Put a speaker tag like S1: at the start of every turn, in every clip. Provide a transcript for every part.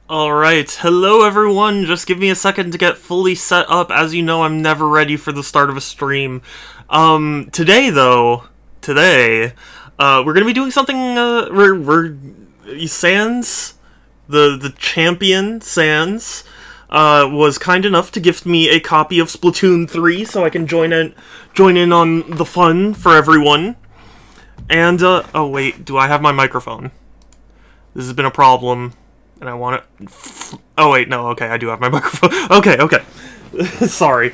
S1: Alright, hello everyone, just give me a second to get fully set up. As you know, I'm never ready for the start of a stream. Today, we're gonna be doing something, Sans, the champion, Sans, was kind enough to gift me a copy of Splatoon 3, so I can join in on the fun for everyone. And, oh wait, do I have my microphone? This has been a problem. And I want it. Oh wait, no. Okay, I do have my microphone. Okay. Sorry.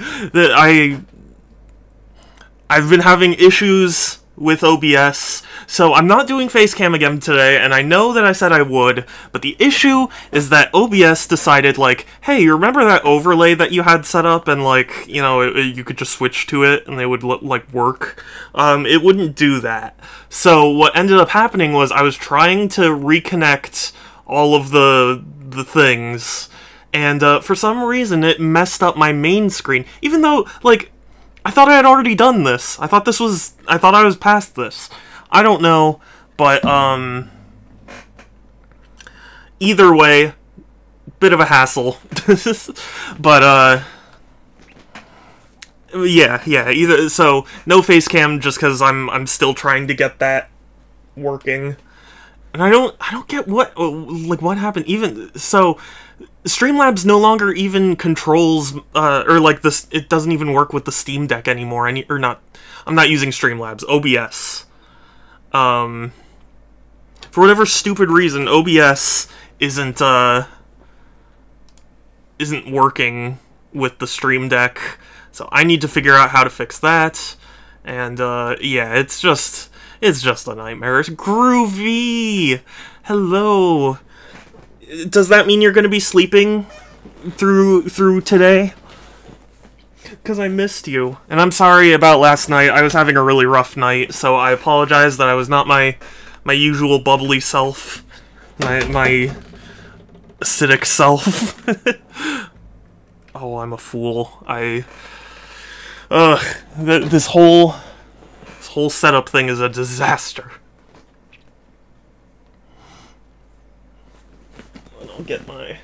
S1: I've been having issues with OBS, so I'm not doing Facecam again today. And I know that I said I would, but the issue is that OBS decided, like, hey, you remember that overlay that you had set up, and like, you know, you could just switch to it, and they would like work. It wouldn't do that. So what ended up happening was I was trying to reconnect all of the things, and for some reason it messed up my main screen, even though, like, I thought I had already done this. I thought I was past this. I don't know, but either way, bit of a hassle. But yeah, so no face cam, just because I'm still trying to get that working. And I don't get what happened. Even so, Streamlabs no longer even controls, or like this. It doesn't even work with the Steam Deck anymore. I'm not using Streamlabs. OBS. For whatever stupid reason, OBS isn't working with the Stream Deck. So I need to figure out how to fix that. And yeah, it's just a nightmare. It's Groovy! Hello! Does that mean you're gonna be sleeping through today? Because I missed you. And I'm sorry about last night. I was having a really rough night, so I apologize that I was not my usual bubbly self. My acidic self. Oh, I'm a fool. This whole setup thing is a disaster. I don't get my...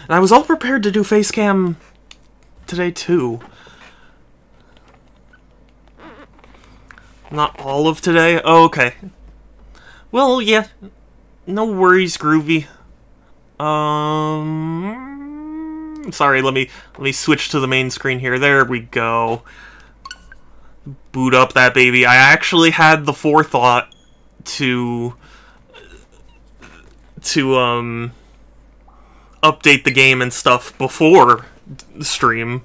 S1: And I was all prepared to do Facecam today, too. Not all of today? Oh, okay. Well, yeah. No worries, Groovy. Sorry, let me switch to the main screen here. There we go. Boot up that baby. I actually had the forethought to update the game and stuff before the stream.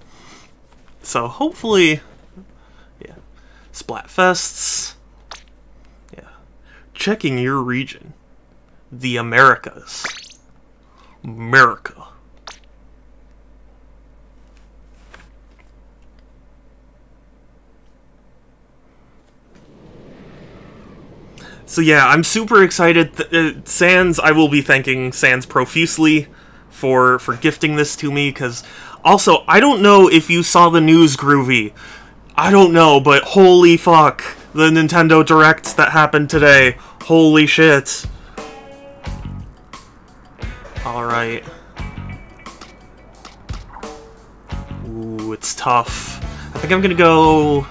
S1: So hopefully, yeah. Splatfests. Yeah. Checking your region. The Americas. America. So yeah, I'm super excited. Sans, I will be thanking Sans profusely for gifting this to me, because also, I don't know if you saw the news, Groovy. I don't know, but holy fuck, the Nintendo Direct that happened today. Holy shit. Alright. Ooh, it's tough. I think I'm gonna go...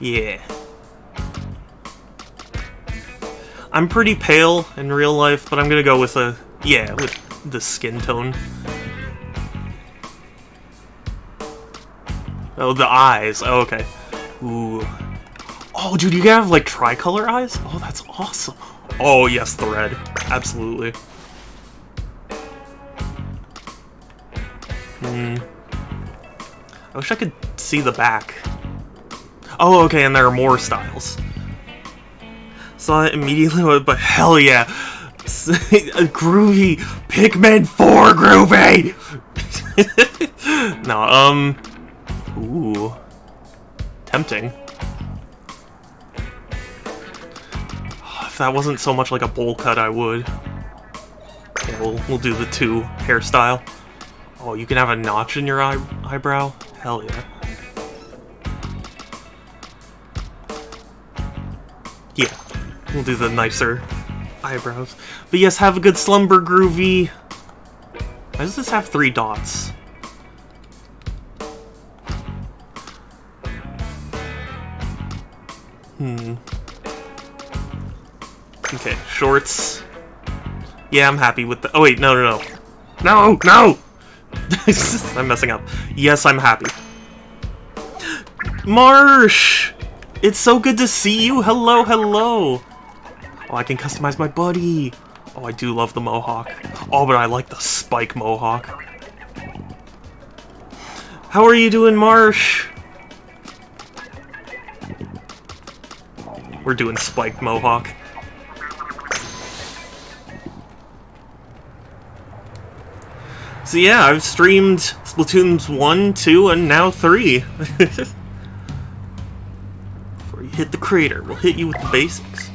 S1: yeah. I'm pretty pale in real life, but I'm gonna go with with the skin tone. Oh, the eyes. Oh, okay. Ooh. Oh, dude, you can have, like, tricolor eyes? Oh, that's awesome. Oh, yes, the red. Absolutely. I wish I could see the back. Oh, okay, and there are more styles. Saw it immediately, but hell yeah. Groovy! Pikmin 4 Groovy! No, ooh. Tempting. If that wasn't so much like a bowl cut, I would. Okay, we'll do the 2 hairstyle. Oh, you can have a notch in your eyebrow? Hell yeah. Yeah. We'll do the nicer eyebrows. But yes, have a good slumber, Groovy. Why does this have 3 dots? Okay, shorts. Yeah, I'm happy with the... Oh, wait, no, no, no. No, no! I'm messing up. Yes, I'm happy. Marsh! It's so good to see you! Hello, hello! Oh, I can customize my buddy! Oh, I do love the mohawk. Oh, but I like the spike mohawk. How are you doing, Marsh? We're doing spike mohawk. So yeah, I've streamed Splatoons 1, 2, and now 3. Before you hit the crater, we'll hit you with the basics.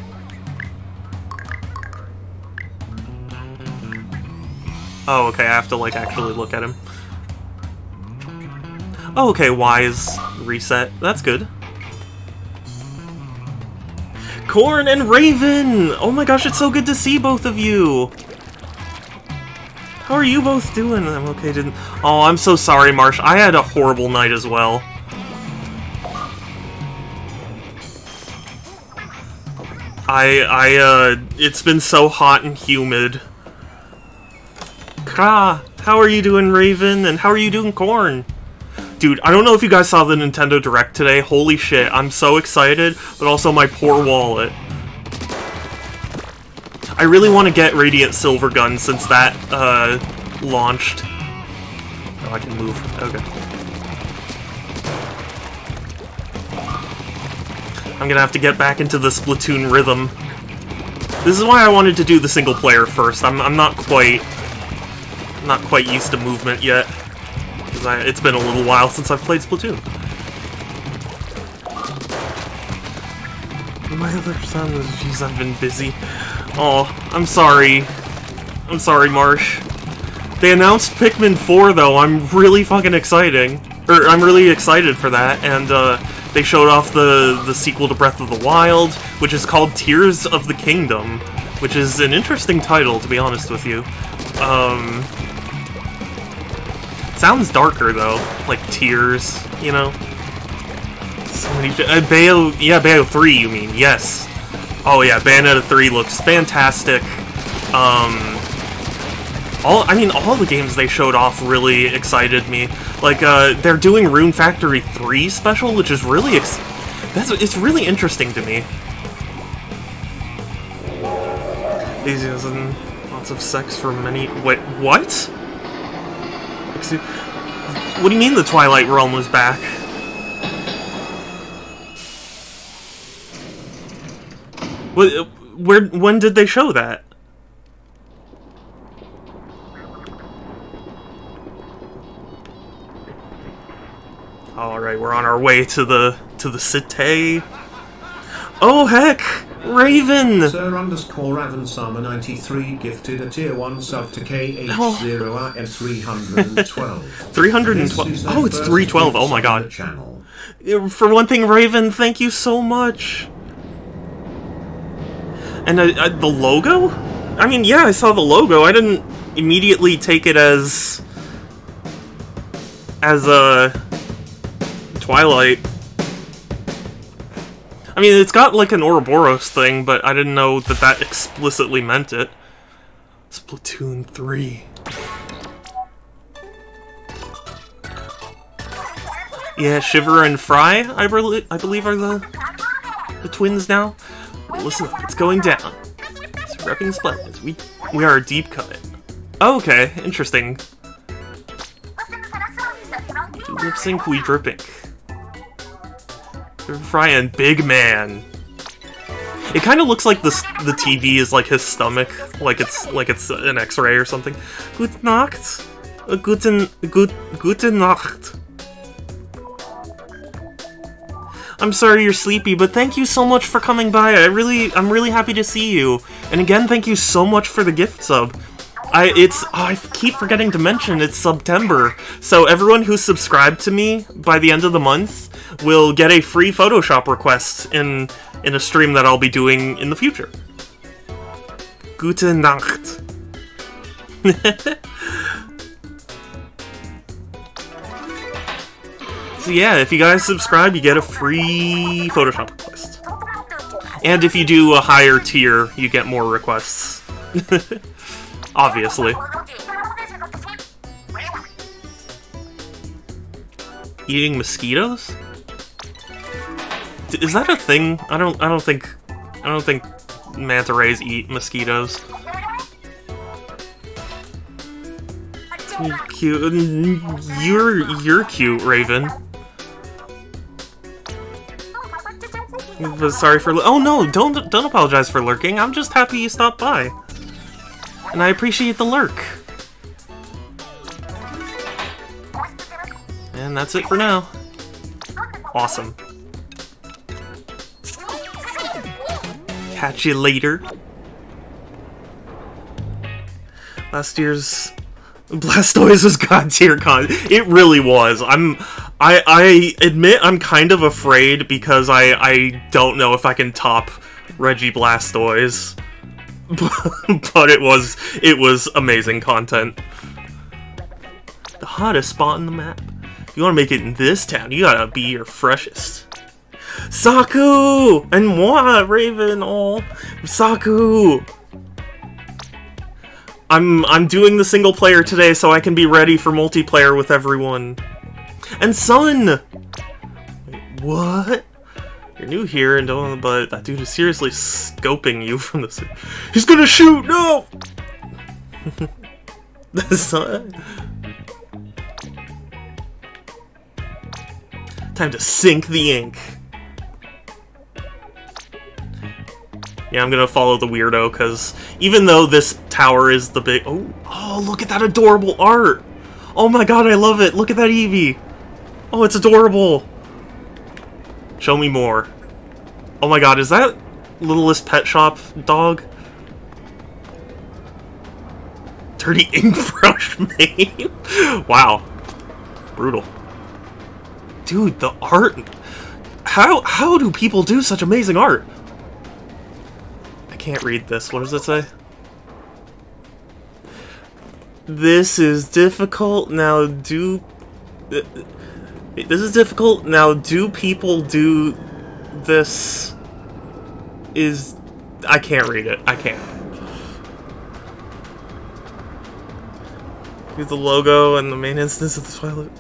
S1: Oh, okay, I have to, like, actually look at him. Oh, okay, Y is reset. That's good. Corn and Raven! Oh my gosh, it's so good to see both of you! How are you both doing? I'm okay, didn't... Oh, I'm so sorry, Marsh. I had a horrible night as well. It's been so hot and humid. How are you doing, Raven? And how are you doing, Corn? Dude, I don't know if you guys saw the Nintendo Direct today. Holy shit, I'm so excited, but also my poor wallet. I really want to get Radiant Silvergun since that, launched. Oh, I can move. Okay. I'm gonna have to get back into the Splatoon rhythm. This is why I wanted to do the single player first. I'm not quite used to movement yet. Because it's been a little while since I've played Splatoon. My other son is... Jeez, I've been busy. Oh, I'm sorry. I'm sorry, Marsh. They announced Pikmin 4, though. I'm really fucking excited. I'm really excited for that. And, they showed off the sequel to Breath of the Wild, which is called Tears of the Kingdom, which is an interesting title, to be honest with you. Sounds darker, though. Like Tears, you know? So many... yeah, Bayo 3, you mean. Yes. Oh, yeah, Bayonetta 3 looks fantastic. All the games they showed off really excited me. Like, they're doing Rune Factory 3 special, which is really it's really interesting to me. Easy and lots of sex for many... Wait, what? Excuse... What do you mean the Twilight Realm was back? When did they show that? Alright, we're on our way to the city. Oh heck! Raven!
S2: Sir underscore Avansama 93 gifted a tier 1 sub to KH0RF312.
S1: 312? Oh, it's 312, oh my god. For one thing, Raven, thank you so much! And the logo? I mean, yeah, I saw the logo. I didn't immediately take it as Twilight. I mean, it's got like an Ouroboros thing, but I didn't know that explicitly meant it. Splatoon 3. Yeah, Shiver and Fry, I believe are the twins now. Listen up, it's going down. It's repping Splatoons. We are a deep cut. Oh, okay, interesting. Lip sync, we dripping. Fry and Big Man. It kind of looks like the TV is like his stomach, like it's an X-ray or something. Gute Nacht, gute Nacht. I'm sorry you're sleepy, but thank you so much for coming by. I'm really happy to see you. And again, thank you so much for the gift sub. I keep forgetting to mention it's September, so everyone who's subscribed to me by the end of the month will get a free Photoshop request in a stream that I'll be doing in the future. Gute Nacht. So yeah, if you guys subscribe, you get a free Photoshop request. And if you do a higher tier, you get more requests. Obviously. Eating mosquitoes? Is that a thing? I don't think manta rays eat mosquitoes. Cute. You're cute, Raven. Sorry for. Oh no! Don't apologize for lurking. I'm just happy you stopped by, and I appreciate the lurk. And that's it for now. Awesome. Catch you later. Last year's Blastoise was God tier con. It really was. I admit I'm kind of afraid because I don't know if I can top Reggie Blastoise. But it was amazing content. The hottest spot on the map. If you want to make it in this town, you gotta be your freshest. Saku! And moi, Raven! Oh, Saku! I'm doing the single player today so I can be ready for multiplayer with everyone. And Sun! Wait, what? You're new here and don't, but that dude is seriously scoping you from the... He's gonna shoot! No! That's not... Time to sink the ink. Yeah, I'm gonna follow the weirdo, because even though this tower is the big... Oh, look at that adorable art! Oh my god, I love it! Look at that Eevee! Oh, it's adorable! Show me more. Oh my god, is that Littlest Pet Shop dog? Dirty ink brush mane? Wow. Brutal. Dude, the art... How do people do such amazing art? I can't read this. What does it say? This is difficult. Now do... This is difficult. Now do people do this... Is... I can't read it. I can't. Here's the logo and the main instance of the Twilight.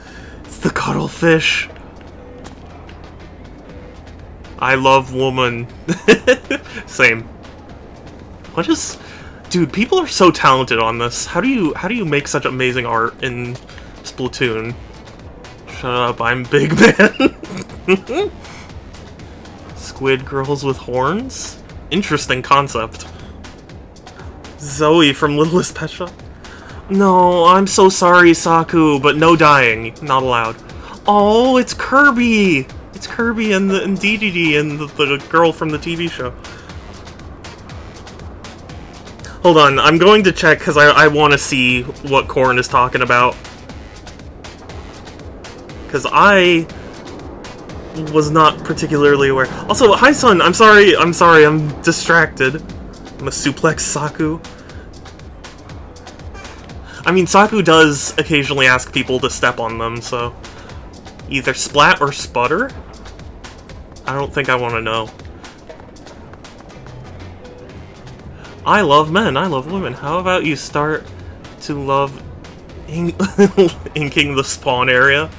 S1: It's the cuttlefish. I love woman. Same. What is... Dude, people are so talented on this. How do you make such amazing art in Splatoon? Shut up, I'm Big Man. Squid girls with horns? Interesting concept. Zoe from Littlest Pet Shop? No, I'm so sorry, Saku, but no dying. Not allowed. Oh, it's Kirby! It's Kirby and DDD and the girl from the TV show. Hold on, I'm going to check because I want to see what Corn is talking about. Because I was not particularly aware. Also, hi Sun, I'm sorry, I'm distracted. I'm a suplex Saku. I mean, Saku does occasionally ask people to step on them, so... Either splat or sputter? I don't think I want to know. I love men, I love women. How about you start to love inking the spawn area?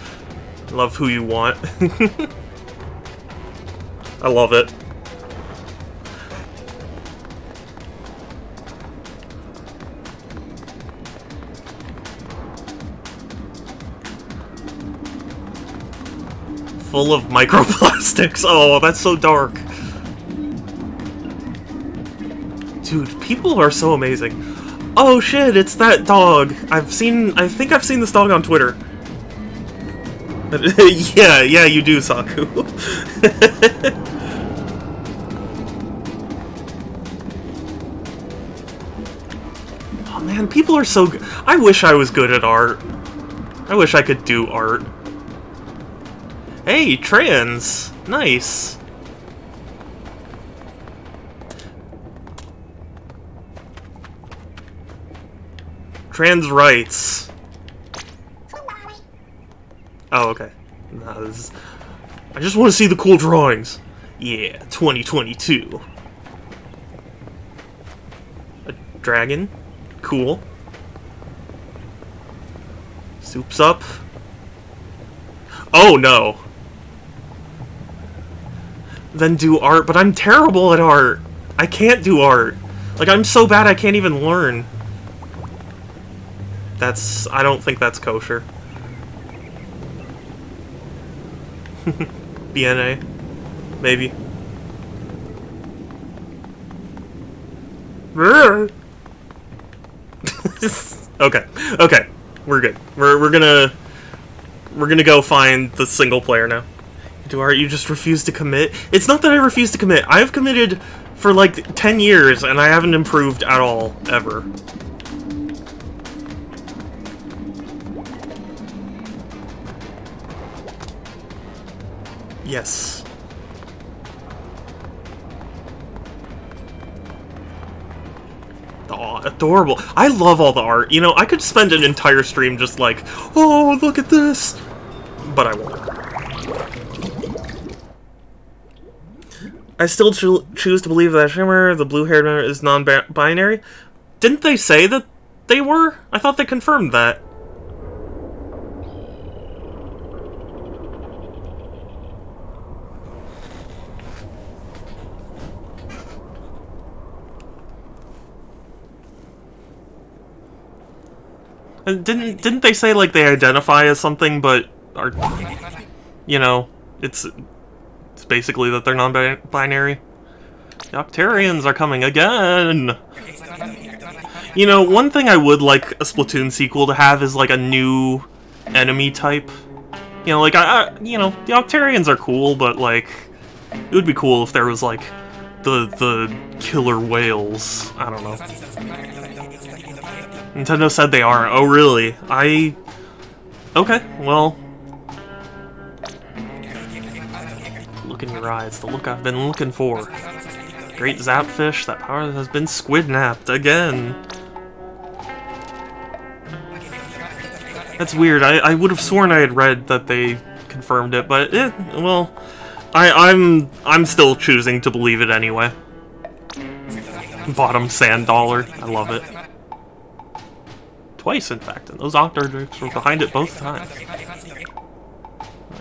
S1: Love who you want. I love it. Full of microplastics. Oh, that's so dark. Dude, people are so amazing. Oh shit, it's that dog. I think I've seen this dog on Twitter. yeah, you do, Saku. Oh man, people are so good. I wish I was good at art. I wish I could do art. Hey, trans! Nice! Trans rights. Oh, okay. Nah, this is... I just want to see the cool drawings. Yeah, 2022. A dragon. Cool. Soup's up. Oh, no. Then do art, but I'm terrible at art. I can't do art. Like, I'm so bad I can't even learn. That's... I don't think that's kosher. BNA. Maybe. Okay. Okay. We're good. We're gonna go find the single player now. Do art, you just refuse to commit? It's not that I refuse to commit. I've committed for like 10 years and I haven't improved at all, ever. Yes. Oh, adorable. I love all the art. You know, I could spend an entire stream just like, oh, look at this. But I won't. I still choose to believe that Shimmer, the blue-haired member, is non-binary. Didn't they say that they were? I thought they confirmed that. And didn't they say like they identify as something, but are, you know, it's basically that they're non-binary. The Octarians are coming again! You know, one thing I would like a Splatoon sequel to have is, like, a new enemy type. You know, like, you know, the Octarians are cool, but, like, it would be cool if there was, like, the killer whales. I don't know. Nintendo said they aren't. Oh, really? Okay, well... Look in your eyes, the look I've been looking for. Great Zapfish, that power has been squidnapped again. That's weird, I would have sworn I had read that they confirmed it, but well, I'm still choosing to believe it anyway. Bottom sand dollar, I love it. Twice, in fact, and those Octodrakes were behind it both times.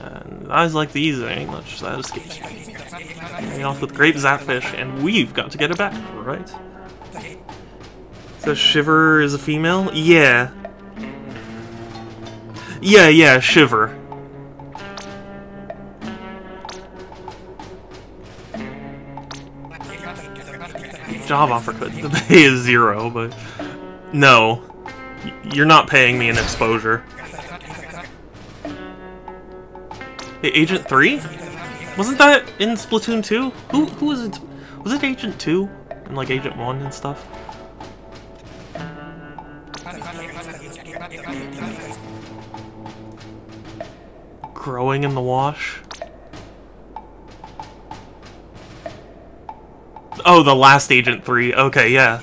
S1: And eyes like these, there ain't much that escapes me. Hanging off with Great Zapfish, and we've got to get it back, right? So Shiver is a female? Yeah. Yeah, Shiver. Job offer could. The pay is 0, but... No. You're not paying me an exposure. Hey, Agent 3? Wasn't that in Splatoon 2? Who was it? Was it Agent 2? And like Agent 1 and stuff? Growing in the wash? Oh, the last Agent 3. Okay, yeah.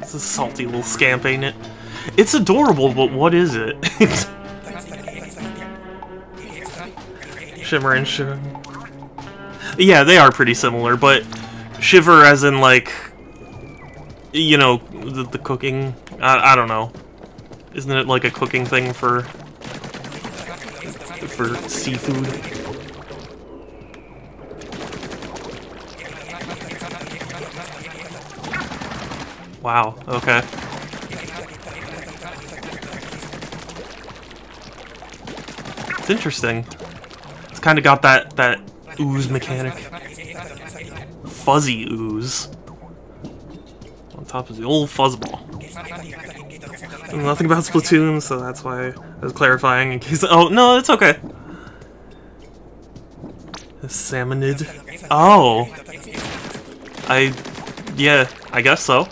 S1: It's a salty little scamp, ain't it? It's adorable, but what is it? Shimmer and Shiver. Yeah, they are pretty similar, but Shiver as in, like, you know, the cooking. I don't know. Isn't it like a cooking thing for seafood? Wow, okay. It's interesting. It's kind of got that ooze mechanic. Fuzzy ooze. On top of the old fuzzball. Nothing about Splatoon, so that's why I was clarifying in case... Oh, no, it's okay. A salmonid. Oh. Yeah, I guess so.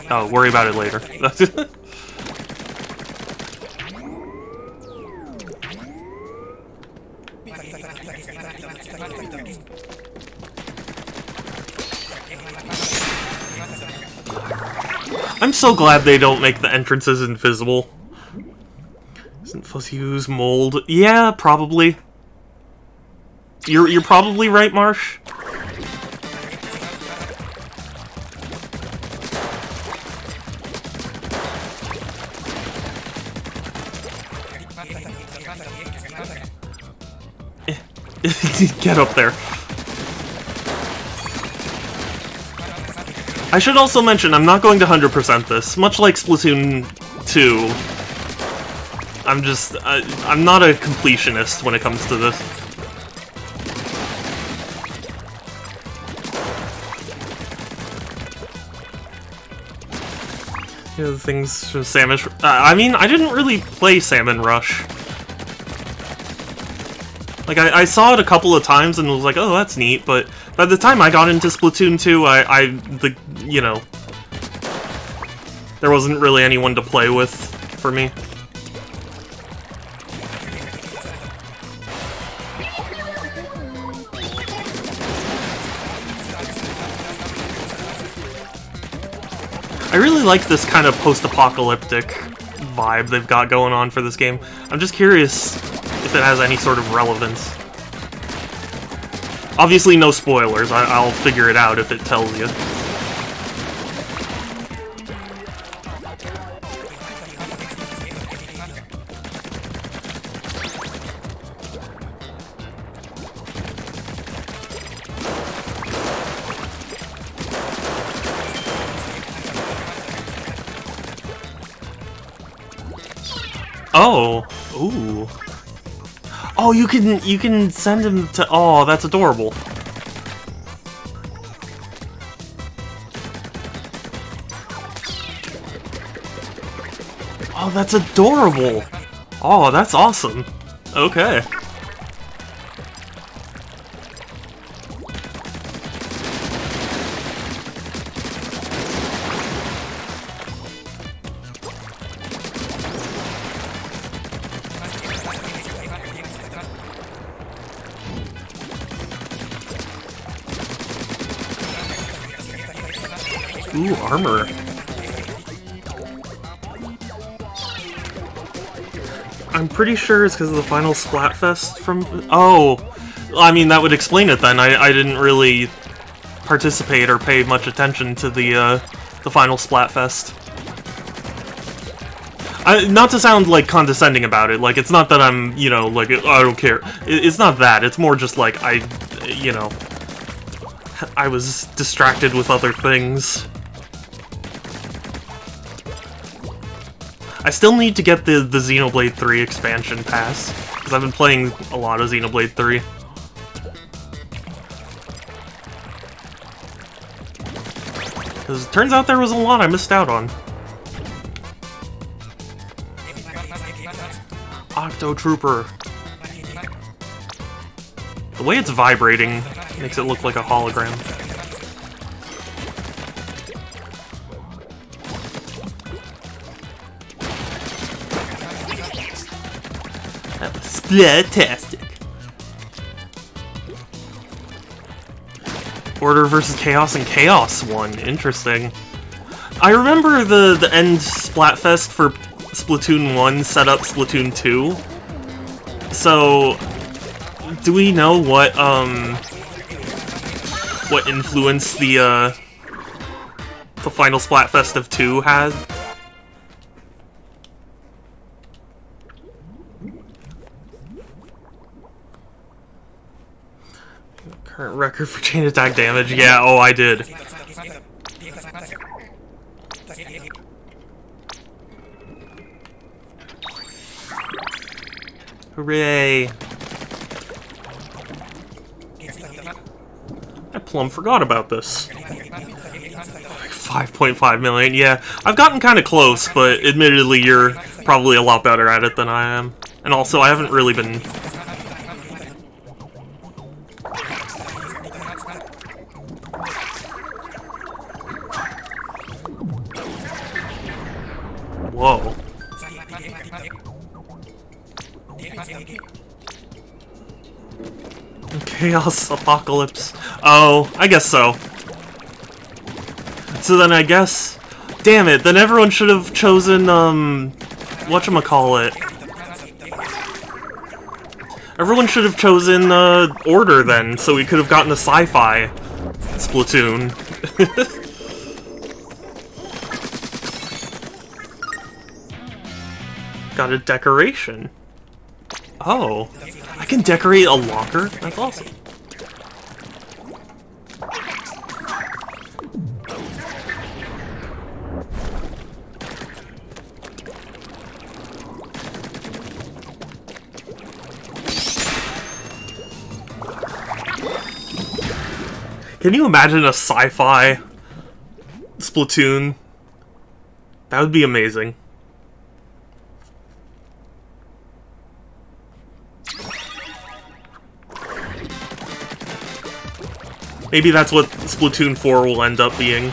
S1: Oh, worry about it later. I'm so glad they don't make the entrances invisible. Isn't Fuzzy Ooze mold? Yeah, probably. You're probably right, Marsh. Get up there. I should also mention, I'm not going to 100% this. Much like Splatoon 2, I'm not a completionist when it comes to this. Yeah, the things from Salmon... I mean, I didn't really play Salmon Rush. Like, I saw it a couple of times and was like, oh, that's neat, but by the time I got into Splatoon 2, you know, there wasn't really anyone to play with for me. I really like this kind of post-apocalyptic vibe they've got going on for this game. I'm just curious if it has any sort of relevance. Obviously no spoilers, I'll figure it out if it tells you. Oh, ooh. Oh, you can send him to... Oh, that's adorable. Oh, that's adorable. Oh, that's awesome. Okay. Ooh, armor. I'm pretty sure it's because of the final Splatfest from... Oh! I mean, that would explain it then. I didn't really participate or pay much attention to the final Splatfest. Not to sound, like, condescending about it. Like, it's not that I'm, you know, like, I don't care. It's not that. It's more just, like, you know... I was distracted with other things. I still need to get the Xenoblade 3 expansion pass, because I've been playing a lot of Xenoblade 3. Because it turns out there was a lot I missed out on. Octo Trooper. The way it's vibrating makes it look like a hologram. That was splat-tastic. Order versus Chaos and Chaos won. Interesting. I remember the end Splatfest for Splatoon 1 set up Splatoon 2. So, do we know what influence the final Splatfest of 2 had? Current record for chain attack damage? Yeah, oh, I did. Hooray! I plumb forgot about this. 5.5 million, yeah. I've gotten kind of close, but admittedly you're probably a lot better at it than I am. And also, I haven't really been... Whoa. Chaos Apocalypse. Oh, I guess so. So then I guess... Damn it, then everyone should have chosen, whatchamacallit. Everyone should have chosen, Order then, so we could have gotten a sci-fi Splatoon. Got a decoration. Oh, I can decorate a locker? That's awesome. Can you imagine a sci-fi Splatoon? That would be amazing. Maybe that's what Splatoon 4 will end up being.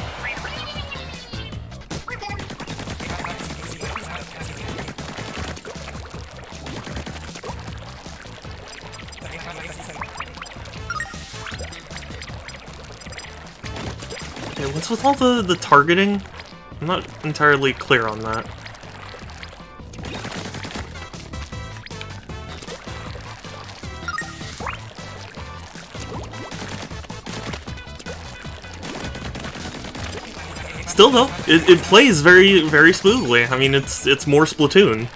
S1: Okay, what's with all the targeting? I'm not entirely clear on that. Still though, it plays very, very smoothly. I mean, it's more Splatoon,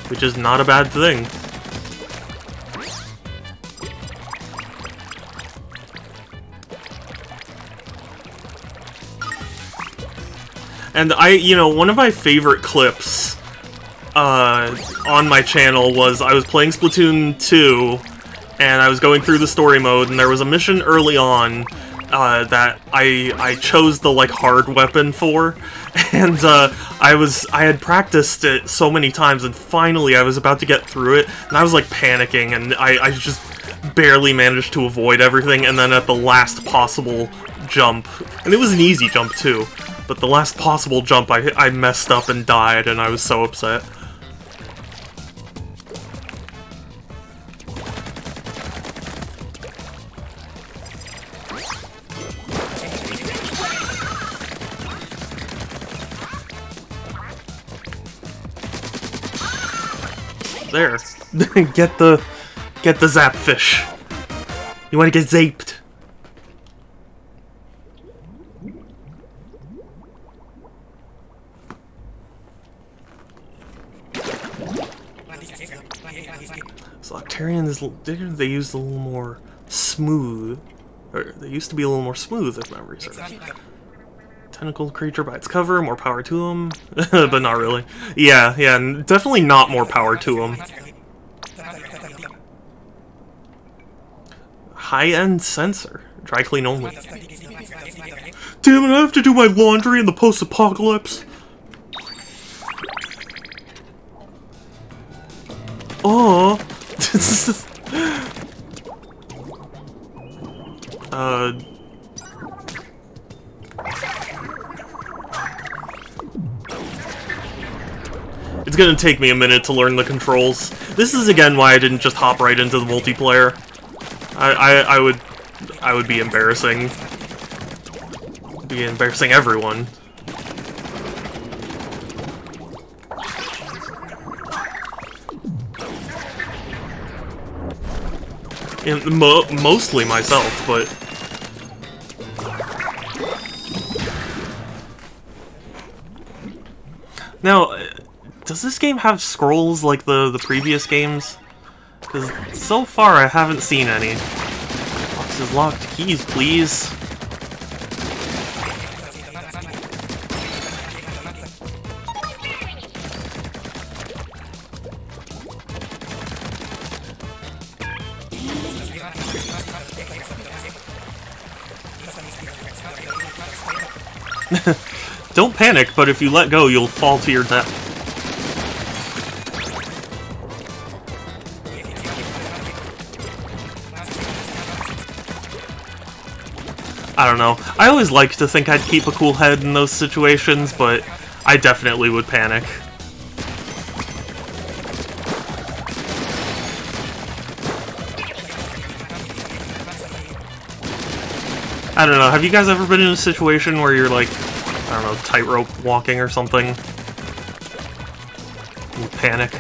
S1: which is not a bad thing. And one of my favorite clips on my channel was I was playing Splatoon 2, and I was going through the story mode, and there was a mission early on that I chose the hard weapon for, and I had practiced it so many times, and finally I was about to get through it, and I was panicking, and I just barely managed to avoid everything, and then at the last possible jump, and it was an easy jump too, but the last possible jump I messed up and died, and I was so upset. There. Get the zap fish. You want to get zaped. So Octarians, they used a little more smooth. Or they used to be a little more smooth, if memory serves. Tentacled creature by its cover, more power to them. But not really. Yeah, definitely not more power to them. High-end sensor. Dry clean only. Damn it, I have to do my laundry in the post-apocalypse. Oh. It's gonna take me a minute to learn the controls. This is again why I didn't just hop right into the multiplayer. I would be embarrassing. Be embarrassing everyone. And mostly myself, but now, does this game have scrolls like the previous games? Because so far I haven't seen any. Box is locked. Keys, please. Don't panic, but if you let go, you'll fall to your death. I don't know. I always like to think I'd keep a cool head in those situations, but I definitely would panic. I don't know, have you guys ever been in a situation where you're like, I don't know, tightrope walking or something? You panic.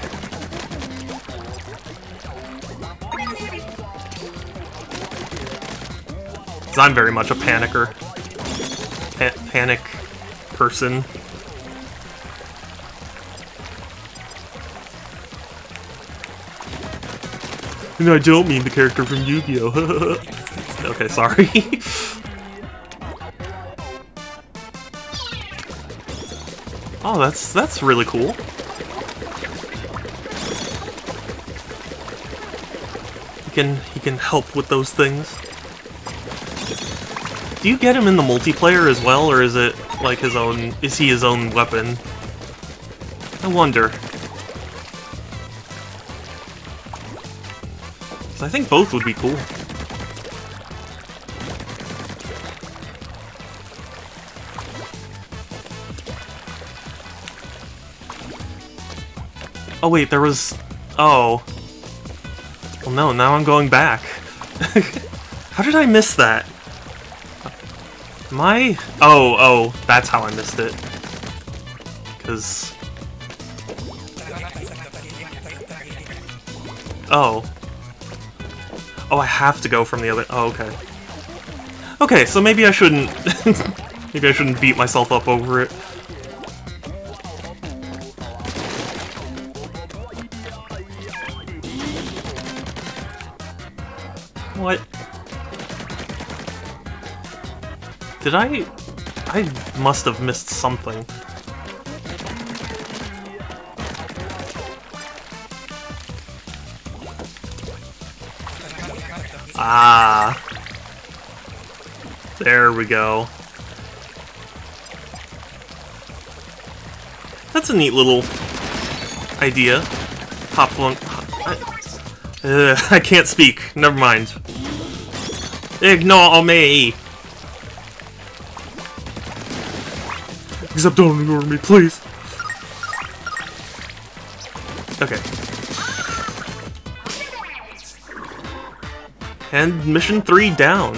S1: 'Cause I'm very much a panicker. Panic person. And I don't mean the character from Yu-Gi-Oh! Okay, sorry. Oh, that's really cool. He can help with those things. Do you get him in the multiplayer as well, or is it like his own? Is he his own weapon? I wonder. 'Cause I think both would be cool. Oh wait, there was... Oh. Well no, now I'm going back. How did I miss that? Am I... Oh, that's how I missed it. 'Cause... Oh. Oh, I have to go from the other... Oh, okay. Okay, so maybe I shouldn't... maybe I shouldn't beat myself up over it. What? Did I must have missed something. Ah. There we go. That's a neat little idea. Hop one. I can't speak. Never mind. Ignore me. Except don't ignore me, please. Okay. And mission 3 down.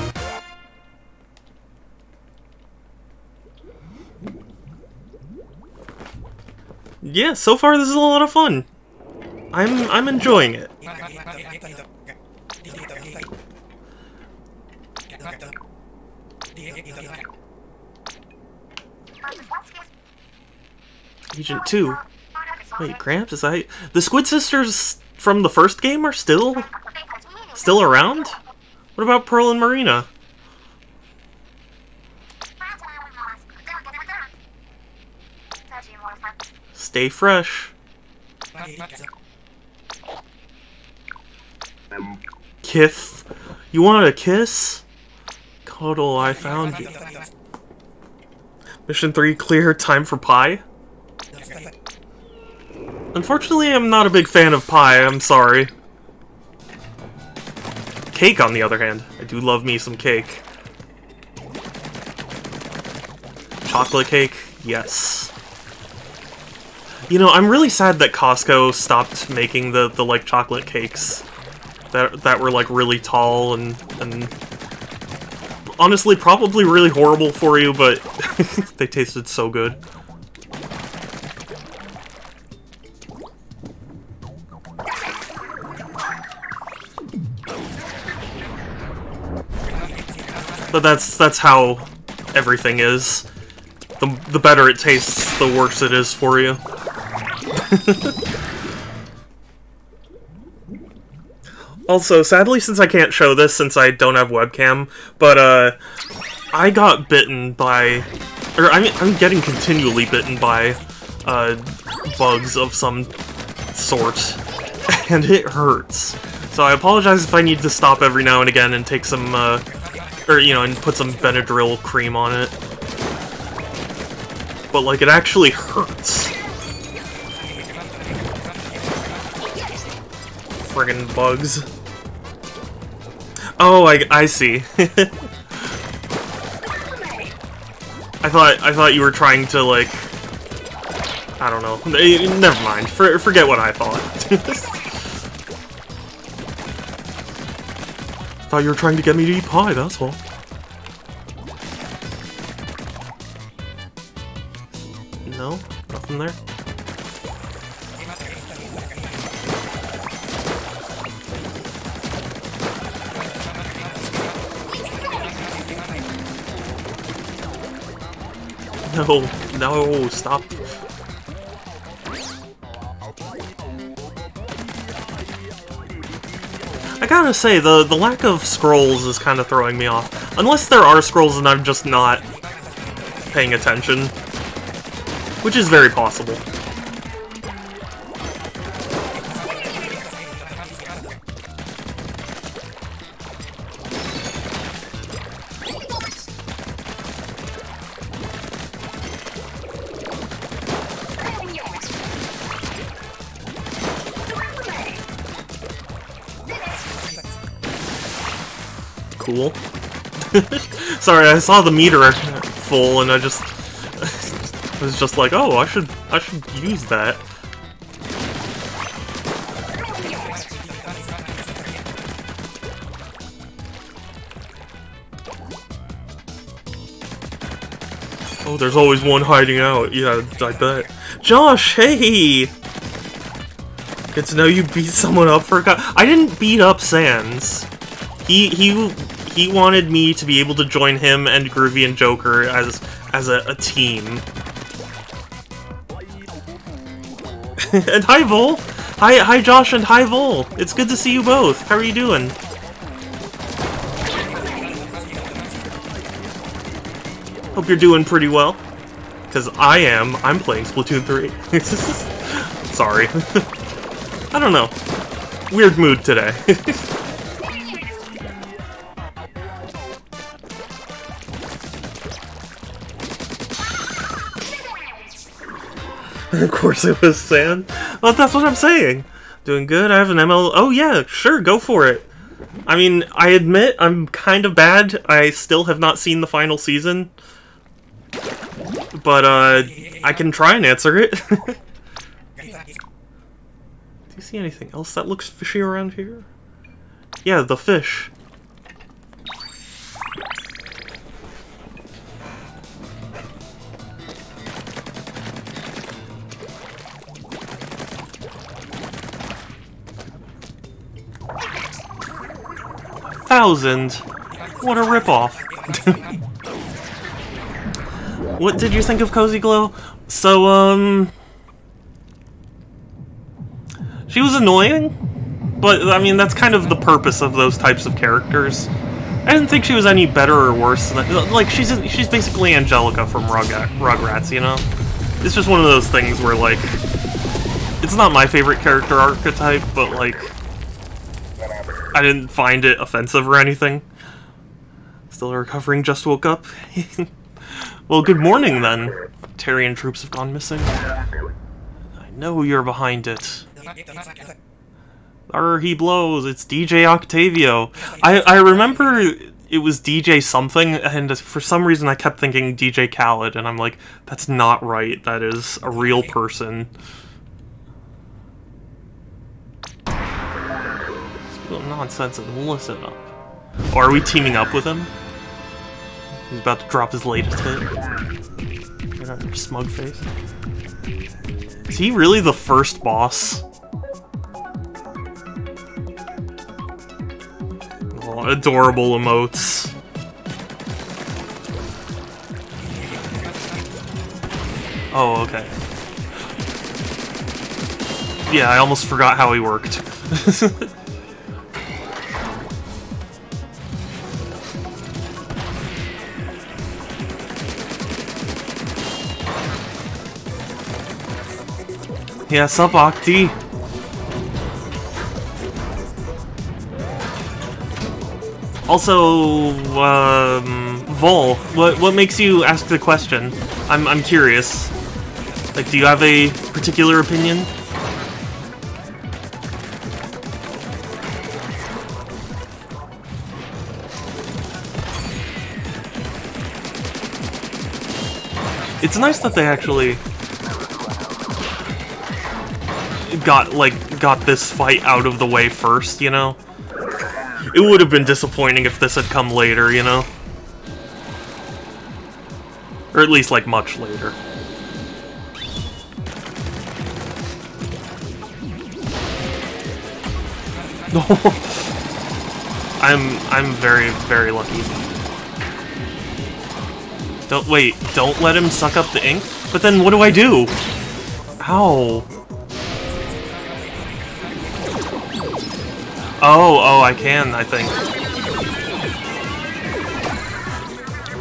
S1: Yeah, so far this is a lot of fun. I'm enjoying it. Agent 2. Wait, Gramps, is I... The Squid Sisters from the first game are still around? What about Pearl and Marina? Stay fresh. Kiss? You wanted a kiss? Cuddle, I found you. Mission 3 clear, time for pie? Unfortunately, I'm not a big fan of pie, I'm sorry. Cake, on the other hand. I do love me some cake. Chocolate cake? Yes. You know, I'm really sad that Costco stopped making the like, chocolate cakes that were, like, really tall and honestly, probably really horrible for you, but they tasted so good. But that's how everything is. The better it tastes, the worse it is for you. Also, sadly, since I can't show this, since I don't have webcam, but I got bitten by, or I'm getting continually bitten by bugs of some sort, and it hurts. So I apologize if I need to stop every now and again and take some, or, you know, and put some Benadryl cream on it. But, like, it actually hurts. Friggin' bugs. Oh, I see. I thought you were trying to, like... I don't know. Never mind. Forget what I thought. Thought you were trying to get me to eat pie, that's all. No, no, stop. I gotta say, the lack of scrolls is kind of throwing me off. Unless there are scrolls and I'm just not paying attention. Which is very possible. Cool. Sorry, I saw the meter full and I just was just like, oh, I should use that. Oh, there's always one hiding out. Yeah, I bet. Josh, hey! Good to know you beat someone up for a guy. I didn't beat up Sans. He wanted me to be able to join him and Groovy and Joker as a team. And hi Vol! Hi Josh and hi Vol! It's good to see you both. How are you doing? Hope you're doing pretty well. Cause I'm playing Splatoon 3. Sorry. I don't know. Weird mood today. Of course it was San. Well, that's what I'm saying. Doing good. I have an ML. Oh yeah, sure, go for it. I mean, I admit I'm kind of bad. I still have not seen the final season. But, I can try and answer it. Do you see anything else that looks fishy around here? Yeah, the fish. What a ripoff. What did you think of Cozy Glow? So, she was annoying, but, I mean, that's kind of the purpose of those types of characters. I didn't think she was any better or worse than that. Like, she's basically Angelica from Rugrats, you know? It's just one of those things where, like, it's not my favorite character archetype, but, like, I didn't find it offensive or anything. Still recovering, just woke up. Well, good morning then. Tarian troops have gone missing. I know you're behind it. He blows. It's DJ Octavio. I remember it was DJ something, and for some reason I kept thinking DJ Khaled, and I'm like, that's not right. That is a real person. Nonsense and listen up. Oh, are we teaming up with him? He's about to drop his latest hit. Smug face. Is he really the first boss? Oh, adorable emotes. Oh, okay. Yeah, I almost forgot how he worked. Yeah, sup, Octi? Also, Vol, what makes you ask the question? I'm curious. Like, do you have a particular opinion? It's nice that they actually got this fight out of the way first, you know? It would have been disappointing if this had come later, you know? Or at least, like, much later. I'm very, very lucky. Don't let him suck up the ink? But then what do I do? Ow. Oh, I can, I think.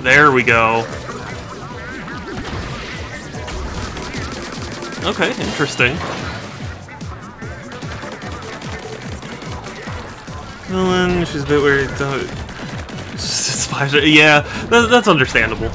S1: There we go. Okay, interesting. Well, then she's a bit weird. Yeah, that's understandable.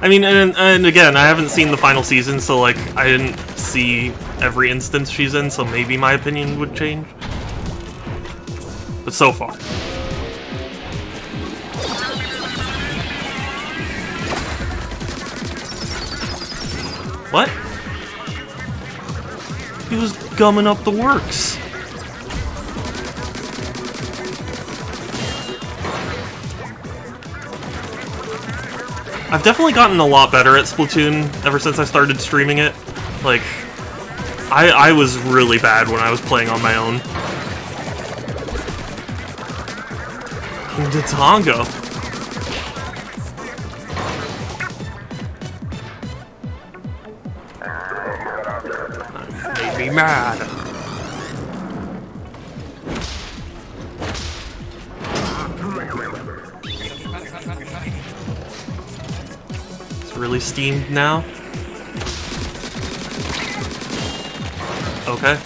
S1: I mean, and again, I haven't seen the final season, so like, I didn't see every instance she's in, so maybe my opinion would change. But so far. What? He was gumming up the works. I've definitely gotten a lot better at Splatoon ever since I started streaming it. Like, I was really bad when I was playing on my own. Tonga. Made me mad. It's really steamed now. Okay,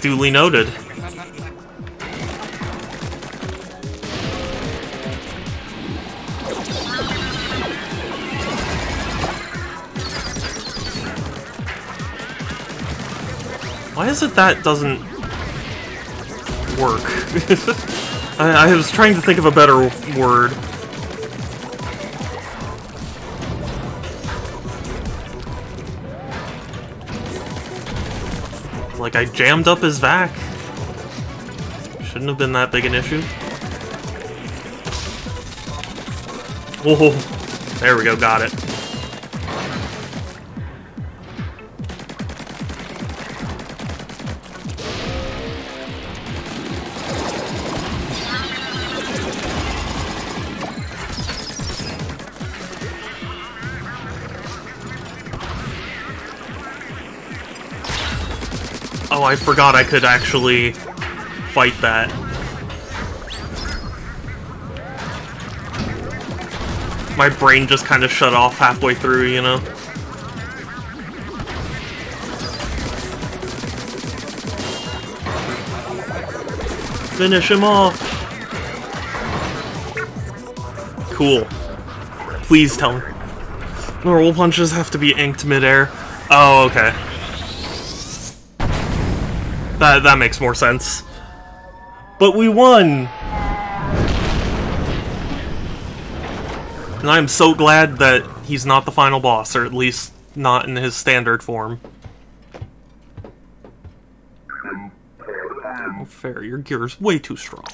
S1: duly noted. Why is it that doesn't work? I was trying to think of a better word. Like, I jammed up his vac. Shouldn't have been that big an issue. Oh, there we go, got it. Oh, I forgot I could actually fight that. My brain just kind of shut off halfway through, you know? Finish him off! Cool. Please tell me. Normal punches have to be inked midair. Oh, okay. That makes more sense. But we won! And I'm so glad that he's not the final boss, or at least not in his standard form. Oh, fair, your gear's way too strong.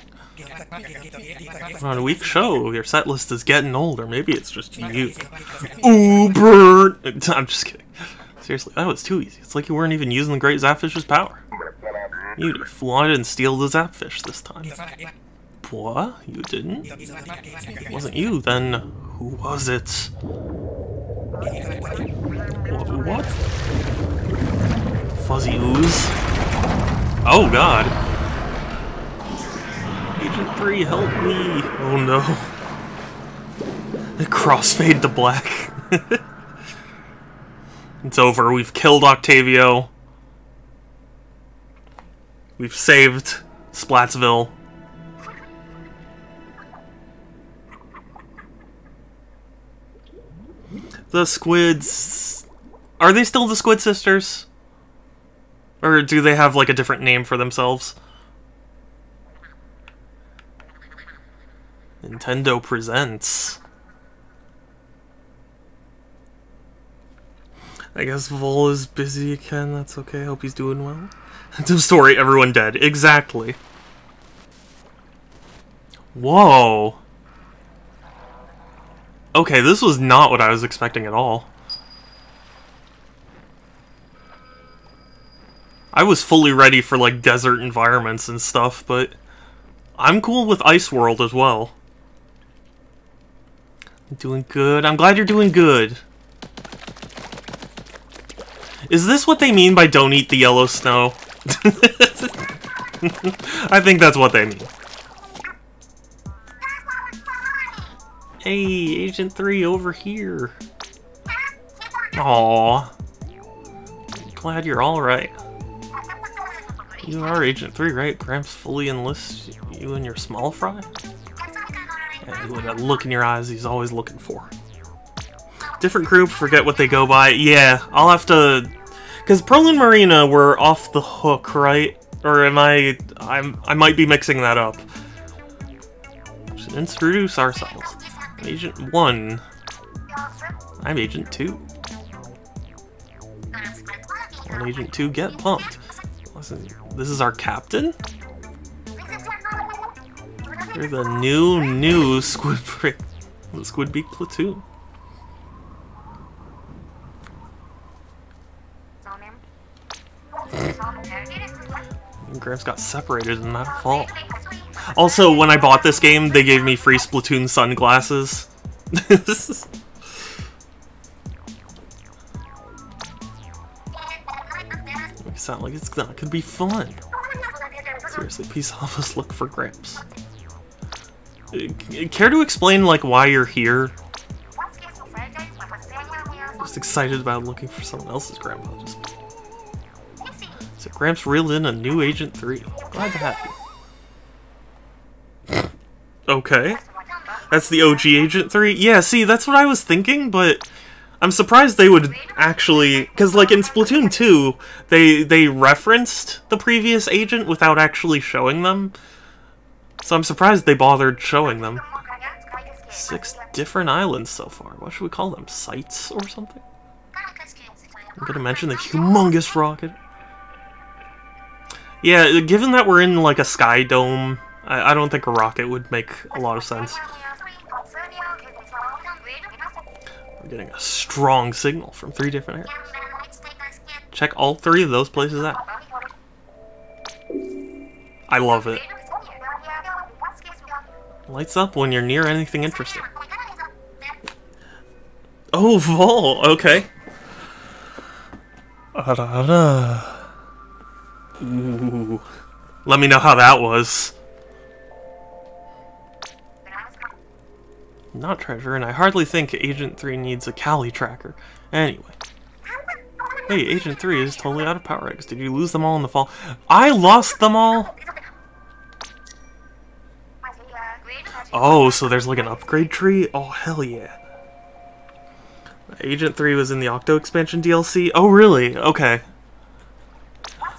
S1: On a weak show, your set list is getting older. Maybe it's just you. Ooh, burn! I'm just kidding. Seriously, that was too easy. It's like you weren't even using the Great Zapfish's power. You flew on and steal the Zapfish this time. What? You didn't? It wasn't you, then who was it? What? Fuzzy ooze? Oh god. Agent 3, help me! Oh no. Crossfade to black. It's over. We've killed Octavio. We've saved Splatsville. The squids... Are they still the Squid Sisters? Or do they have, like, a different name for themselves? Nintendo presents. I guess Vol is busy again. That's okay. Hope he's doing well. The story, everyone dead. Exactly. Whoa. Okay, this was not what I was expecting at all. I was fully ready for, like, desert environments and stuff, but I'm cool with Ice World as well. I'm doing good. I'm glad you're doing good. Is this what they mean by don't eat the yellow snow? I think that's what they mean. Hey, Agent 3 over here. Aww. Glad you're alright. You are Agent 3, right? Gramps fully enlists you in your small fry? Yeah, with that look in your eyes he's always looking for. Different group, forget what they go by. Yeah, I'll have to... Because Pearl and Marina were off the hook, right? Or am I might be mixing that up. Should introduce ourselves. Agent 1. I'm Agent 2. On Agent 2, get pumped. Listen, this is our captain? You're the new Squidbeak platoon. And Gramps got separated in that fall. Also, when I bought this game, they gave me free Splatoon sunglasses. It sounds like it's not gonna be fun. Seriously, please help us look for Gramps. Care to explain, like, why you're here? Just excited about looking for someone else's grandpa. Just... So Gramps reeled in a new Agent 3. Glad to have you. Okay. That's the OG Agent 3? Yeah, see, that's what I was thinking, but I'm surprised they would actually... Because, like, in Splatoon 2, they referenced the previous agent without actually showing them. So I'm surprised they bothered showing them. 6 different islands so far. What should we call them? Sites or something? I'm gonna mention the humongous rocket. Yeah, given that we're in, like, a sky dome, I don't think a rocket would make a lot of sense. We're getting a strong signal from 3 different areas. Check all 3 of those places out. I love it. Lights up when you're near anything interesting. Oh, Vol! Okay. Ooh. Let me know how that was. Not treasure, and I hardly think Agent 3 needs a Cali tracker. Anyway. Hey, Agent 3 is totally out of power eggs. Did you lose them all in the fall? I lost them all? Oh, so there's like an upgrade tree? Oh, hell yeah. Agent 3 was in the Octo expansion DLC? Oh, really? Okay.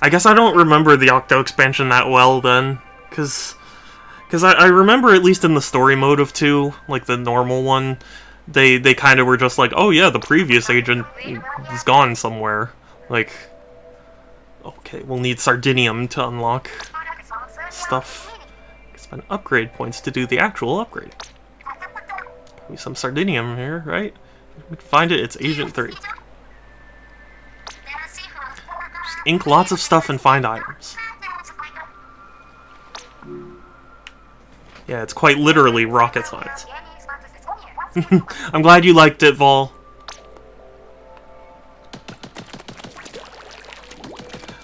S1: I guess I don't remember the Octo expansion that well then. Because I remember, at least in the story mode of 2, like the normal one, they kind of were just like, oh yeah, the previous agent is gone somewhere. Like, okay, we'll need Sardinium to unlock stuff. Spend upgrade points to do the actual upgrade. Maybe some Sardinium here, right? We can find it, it's Agent 3. Just ink lots of stuff and find items. Yeah, it's quite literally rocket science. I'm glad you liked it, Vol.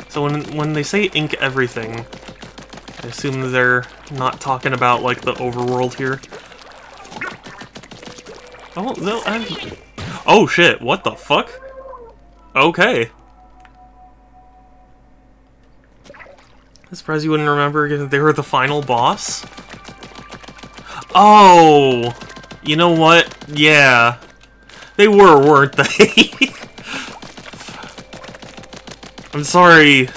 S1: So when they say ink everything, I assume they're not talking about, like, the overworld here. Oh, they'll have... Oh, shit, what the fuck? Okay. I'm surprised you wouldn't remember they were the final boss. Oh! You know what? Yeah. They were, weren't they? I'm sorry.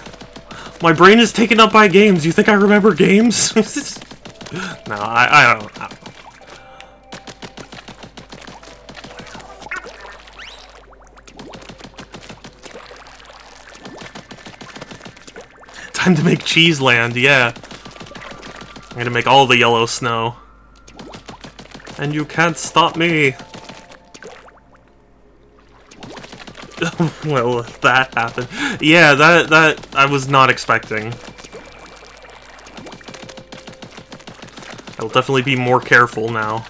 S1: My brain is taken up by games. You think I remember games? No, I don't. Time to make Cheese Land, yeah. I'm gonna make all the yellow snow. And you can't stop me. Well, that happened. Yeah, that I was not expecting. I will definitely be more careful now.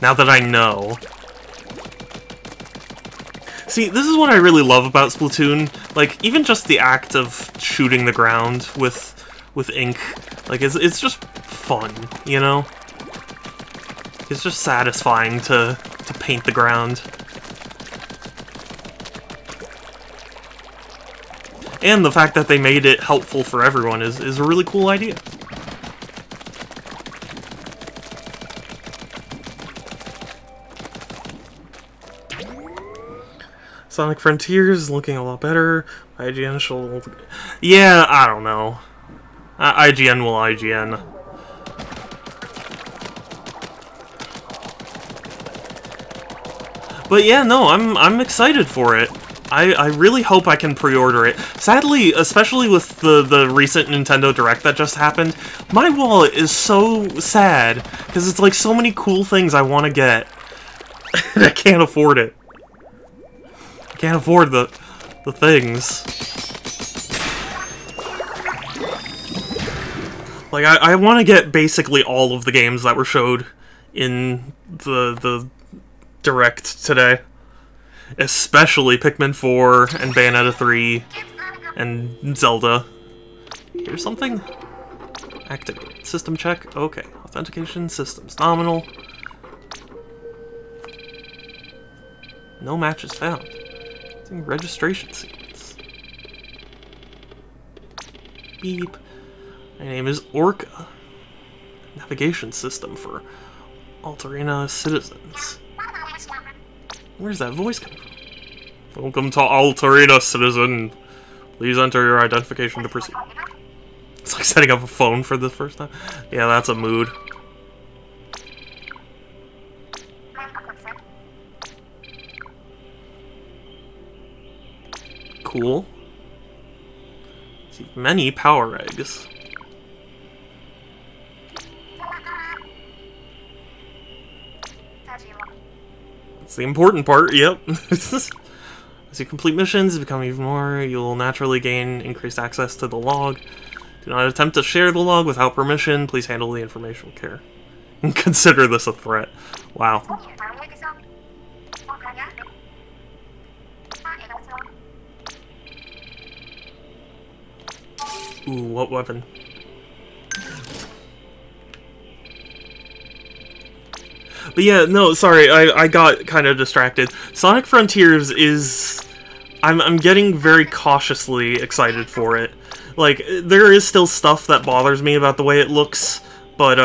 S1: Now that I know. See, this is what I really love about Splatoon. Like, even just the act of shooting the ground with ink, like, it's just fun, you know? It's just satisfying to paint the ground. And the fact that they made it helpful for everyone is a really cool idea. Sonic Frontiers is looking a lot better. IGN shall... Yeah, I don't know. IGN will IGN. But yeah, no, I'm excited for it. I really hope I can pre-order it. Sadly, especially with the recent Nintendo Direct that just happened, my wallet is so sad, because it's like so many cool things I want to get, and I can't afford it. I can't afford the things. Like, I want to get basically all of the games that were showed in the Direct today. Especially Pikmin 4 and Bayonetta 3 and Zelda. Here's something? Activate. System check. Okay. Authentication. Systems nominal. No matches found. Registration sequence. Beep. My name is Orca. Navigation system for Altarena citizens. Where's that voice coming from? Welcome to Altarena, citizen. Please enter your identification to proceed. It's like setting up a phone for the first time. Yeah, that's a mood. Cool. See, many power eggs. That's the important part, yep. As you complete missions, become even more, you'll naturally gain increased access to the log. Do not attempt to share the log without permission. Please handle the information with care. Consider this a threat. Wow. Ooh, what weapon? But yeah, no, sorry, I got kind of distracted. Sonic Frontiers is... I'm getting very cautiously excited for it. Like, there is still stuff that bothers me about the way it looks, but,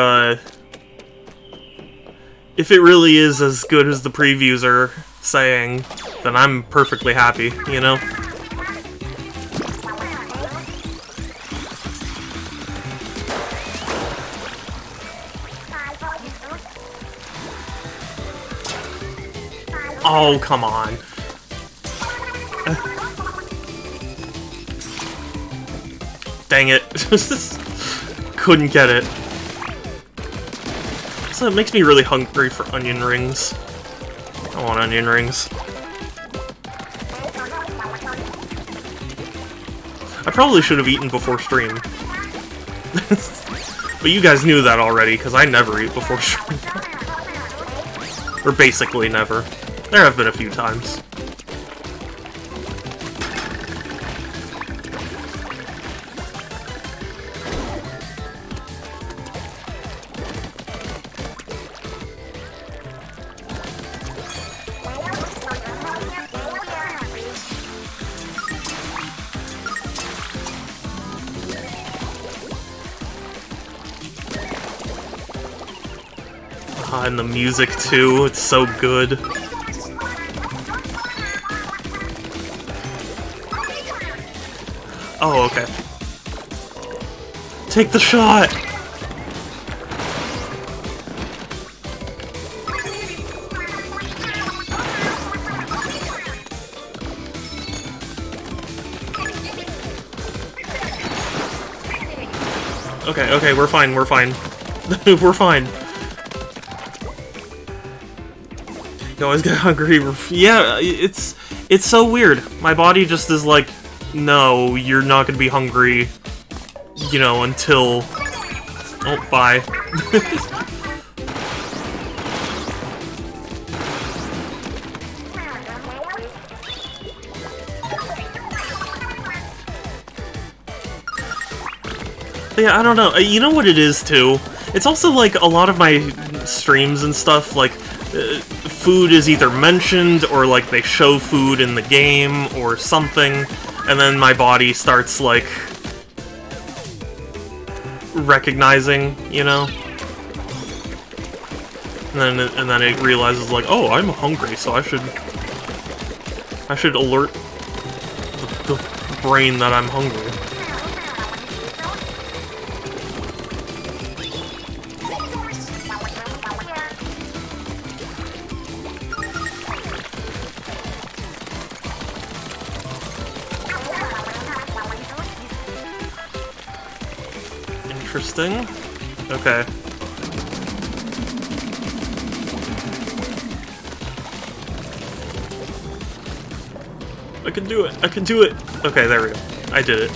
S1: if it really is as good as the previews are saying, then I'm perfectly happy, you know? Oh, come on. Dang it. Couldn't get it. So it makes me really hungry for onion rings. I want onion rings. I probably should have eaten before stream. But you guys knew that already, because I never eat before stream. Or basically never. There have been a few times. And the music too, it's so good. Oh, okay. Take the shot! Okay, we're fine, we're fine. We're fine. You always get hungry. Yeah, it's so weird. My body just is like, no, you're not gonna be hungry, you know, until... Oh, bye. Yeah, I don't know. You know what it is, too? It's also, like, a lot of my streams and stuff, like, food is either mentioned, or, like, they show food in the game, or something, and then my body starts, like, recognizing, you know? And then it realizes, like, oh, I'm hungry, so I should alert the brain that I'm hungry. Interesting. Okay. I can do it! I can do it! Okay, there we go. I did it.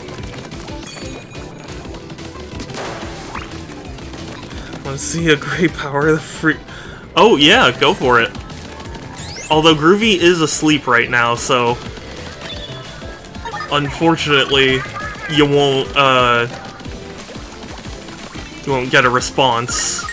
S1: Want to see a great power of the free... Oh, yeah, go for it. Although Groovy is asleep right now, so... Unfortunately, you won't get a response.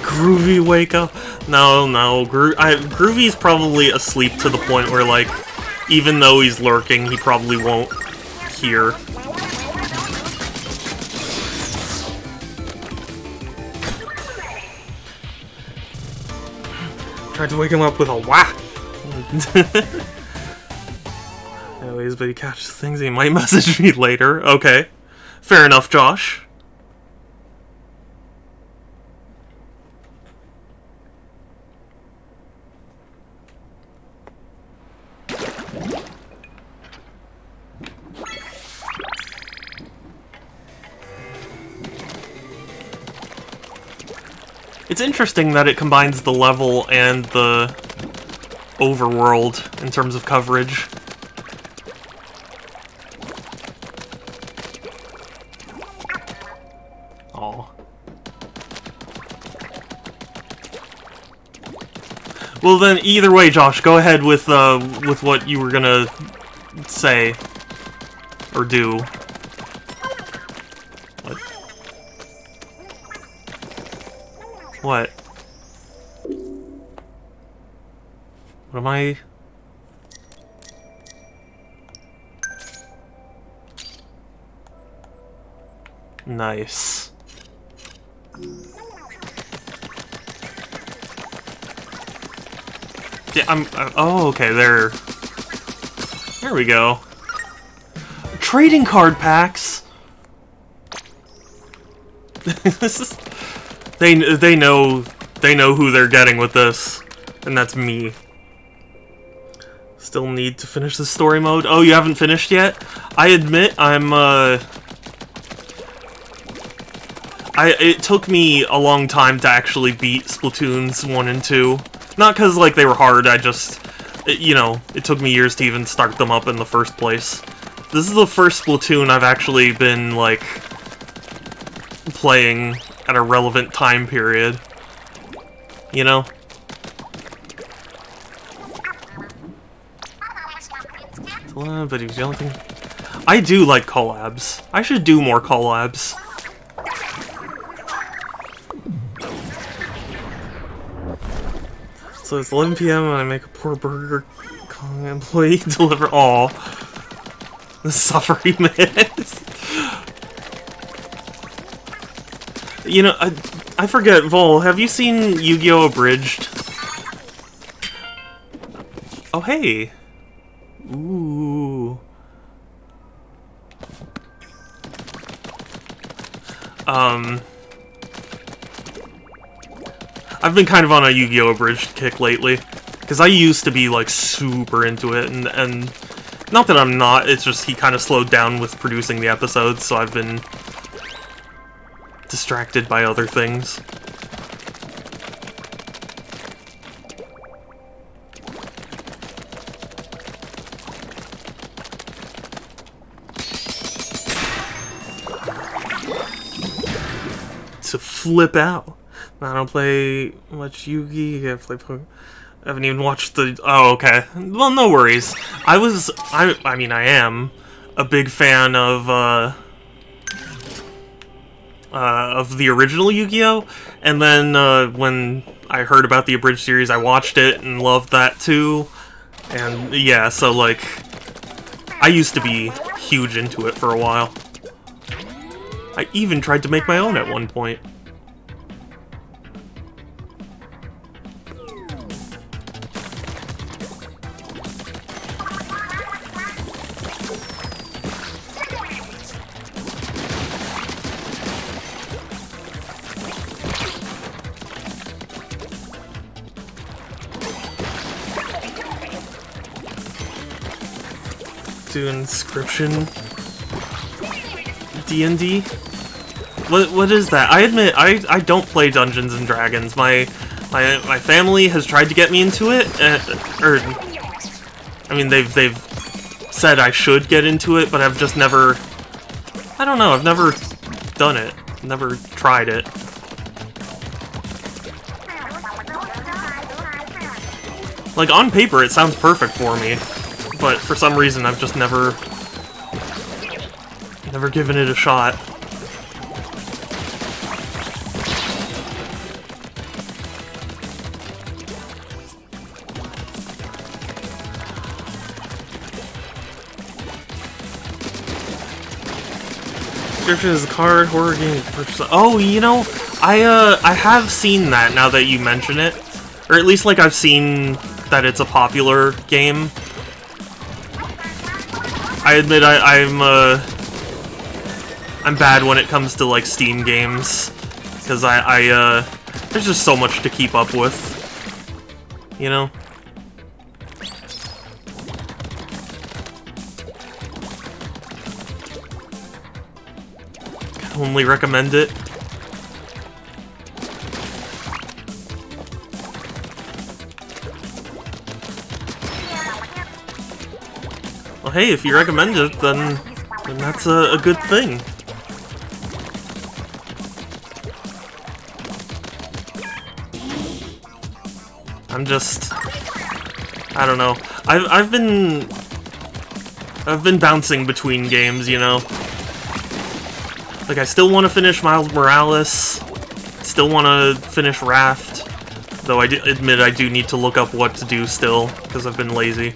S1: Groovy, wake up. No, Groovy's probably asleep to the point where, like, even though he's lurking, he probably won't hear. Tried to wake him up with a wah! Anyways, but he catches things, he might message me later. Okay. Fair enough, Josh. It's interesting that it combines the level and the overworld in terms of coverage. Aw. Well then, either way, Josh, go ahead with what you were gonna say or do. What? What am I... Nice. Yeah, oh, okay, there we go. Trading card packs! This is... They know who they're getting with this, and that's me. Still need to finish the story mode. Oh, you haven't finished yet? I admit it took me a long time to actually beat Splatoons 1 and 2. Not because, like, they were hard, you know, it took me years to even start them up in the first place. This is the first Splatoon I've actually been, like, playing at a relevant time period. You know? But he was the only thing... I do like collabs. I should do more collabs. So it's 11 PM and I make a poor Burger King employee deliver all. The suffering man. You know, I forget, Vol, have you seen Yu-Gi-Oh! Abridged? Oh, hey! Ooh. I've been kind of on a Yu-Gi-Oh! Abridged kick lately. Because I used to be, like, super into it, and not that I'm not, it's just he kind of slowed down with producing the episodes, so I've been distracted by other things. To flip out. I don't play much Yugi. I haven't even watched the... Oh, okay. Well, no worries. I mean, I am a big fan of the original Yu-Gi-Oh! And then, when I heard about the abridged series, I watched it and loved that too. And, yeah, so, like, I used to be huge into it for a while. I even tried to make my own at one point. Do inscription D&D? What is that? I admit I don't play Dungeons and Dragons. My family has tried to get me into it, or I mean they've said I should get into it, but I've just never, I don't know, I've never done it. Never tried it. Like, on paper it sounds perfect for me, but for some reason I've just never given it a shot. Description is a card horror game. Oh, you know, I have seen that now that you mention it, or at least like I've seen that it's a popular game. I admit I'm bad when it comes to like Steam games, because there's just so much to keep up with, you know. Only recommend it. Well, hey, if you recommend it, then that's a good thing. I'm just, I don't know. I've been bouncing between games, you know. Like, I still want to finish Miles Morales, still want to finish Raft, though I admit I do need to look up what to do still, because I've been lazy.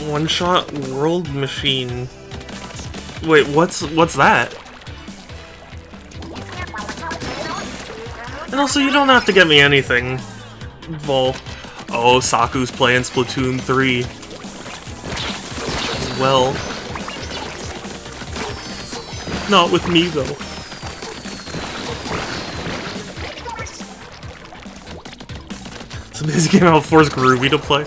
S1: One-shot World Machine. Wait, what's that? And also, you don't have to get me anything, Vol. Oh, Saku's playing Splatoon 3. Well. Not with me, though. It's an amazing game I'll force Groovy to play.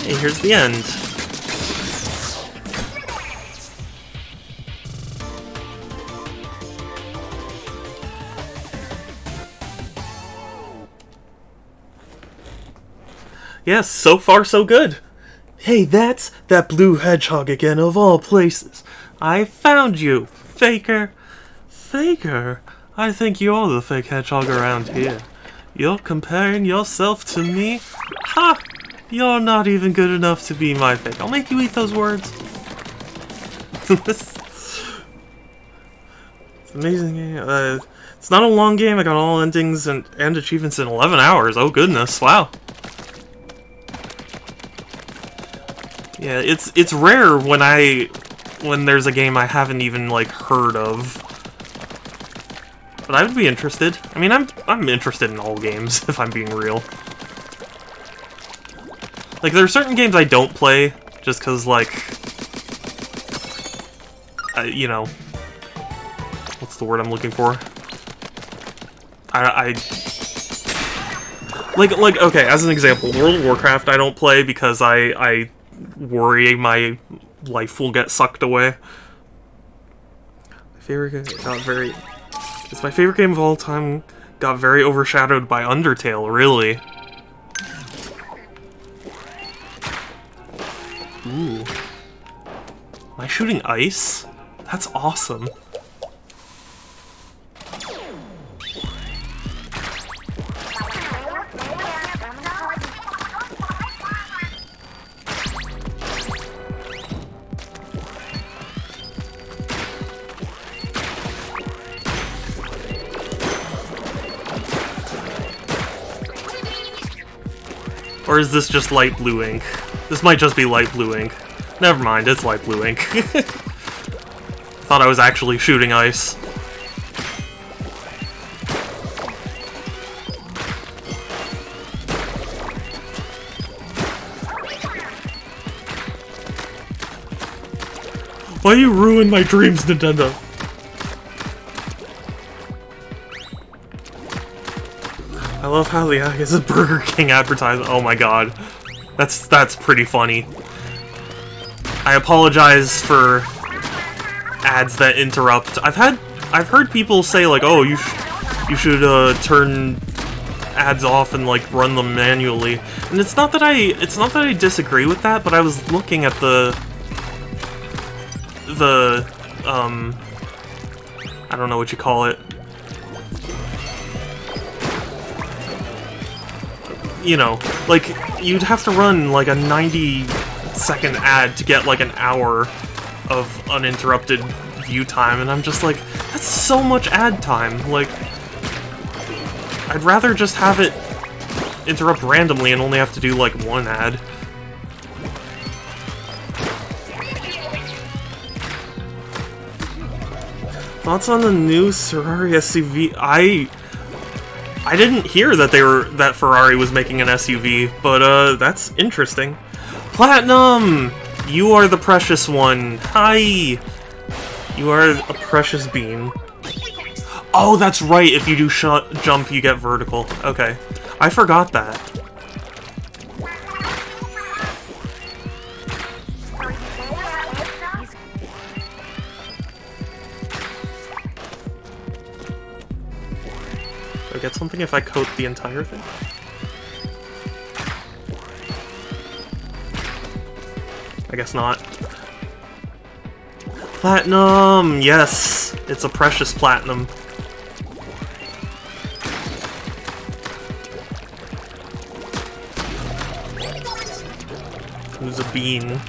S1: Hey, here's the end. Yes, so far so good. Hey, that's that blue hedgehog again, of all places. I found you, faker. Faker? I think you're the fake hedgehog around here. You're comparing yourself to me? Ha! You're not even good enough to be my fake. I'll make you eat those words. It's an amazing game. It's not a long game. I got all endings and achievements in 11 hours. Oh goodness, wow. Yeah, it's rare when I when there's a game I haven't even, like, heard of. But I would be interested. I mean, I'm interested in all games, if I'm being real. Like, there are certain games I don't play, just because, like... you know... What's the word I'm looking for? Like, okay, as an example, World of Warcraft I don't play because I worry my life will get sucked away. My favorite game got very... It's my favorite game of all time, got very overshadowed by Undertale, really. Ooh. Am I shooting ice? That's awesome. Or is this just light blue ink? This might just be light blue ink. Never mind, it's light blue ink. Thought I was actually shooting ice. Why you ruin my dreams, Nintendo? I love how the is a Burger King advertisement. Oh my god. That's pretty funny. I apologize for ads that interrupt. I've heard people say like, "Oh, you should turn ads off and like run them manually." And it's not that I disagree with that, but I was looking at the I don't know what you call it. You know, like, you'd have to run, like, a 90-second ad to get, like, an hour of uninterrupted view time, and I'm just like, that's so much ad time. Like, I'd rather just have it interrupt randomly and only have to do, like, one ad. Thoughts on the new Ferrari SUV? I didn't hear that Ferrari was making an SUV, but that's interesting. Platinum! You are the precious one. Hi! You are a precious bean. Oh, that's right, if you do jump, you get vertical. Okay. I forgot that. Do I get something if I coat the entire thing? I guess not. Platinum! Yes! It's a precious platinum. Who's a bean?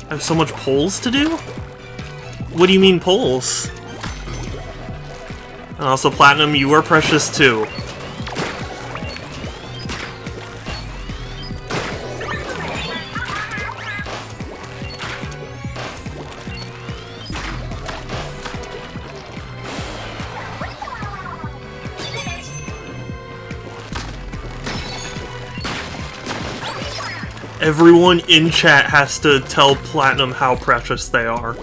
S1: I have so much polls to do? What do you mean polls? And also, Platinum, you are precious too. Everyone in chat has to tell Platinum how precious they are.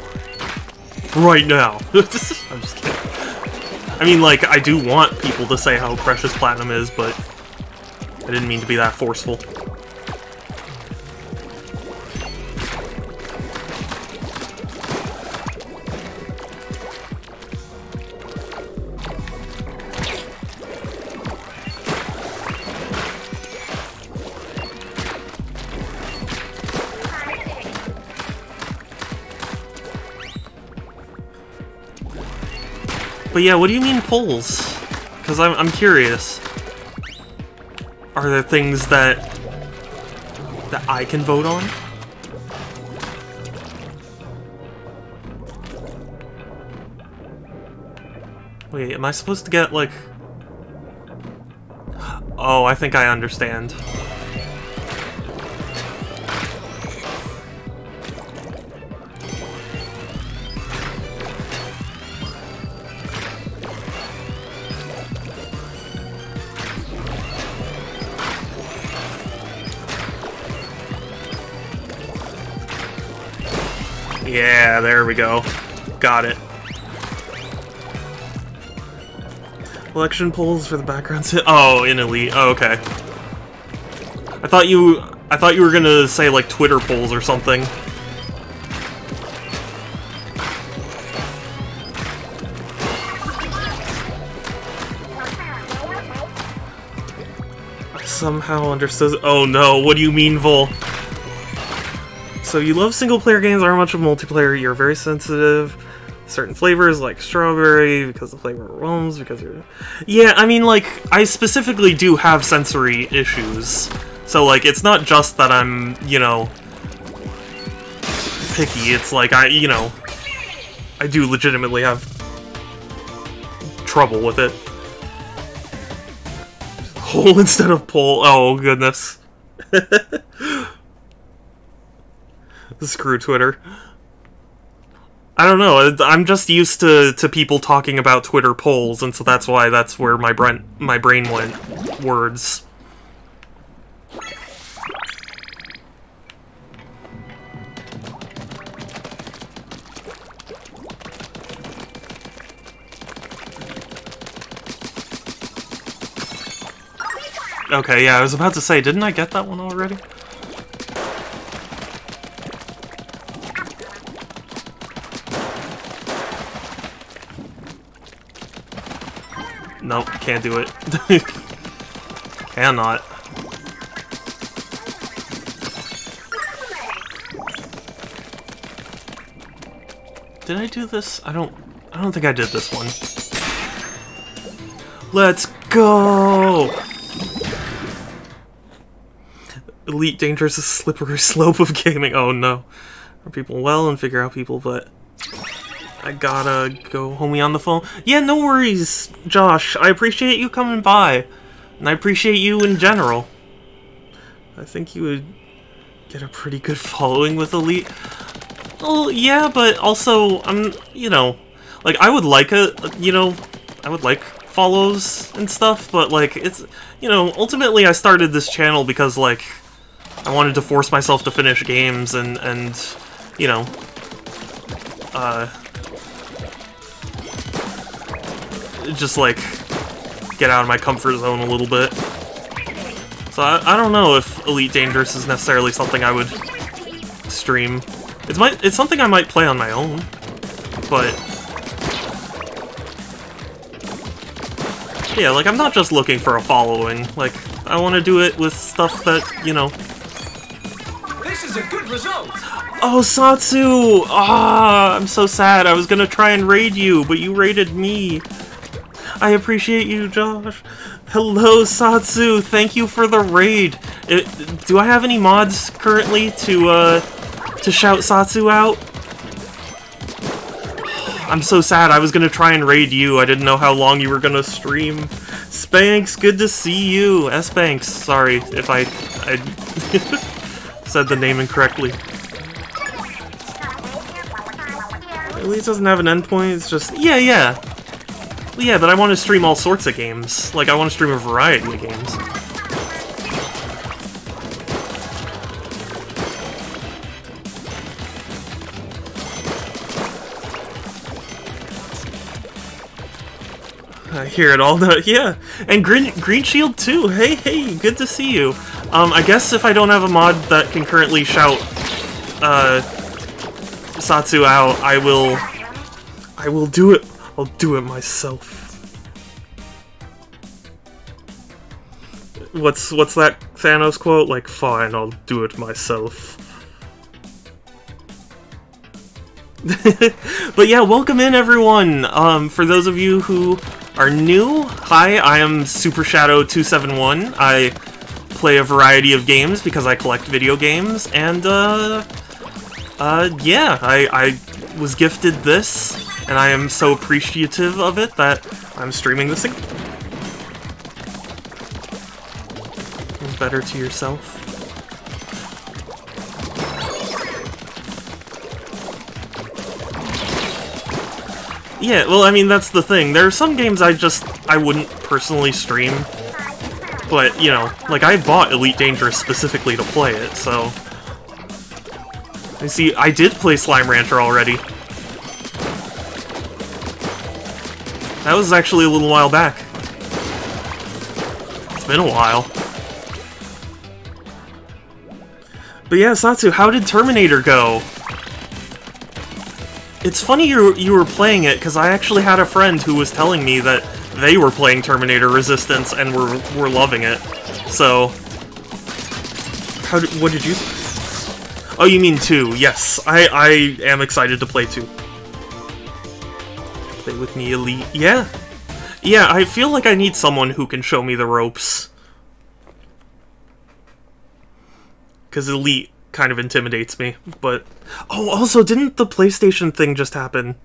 S1: Right now. I'm just kidding. I mean, like, I do want people to say how precious Platinum is, but I didn't mean to be that forceful. But yeah, what do you mean polls? Because I'm curious. Are there things that I can vote on? Wait, am I supposed to get, like... Oh, I think I understand. Yeah, there we go. Got it. Election polls for the background. Oh, in Elite. Oh, okay. I thought you were gonna say like Twitter polls or something. I somehow understood. Oh no! What do you mean, Vol? So you love single-player games, aren't much of multiplayer. You're very sensitive. Certain flavors like strawberry because the flavor overwhelms because you're... Yeah, I mean, like, I specifically do have sensory issues. So, like, it's not just that I'm, you know, picky. It's like, I do legitimately have trouble with it. Hole instead of pole. Oh, goodness. Screw Twitter. I don't know, I'm just used to people talking about Twitter polls, and so that's why that's where my brain went. Words. Okay, yeah, I was about to say, didn't I get that one already? Nope, can't do it. Cannot. Did I do this? I don't think I did this one. Let's go! Elite Dangerous is a slippery slope of gaming. Oh no. Are people well and figure out people, but I gotta go homie on the phone. Yeah, no worries, Josh. I appreciate you coming by. And I appreciate you in general. I think you would get a pretty good following with Elite. Well, yeah, but also, you know, like, I would like I would like follows and stuff, but, like, it's, you know, ultimately I started this channel because, like, I wanted to force myself to finish games and you know, just, like, get out of my comfort zone a little bit. So I don't know if Elite Dangerous is necessarily something I would stream. It's something I might play on my own, but yeah, like, I'm not just looking for a following. Like, I want to do it with stuff that, you know.
S3: This is a good result.
S1: Oh, Satsu! Ah, I'm so sad. I was gonna try and raid you, but you raided me. I appreciate you, Josh. Hello, Satsu. Thank you for the raid. Do I have any mods currently to shout Satsu out? I'm so sad. I was gonna try and raid you. I didn't know how long you were gonna stream. Spanx, good to see you. S-Banks, sorry if I said the name incorrectly. Elite doesn't have an endpoint, it's just... Yeah, but I want to stream all sorts of games. Like, I want to stream a variety of games. I hear it all. Yeah, and Green Shield too. Hey, good to see you. I guess if I don't have a mod that can currently shout Satsu out, I will do it. I'll do it myself. What's that Thanos quote? Like, fine, I'll do it myself. But yeah, welcome in everyone! For those of you who are new, hi, I am Super Shadow 271. I play a variety of games because I collect video games, and yeah, I was gifted this, and I am so appreciative of it that I'm streaming this again. Better to yourself. Yeah, well, I mean, that's the thing. There are some games I wouldn't personally stream. But, you know, like, I bought Elite Dangerous specifically to play it, so... You see, I did play Slime Rancher already. That was actually a little while back. It's been a while. But yeah, Satsu, how did Terminator go? It's funny you were playing it, because I actually had a friend who was telling me that they were playing Terminator Resistance and were loving it. So... what did you... Oh, you mean 2. Yes, I am excited to play 2. Play with me, Elite. Yeah. Yeah, I feel like I need someone who can show me the ropes. Because Elite kind of intimidates me, but... Oh, also, didn't the PlayStation thing just happen?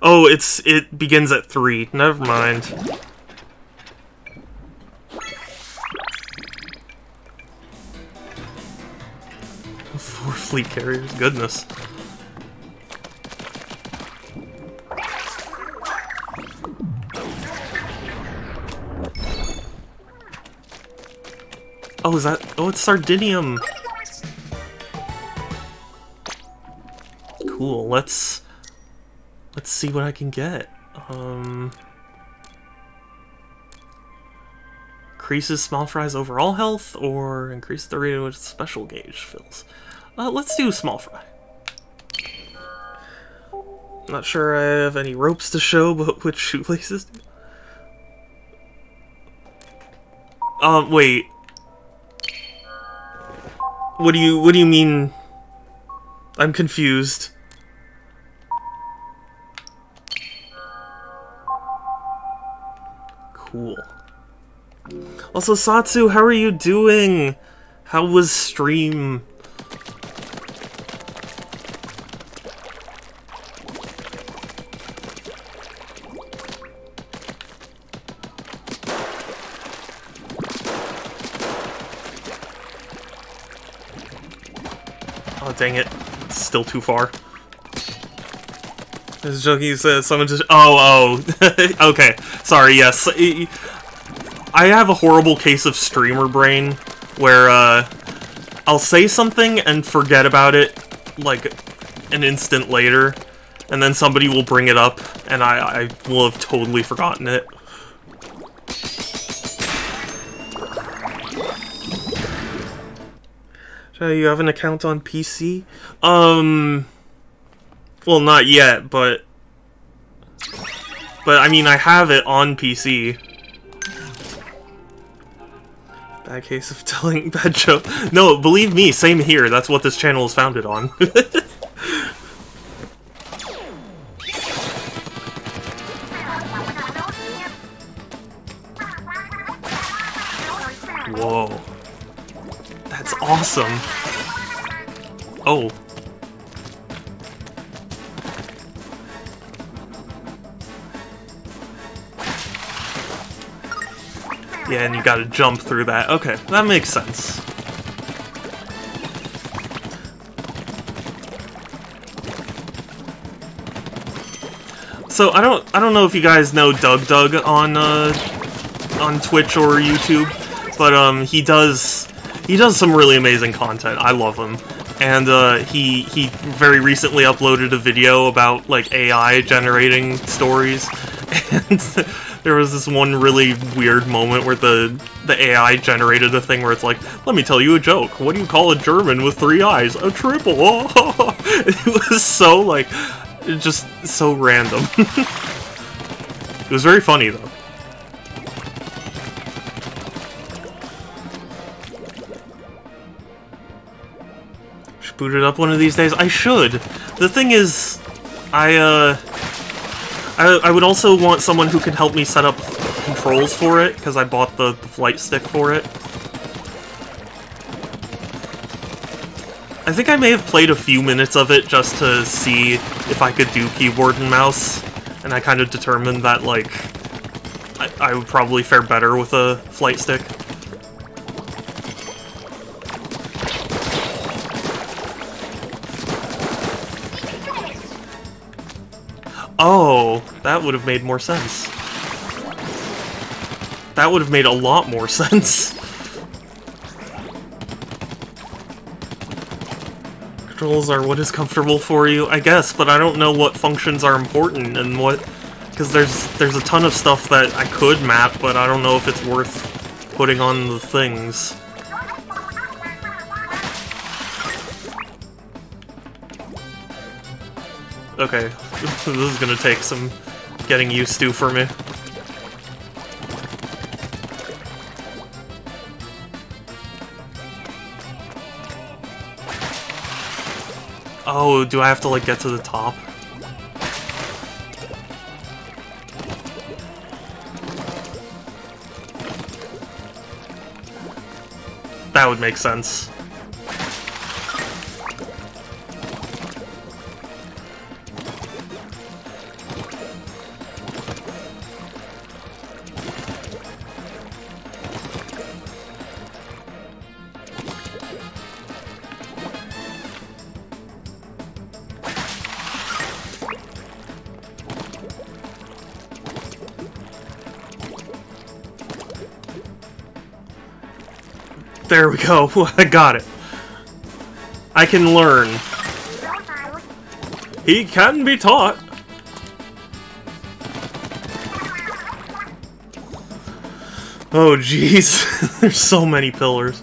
S1: Oh, it begins at 3. Never mind. 4 fleet carriers, goodness. Oh, is that... Oh, it's Sardinium! Cool, let's see what I can get. Increases small fry's overall health, or increases the rate at which special gauge fills. Let's do small fry. Not sure I have any ropes to show, but which shoelaces do? Wait. What do you mean? I'm confused. Cool. Also, Satsu, how are you doing? How was stream? Oh, dang it. It's still too far. I was joking, you said someone just... Oh. Okay. Sorry, yes. I have a horrible case of streamer brain, where, I'll say something and forget about it, like, an instant later, and then somebody will bring it up, and I will have totally forgotten it. You have an account on PC? Well, not yet, but I mean, I have it on PC. Bad case of telling bad joke. No, believe me, same here. That's what this channel is founded on. Whoa. That's awesome. Oh. Yeah, and you gotta jump through that. Okay, that makes sense. So I don't know if you guys know Doug on Twitch or YouTube, but he does some really amazing content. I love him. And he very recently uploaded a video about like AI generating stories, and there was this one really weird moment where the AI generated a thing where it's like, let me tell you a joke. What do you call a German with 3 eyes? A triple. Oh. It was so like, just so random. It was very funny though. should boot it up one of these days. I should. The thing is, I would also want someone who can help me set up controls for it, because I bought the flight stick for it. I think I may have played a few minutes of it just to see if I could do keyboard and mouse, and I kind of determined that, like, I would probably fare better with a flight stick. Oh, that would have made more sense. That would have made a lot more sense. Controls are what is comfortable for you, I guess, but I don't know what functions are important and what... Because there's a ton of stuff that I could map, but I don't know if it's worth putting on the things. Okay, this is gonna take some getting used to for me. Oh, do I have to, like, get to the top? That would make sense. There we go. I got it. I can learn. He can be taught. Oh, jeez. There's so many pillars.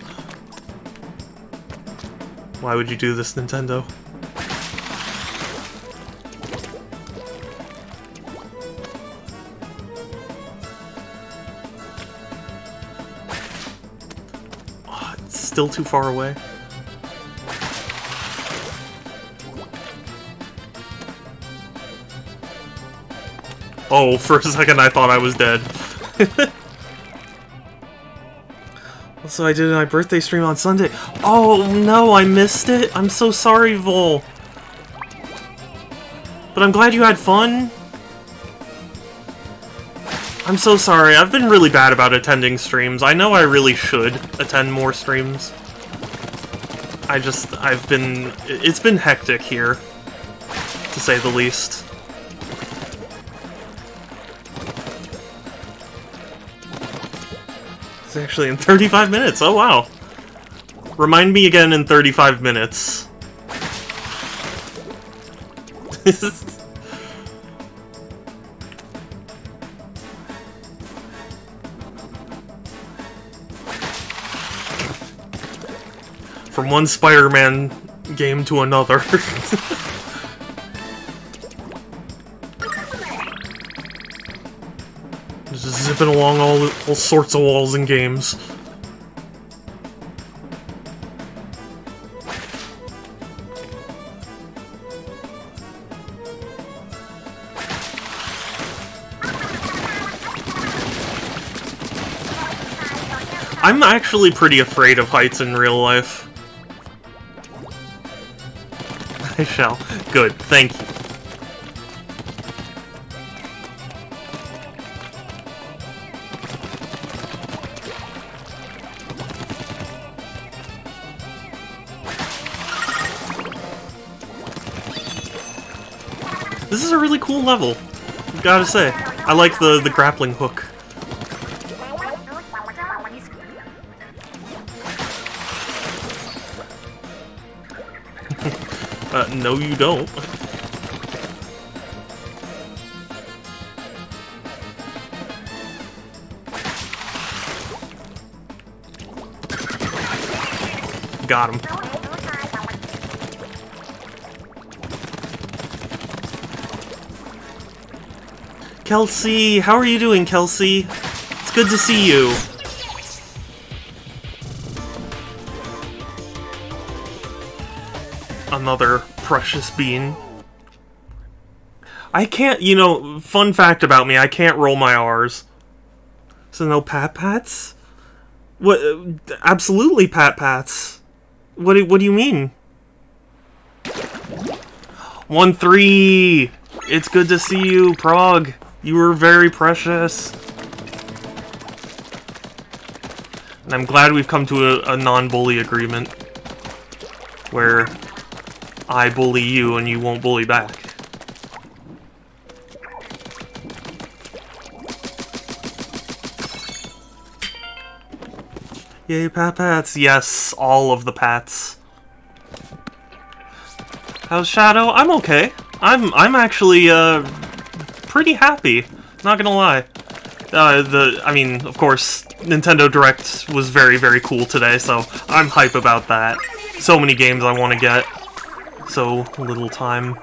S1: Why would you do this, Nintendo? Still too far away. Oh, for a second I thought I was dead. Also, I did my birthday stream on Sunday. Oh no, I missed it. I'm so sorry, Vol. But I'm glad you had fun. I'm so sorry, I've been really bad about attending streams. I know I really should attend more streams. It's been hectic here, to say the least. It's actually in 35 minutes, oh wow. Remind me again in 35 minutes. From one Spider-Man game to another. Just zipping along all sorts of walls and games. I'm actually pretty afraid of heights in real life. I shall. Good, thank you. This is a really cool level, gotta say. I like the grappling hook. No you don't. Got him. Kelsey, how are you doing, Kelsey? It's good to see you. Another precious bean. I can't, you know, fun fact about me, I can't roll my R's. So no pat-pats? What? Absolutely pat-pats. What do you mean? 1-3! It's good to see you, Prague. You were very precious. And I'm glad we've come to a non-bully agreement. Where I bully you and you won't bully back. Yay, pat-pats. Yes, all of the pats. How's Shadow? I'm okay. I'm actually, pretty happy. Not gonna lie. I mean, of course, Nintendo Direct was very, very cool today, so I'm hype about that. So many games I want to get. So little time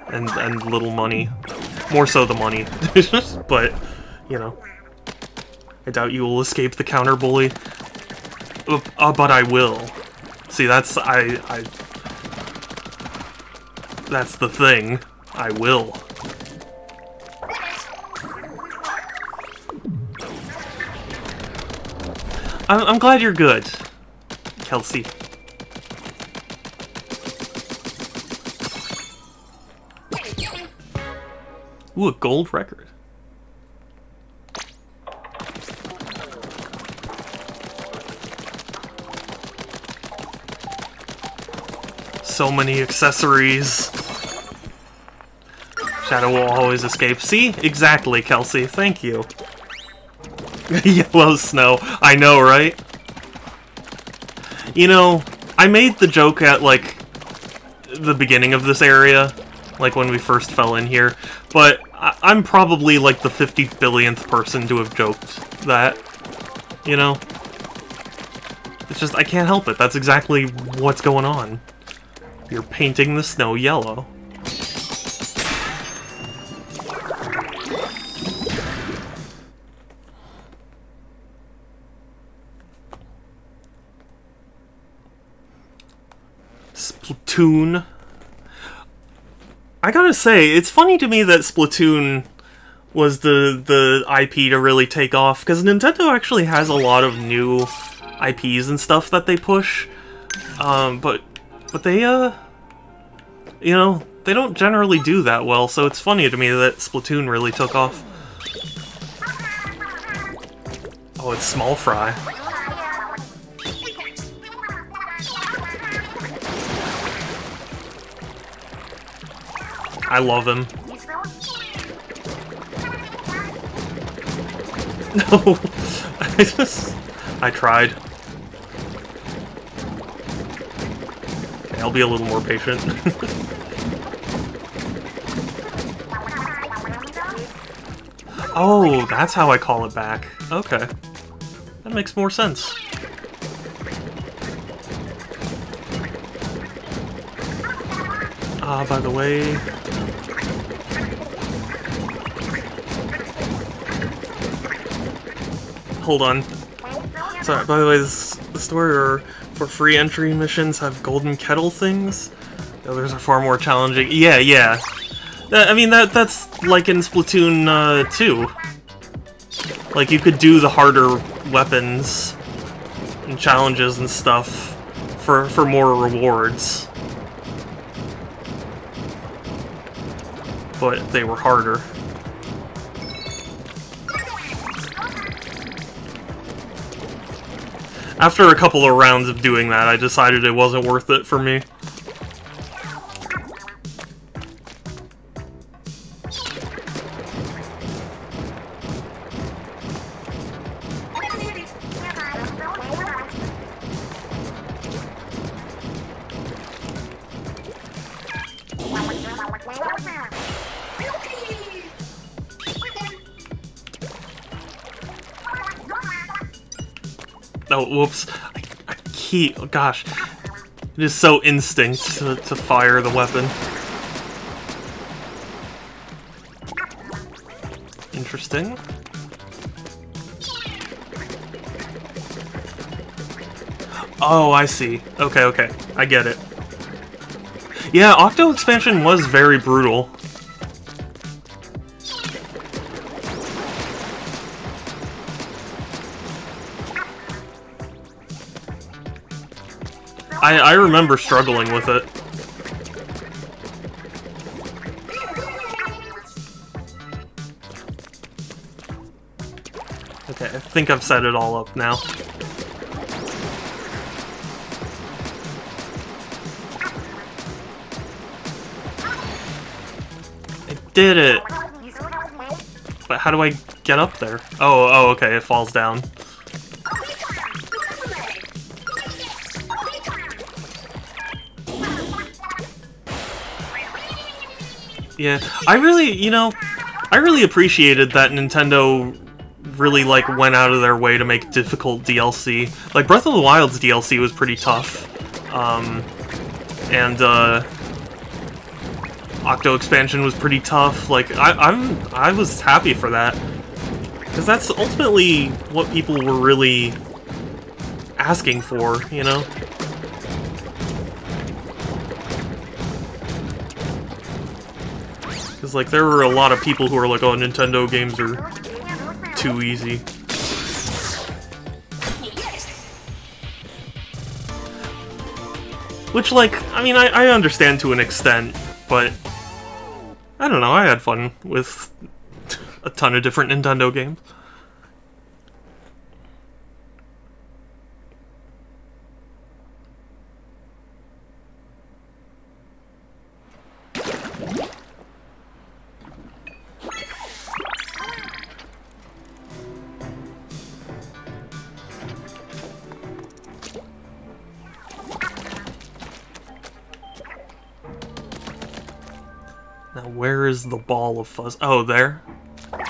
S1: and little money. More so the money. But, you know. I doubt you will escape the counter bully. But I will. See, that's that's the thing. I will. I'm glad you're good, Kelsey. Ooh, a gold record. So many accessories. Shadow will always escape. See? Exactly, Kelsey. Thank you. Yellow snow. I know, right? You know, I made the joke at, like, the beginning of this area, like when we first fell in here, but I'm probably, like, the 50 billionth person to have joked that, you know? It's just, I can't help it. That's exactly what's going on. You're painting the snow yellow. Splatoon. I gotta say, it's funny to me that Splatoon was the IP to really take off, because Nintendo actually has a lot of new IPs and stuff that they push, but they, you know, they don't generally do that well, so it's funny to me that Splatoon really took off. Oh, it's Small Fry. I love him. No, I tried. Okay, I'll be a little more patient. Oh, that's how I call it back. Okay. That makes more sense. Ah, by the way... Hold on. Sorry, by the way, the store for free entry missions have golden kettle things. The others are far more challenging. Yeah. I mean, that's like in Splatoon 2. Like, you could do the harder weapons and challenges and stuff for more rewards. But they were harder. After a couple of rounds of doing that, I decided it wasn't worth it for me. Oh, whoops. I keep... Oh, gosh. It is so instinct to fire the weapon. Interesting. Oh, I see. Okay. I get it. Yeah, Octo expansion was very brutal. I remember struggling with it. Okay, I think I've set it all up now. I did it! But how do I get up there? Oh, okay, it falls down. Yeah, I really appreciated that Nintendo really, like, went out of their way to make difficult DLC. Like, Breath of the Wild's DLC was pretty tough. Octo expansion was pretty tough. Like, I was happy for that. Because that's ultimately what people were really asking for, you know? Because, like, there were a lot of people who were like, oh, Nintendo games are too easy. Which, like, I mean, I understand to an extent, but I don't know, I had fun with a ton of different Nintendo games. Now, where is the ball of fuzz? Oh, there? I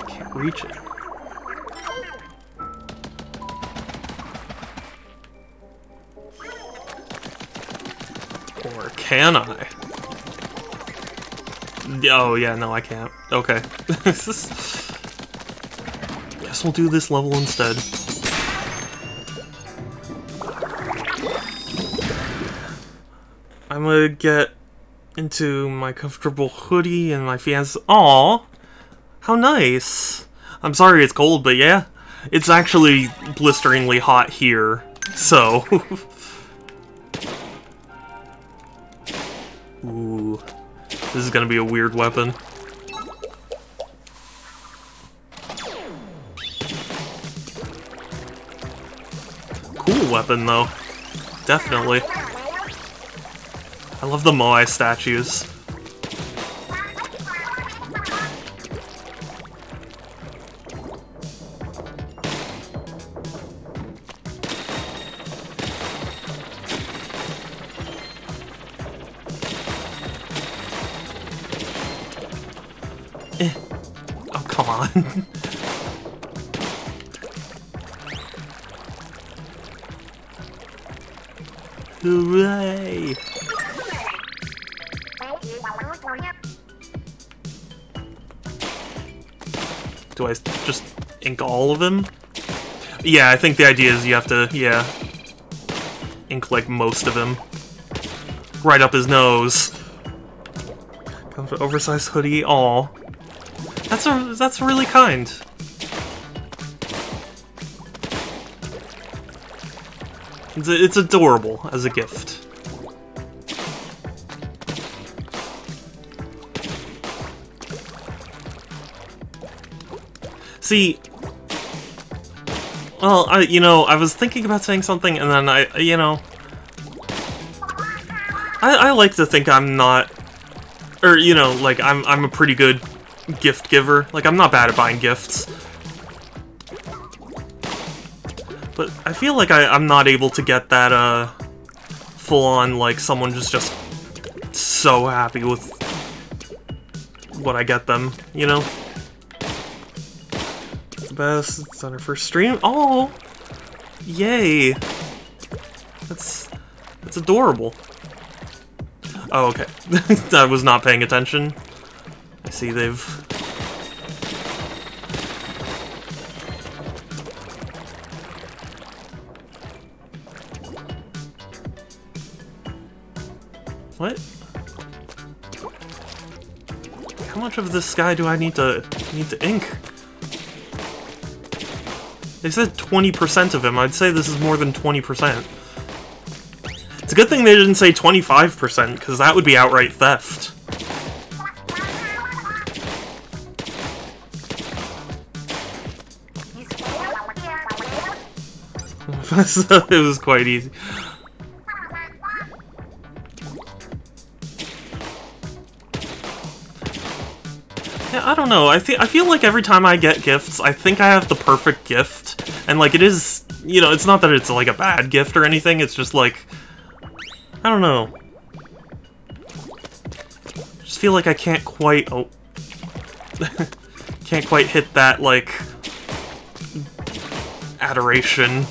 S1: can't reach it. Or can I? Oh, yeah, no, I can't. Okay. Guess we'll do this level instead. I'm gonna get into my comfortable hoodie and my fiance. Aw, how nice. I'm sorry it's cold, but yeah, it's actually blisteringly hot here, so. Ooh, this is gonna be a weird weapon. Cool weapon, though. Definitely. I love the Moai statues. Oh, come on. Hooray! Do I just ink all of him? Yeah, I think the idea is you have to, yeah, ink like most of him. Right up his nose. Comes with oversized hoodie. Aw. That's really kind. It's adorable as a gift. See, well, I was thinking about saying something, and then I like to think I'm not, or, like, I'm a pretty good gift giver. Like, I'm not bad at buying gifts. But I feel like I'm not able to get that, full-on, like, someone just so happy with what I get them, you know? The best, it's on our first stream. Oh! Yay! That's adorable. Oh, okay. I was not paying attention. I see they've... how much of this guy do I need to ink? They said 20% of him. I'd say this is more than 20%. It's a good thing they didn't say 25%, because that would be outright theft. It was quite easy. Yeah, I don't know. I feel like every time I get gifts, I think I have the perfect gift. And, like, it is, you know, it's not that it's, like, a bad gift or anything. It's just, like, I don't know. I just feel like I can't quite, oh. Can't quite hit that, like, adoration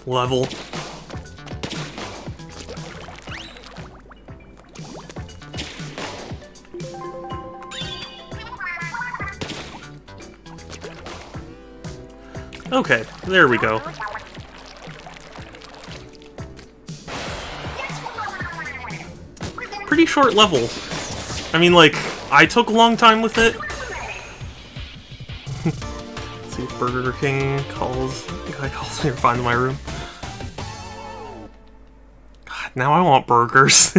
S1: level. Okay, there we go. Pretty short level. I mean, like, I took a long time with it. Let's see if Burger King calls... The guy calls me or finds my room. God, now I want burgers.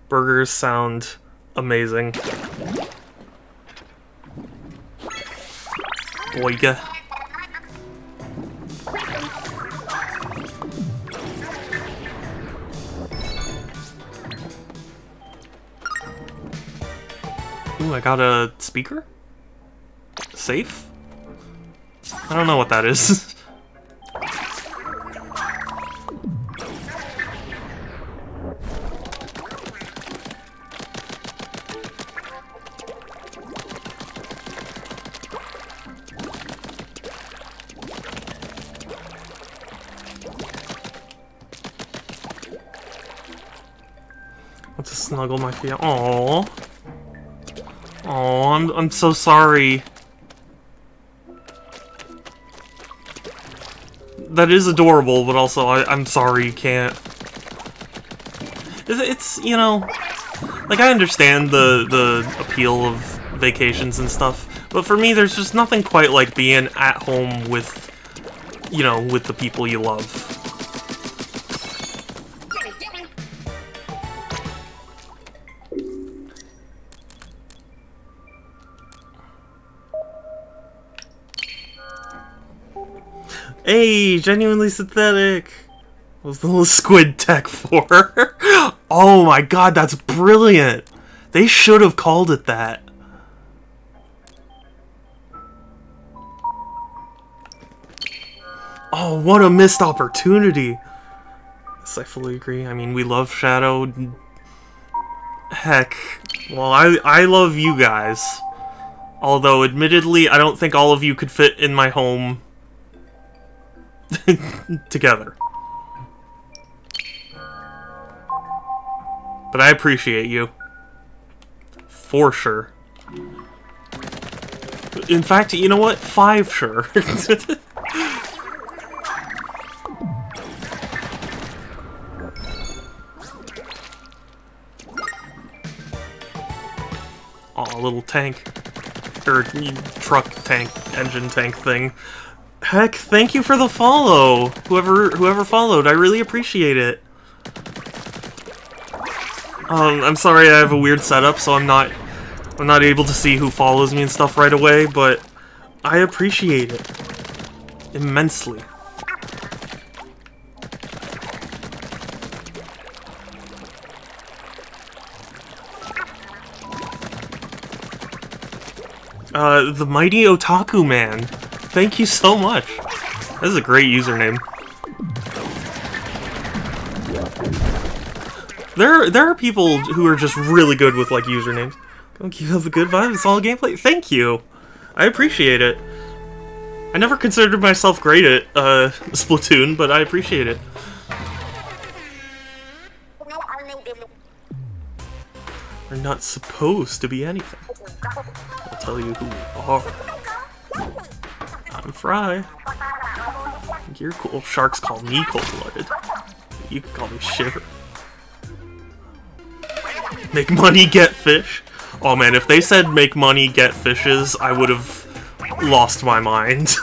S1: Burgers sound amazing. Boyga. Ooh, I got a speaker? Safe? I don't know what that is. Want to snuggle my feet? Aww. Aww, I'm so sorry. That is adorable, but also I'm sorry you can't. It's, you know, like, I understand the appeal of vacations and stuff, but for me there's just nothing quite like being at home with, you know, with the people you love. Hey, genuinely synthetic. What was the little squid tech for? Oh my god, that's brilliant. They should have called it that. Oh, what a missed opportunity. Yes, I fully agree. I mean, we love Shadow. Heck, well, I love you guys. Although, admittedly, I don't think all of you could fit in my home together. But I appreciate you. For sure. In fact, you know what? 5 sure. Aw, little tank. Or truck tank, engine tank thing. Heck, thank you for the follow! Whoever followed, I really appreciate it. I'm sorry I have a weird setup, so I'm not able to see who follows me and stuff right away, but I appreciate it immensely. The Mighty Otaku Man. Thank you so much. That is a great username. There are people who are just really good with, like, usernames. Don't keep up the good vibes, it's all gameplay. Thank you. I appreciate it. I never considered myself great at Splatoon, but I appreciate it. We're not supposed to be anything. I'll tell you who we are. I'm Fry. You're cool. Sharks call me cold-blooded. You can call me Shiver. Make money, get fish. Oh man, if they said make money, get fishes, I would have lost my mind.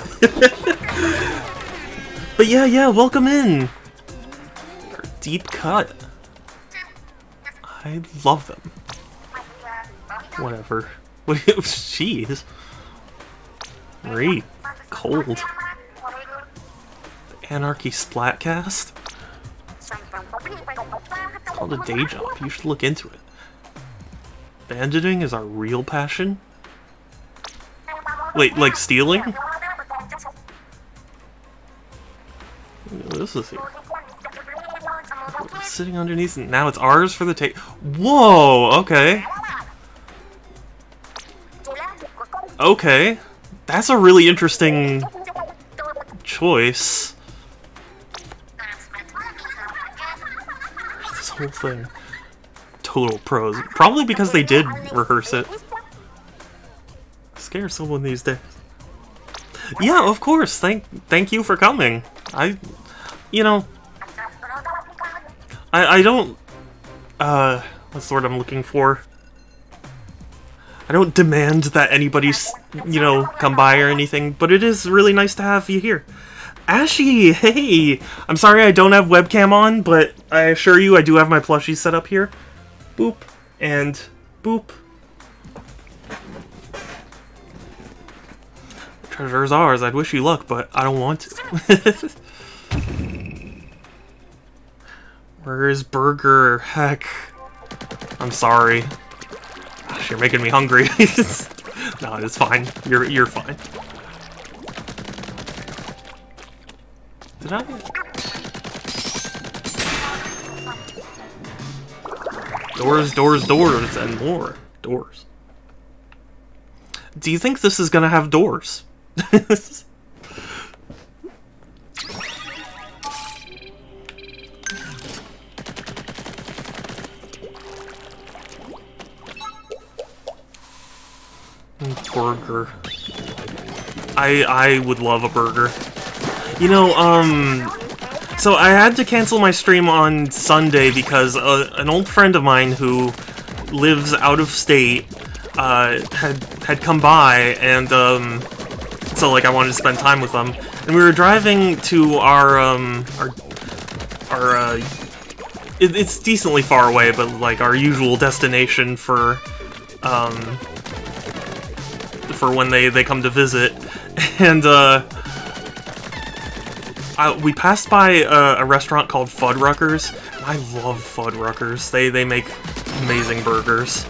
S1: But yeah, welcome in. Our deep cut. I love them. Whatever. Jeez. Very cold. The Anarchy Splatcast? It's called a day job. You should look into it. Banditing is our real passion? Wait, like stealing? This is here. We're sitting underneath, and now it's ours for the take. Whoa, okay. Okay. That's a really interesting choice. This whole thing. Total pros. Probably because they did rehearse it. Scare someone these days. Yeah, of course. Thank you for coming. You know, I don't, what's the word I'm looking for? I don't demand that anybody, you know, come by or anything, but it is really nice to have you here. Ashy, hey! I'm sorry I don't have webcam on, but I assure you I do have my plushies set up here. Boop, and boop. The treasure is ours. I'd wish you luck, but I don't want to. Where is Burger? Heck. I'm sorry. Gosh, you're making me hungry. No, it's fine. You're fine. Did I? Doors, doors, doors, and more doors. Do you think this is gonna have doors? Burger. I would love a burger. You know, so I had to cancel my stream on Sunday because an old friend of mine who lives out of state had come by, and so like I wanted to spend time with them, and we were driving to it's decently far away, but like our usual destination for when they come to visit, and we passed by a restaurant called Fuddruckers. I love Fuddruckers. They make amazing burgers,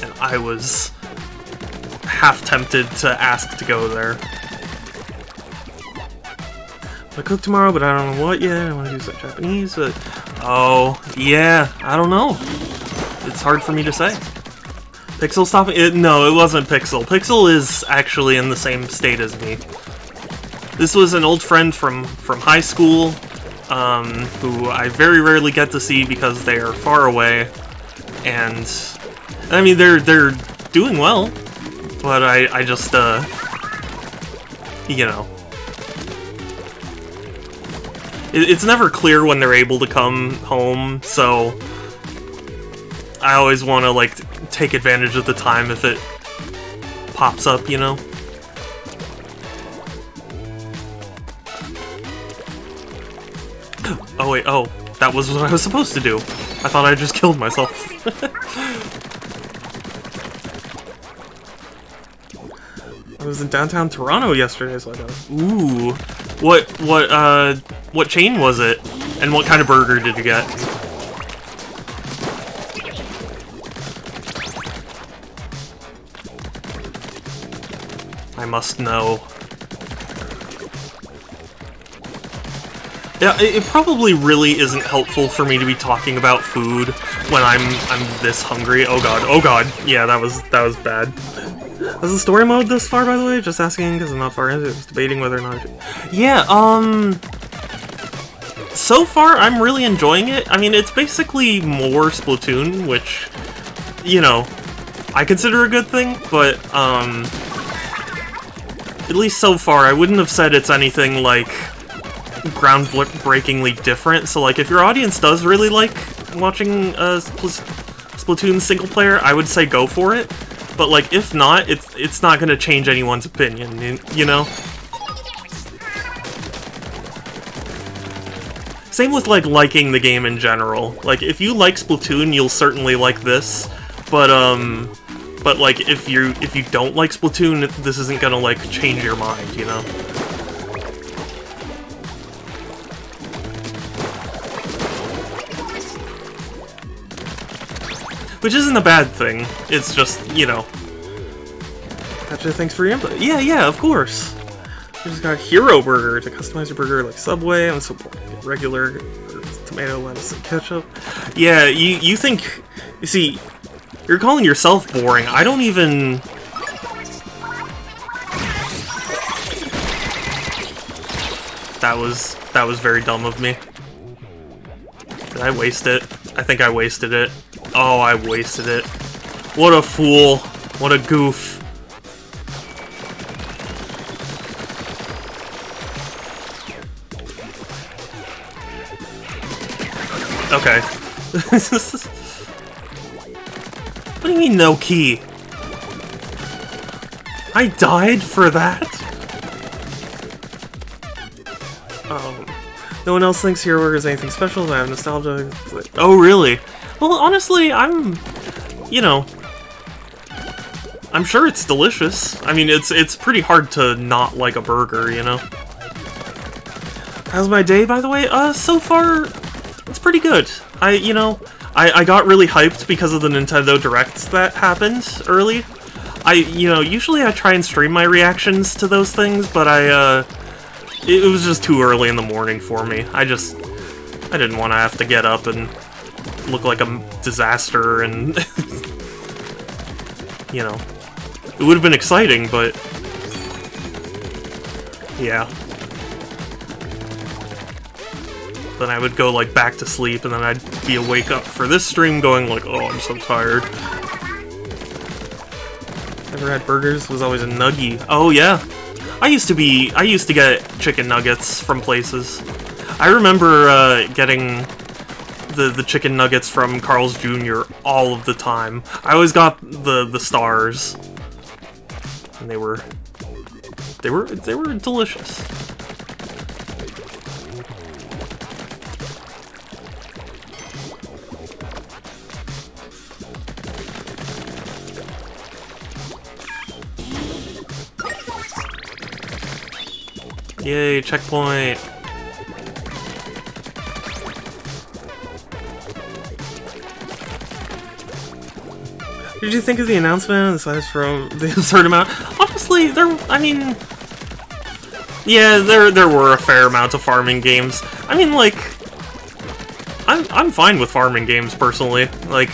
S1: and I was half tempted to ask to go there. I cook tomorrow, but I don't know what yet. I want to do some Japanese, but oh yeah, I don't know. It's hard for me to say. Pixel stopping? No, it wasn't Pixel. Pixel is actually in the same state as me. This was an old friend from high school, who I very rarely get to see because they are far away, and I mean they're doing well, but I just you know, it's never clear when they're able to come home, so I always want to like take advantage of the time if it pops up, you know? Oh wait, oh, that was what I was supposed to do. I thought I just killed myself. I was in downtown Toronto yesterday, so I got... Ooh, what chain was it? And what kind of burger did you get? I must know. Yeah, it probably really isn't helpful for me to be talking about food when I'm this hungry. Oh god, yeah, that was bad. Was the story mode this far, by the way? Just asking because I'm not far into it. Just debating whether or not I should... Yeah, so far I'm really enjoying it. I mean, it's basically more Splatoon, which, you know, I consider a good thing, but at least so far, I wouldn't have said it's anything, like, groundbreakingly different. So, like, if your audience does really like watching Splatoon single player, I would say go for it. But, like, if not, it's not gonna change anyone's opinion, you know? Same with, like, liking the game in general. Like, if you like Splatoon, you'll certainly like this. But like, if you don't like Splatoon, this isn't gonna, like, change your mind, you know? Which isn't a bad thing. It's just, you know. Gotcha, thanks for your input. Yeah, of course. We just got Hero Burger to customize your burger like Subway. I'm so boring. Regular tomato, lettuce, and ketchup. Yeah, you think... You see, you're calling yourself boring. I don't even... That was very dumb of me. Did I waste it? I think I wasted it. Oh, I wasted it. What a fool. What a goof. Okay. What do you mean, no key? I died for that? No one else thinks Hero Burger is anything special. I have nostalgia. Oh, really? Well, honestly, you know, I'm sure it's delicious. I mean, it's pretty hard to not like a burger, you know? How's my day, by the way? So far, it's pretty good. I got really hyped because of the Nintendo Directs that happened early. Usually I try and stream my reactions to those things, but it was just too early in the morning for me. I didn't want to have to get up and look like a disaster, and you know, it would have been exciting, but yeah. Then I would go like back to sleep, and then I'd be awake up for this stream going like, oh, I'm so tired. Never had burgers, was always a nuggie. Oh yeah. I used to get chicken nuggets from places. I remember getting the chicken nuggets from Carl's Jr. all of the time. I always got the stars, and they were delicious. Yay, checkpoint! What did you think of the announcement, aside from the absurd amount? Honestly, there were a fair amount of farming games. I mean, like, I'm fine with farming games, personally. Like,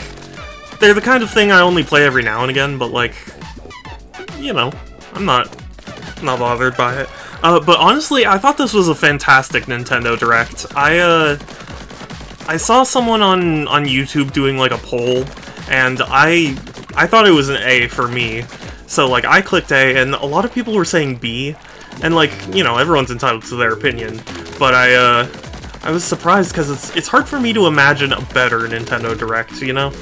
S1: they're the kind of thing I only play every now and again, but, like, you know, I'm not bothered by it. But honestly, I thought this was a fantastic Nintendo Direct. I saw someone on YouTube doing like a poll, and I thought it was an A for me. So like I clicked A, and a lot of people were saying B, and like, you know, everyone's entitled to their opinion. But I was surprised because it's hard for me to imagine a better Nintendo Direct, you know?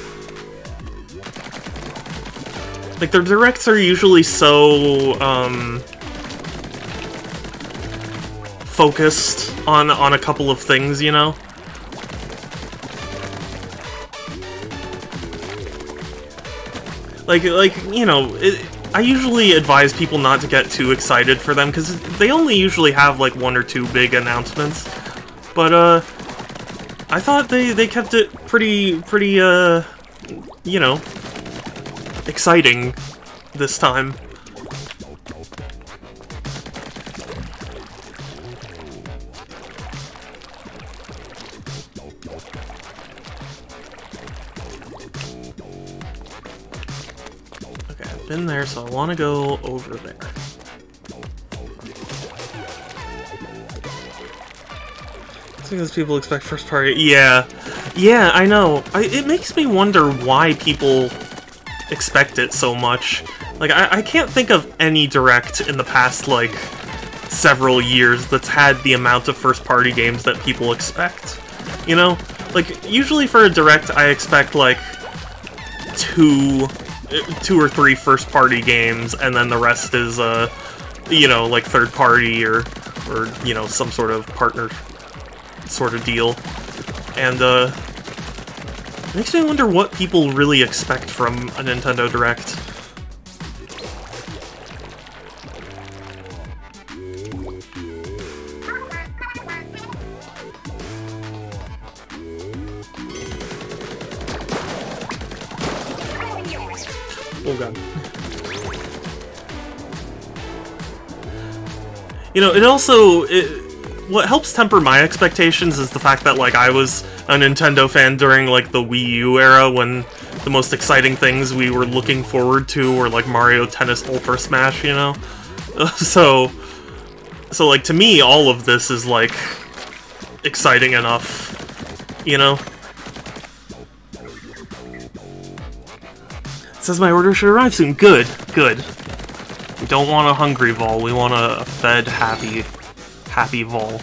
S1: Like their Directs are usually so focused on a couple of things, you know? Like you know, I usually advise people not to get too excited for them, because they only usually have like one or two big announcements. But I thought they kept it pretty you know, exciting this time. In there, so I want to go over there. Because people expect first party. Yeah, I know. It makes me wonder why people expect it so much. Like, I can't think of any Direct in the past, like, several years that's had the amount of first-party games that people expect. You know? Like, usually for a Direct, I expect, like, two or three first-party games, and then the rest is, you know, like, third-party or, you know, some sort of partner sort of deal. And, it makes me wonder what people really expect from a Nintendo Direct. Oh god. You know, it also... what helps temper my expectations is the fact that, like, I was a Nintendo fan during, like, the Wii U era when the most exciting things we were looking forward to were, like, Mario Tennis Ultra Smash, you know? So, like, to me, all of this is, like, exciting enough, you know? It says my order should arrive soon. Good, good. We don't want a hungry Vol, we want a fed, happy Vol.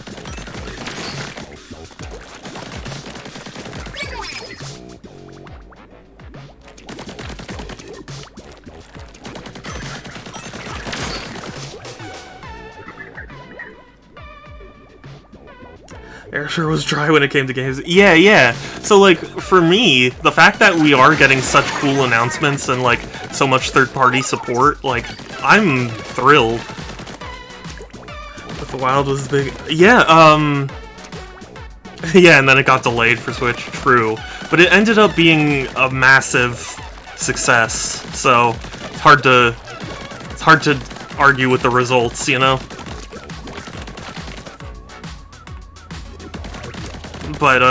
S1: Air sure was dry when it came to games. Yeah, yeah. So, like, for me, the fact that we are getting such cool announcements and, like, so much third-party support, like, I'm thrilled. But the Wild was big. Yeah, yeah, and then it got delayed for Switch, true. But it ended up being a massive success, so it's hard to argue with the results, you know? But,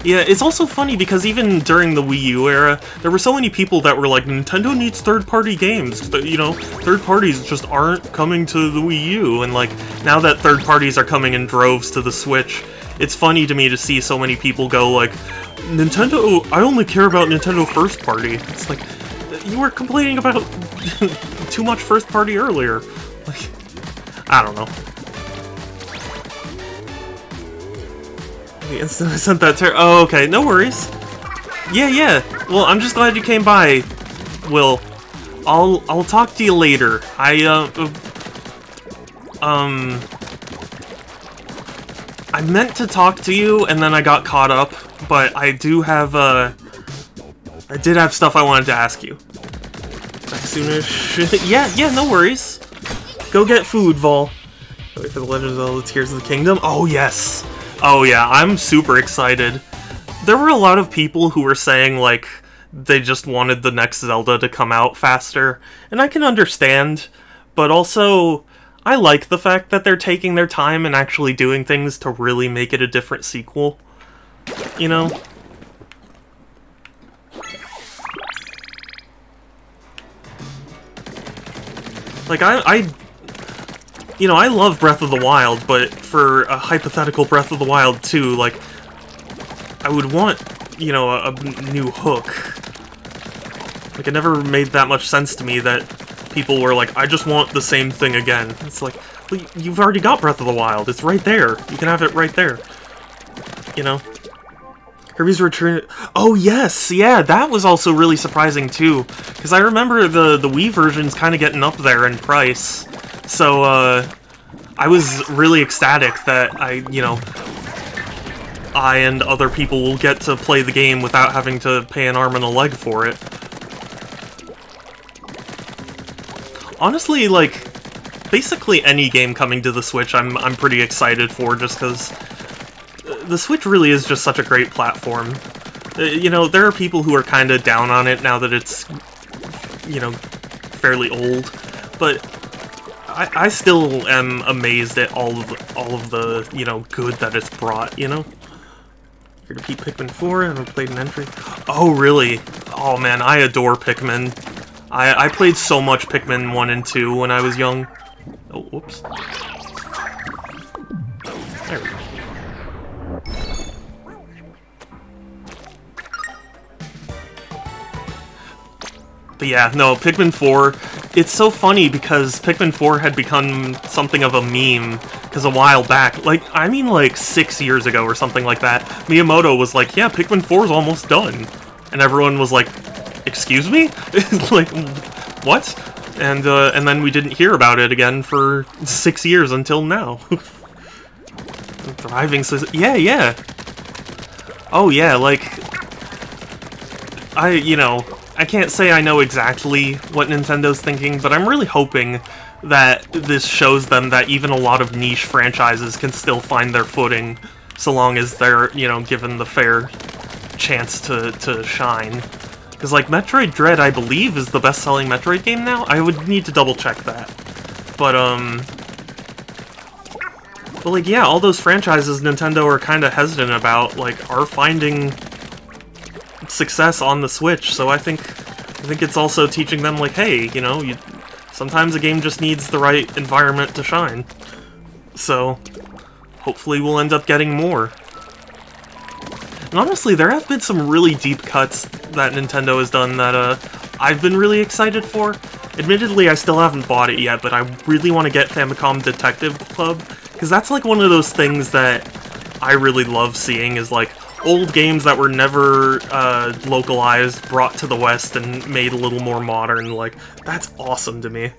S1: yeah, it's also funny because even during the Wii U era, there were so many people that were like, Nintendo needs third-party games. You know, third parties just aren't coming to the Wii U. And, like, now that third parties are coming in droves to the Switch, it's funny to me to see so many people go, like, Nintendo, I only care about Nintendo first party. It's like, you were complaining about too much first party earlier. Like, I don't know. The instant I sent that to oh, okay, no worries. Yeah, yeah. Well, I'm just glad you came by, Will. I'll talk to you later. I meant to talk to you, and then I got caught up, but I do have, I did have stuff I wanted to ask you. Back soonish. Yeah, no worries. Go get food, Vol. Wait for the Legend of Zelda Tears of the Kingdom. Oh, yes. Oh yeah, I'm super excited. There were a lot of people who were saying, like, they just wanted the next Zelda to come out faster, and I can understand, but also, I like the fact that they're taking their time and actually doing things to really make it a different sequel. You know? Like, you know, I love Breath of the Wild, but for a hypothetical Breath of the Wild 2, like, I would want, you know, a new hook. Like, it never made that much sense to me that people were like, I just want the same thing again. It's like, well, you've already got Breath of the Wild. It's right there. You can have it right there. You know? Kirby's Return... Oh, yes! Yeah, that was also really surprising, too. Because I remember the Wii version's kind of getting up there in price. So, I was really ecstatic that you know, I and other people will get to play the game without having to pay an arm and a leg for it. Honestly, like, basically any game coming to the Switch I'm pretty excited for, just because the Switch really is just such a great platform. You know, there are people who are kind of down on it now that it's, you know, fairly old, but I still am amazed at all of the, you know, good that it's brought, you know? Here to beat Pikmin 4, I haven't played an entry. Oh, really? Oh, man, I adore Pikmin. I played so much Pikmin 1 and 2 when I was young. Oh, whoops. There we go. But yeah, no, Pikmin 4, it's so funny because Pikmin 4 had become something of a meme, because a while back, like, I mean like 6 years ago or something like that, Miyamoto was like, yeah, Pikmin 4 is almost done. And everyone was like, excuse me? Like, what? And then we didn't hear about it again for 6 years until now. Thriving says, yeah. Oh yeah, like, I can't say I know exactly what Nintendo's thinking, but I'm really hoping that this shows them that even a lot of niche franchises can still find their footing, so long as they're, given the fair chance to shine. Because, like, Metroid Dread, I believe, is the best-selling Metroid game now? I would need to double-check that. But, like, yeah, all those franchises Nintendo are kind of hesitant about, like, are finding success on the Switch, so I think it's also teaching them, like, hey, sometimes a game just needs the right environment to shine. So, hopefully we'll end up getting more. And honestly, there have been some really deep cuts that Nintendo has done that I've been really excited for. Admittedly, I still haven't bought it yet, but I really want to get Famicom Detective Club, because that's like one of those things that I really love seeing, is like old games that were never localized, brought to the West, and made a little more modern. Like, that's awesome to me. I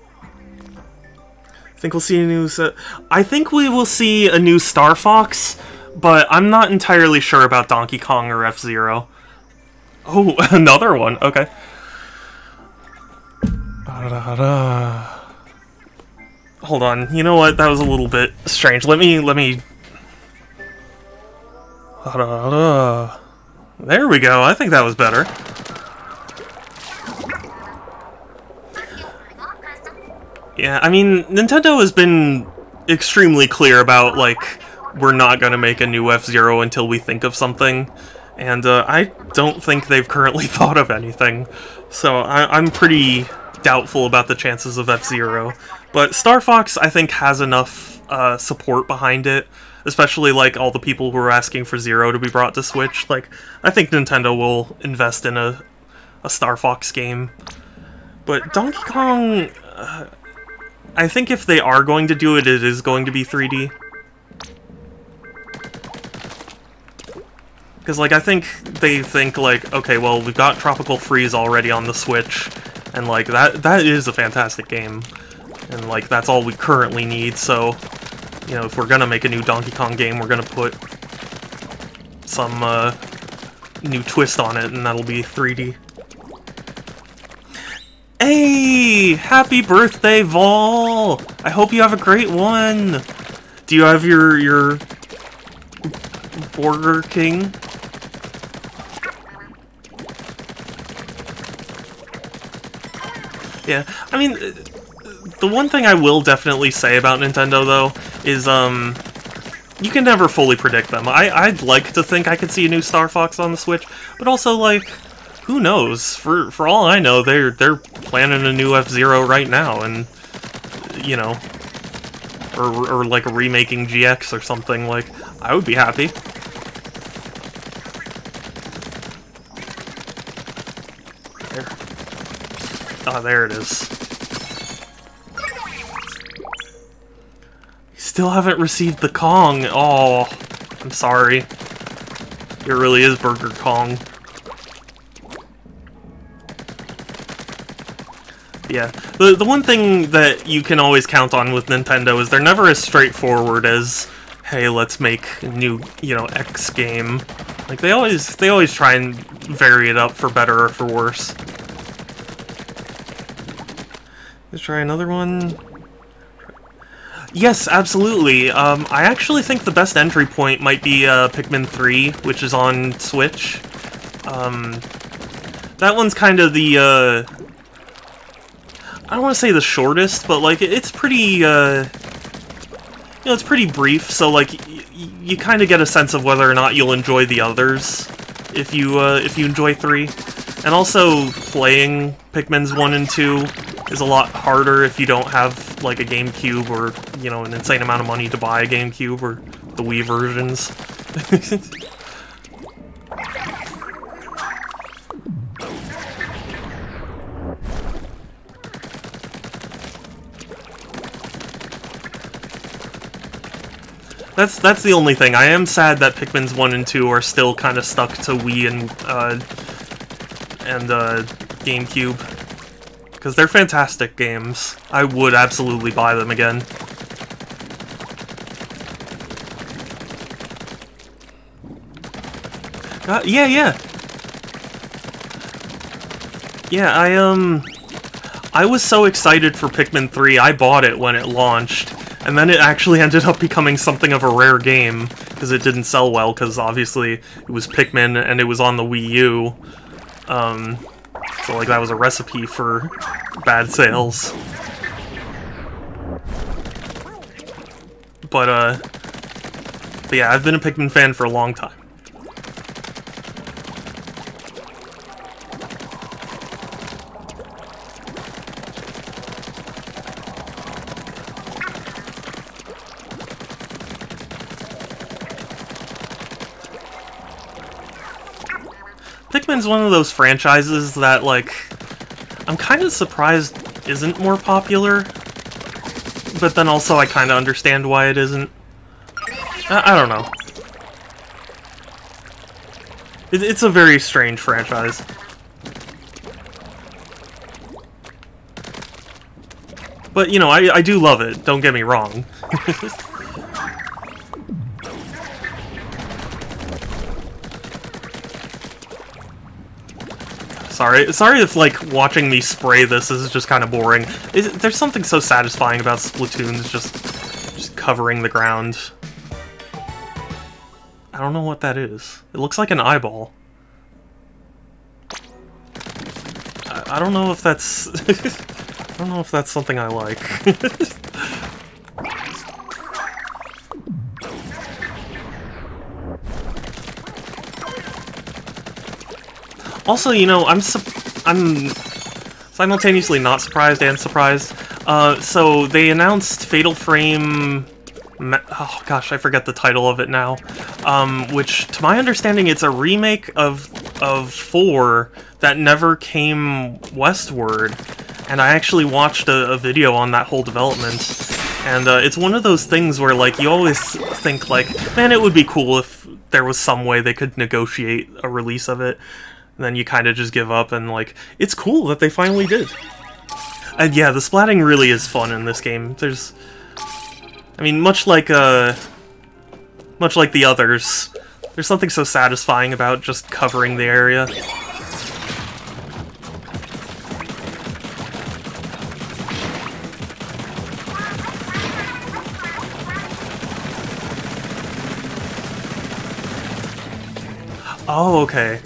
S1: think we'll see a new set. I think we will see a new Star Fox, but I'm not entirely sure about Donkey Kong or F-Zero. Oh, another one. Okay. Hold on. You know what? That was a little bit strange. Let me... There we go. I think that was better. Yeah, I mean, Nintendo has been extremely clear about, like, we're not gonna make a new F-Zero until we think of something. And I don't think they've currently thought of anything. So I'm pretty doubtful about the chances of F-Zero. But Star Fox, I think, has enough support behind it. Especially, like, all the people who are asking for Zero to be brought to Switch. Like, I think Nintendo will invest in a Star Fox game. But Donkey Kong... I think if they are going to do it, it is going to be 3D. Because, like, I think they think, like, okay, well, we've got Tropical Freeze already on the Switch, and, like, that is a fantastic game. And, like, that's all we currently need, so, if we're gonna make a new Donkey Kong game, we're gonna put some, new twist on it, and that'll be 3D. Hey! Happy birthday, Vol! I hope you have a great one! Do you have your Burger King? Yeah, I mean, the one thing I will definitely say about Nintendo, though, is, you can never fully predict them. I'd like to think I could see a new Star Fox on the Switch, but also, like, who knows? For all I know, they're planning a new F-Zero right now, and, or like, remaking GX or something. Like, I would be happy. There. Ah, there it is. Still haven't received the Kong. Oh, I'm sorry. It really is Burger Kong. Yeah, the one thing that you can always count on with Nintendo is they're never as straightforward as, hey, let's make a new, X game. Like, they always try and vary it up for better or for worse. Let's try another one. Yes, absolutely. I actually think the best entry point might be Pikmin 3, which is on Switch. That one's kind of the, I don't want to say the shortest, but, like, it's pretty, it's pretty brief, so, like, you kind of get a sense of whether or not you'll enjoy the others if you enjoy 3. And also, playing Pikmin's 1 and 2 is a lot harder if you don't have, like, a GameCube or, an insane amount of money to buy a GameCube or the Wii versions. That's the only thing. I am sad that Pikmin's 1 and 2 are still kind of stuck to Wii and GameCube. Because they're fantastic games. I would absolutely buy them again. Yeah. Yeah, I was so excited for Pikmin 3, I bought it when it launched. And then it actually ended up becoming something of a rare game, because it didn't sell well, because obviously it was Pikmin and it was on the Wii U. So like that was a recipe for bad sales. But yeah, I've been a Pikmin fan for a long time. Pikmin's one of those franchises that, like, I'm kind of surprised isn't more popular, but then also I kind of understand why it isn't. I don't know. It's a very strange franchise. But, you know, I do love it, don't get me wrong. Sorry if, like, watching me spray this is just kind of boring. There's something so satisfying about Splatoon's just covering the ground. I don't know what that is. It looks like an eyeball. I don't know if that's... I don't know if that's something I like. Also, you know, I'm simultaneously not surprised and surprised. So they announced Fatal Frame... Oh gosh, I forget the title of it now. Which, to my understanding, it's a remake of 4 that never came westward. And I actually watched a video on that whole development. And it's one of those things where, like, you always think, like, man, it would be cool if there was some way they could negotiate a release of it. And then you kind of just give up, and, like, it's cool that they finally did. And yeah, the splatting really is fun in this game. There's... I mean, much like the others, there's something so satisfying about just covering the area. Oh, okay.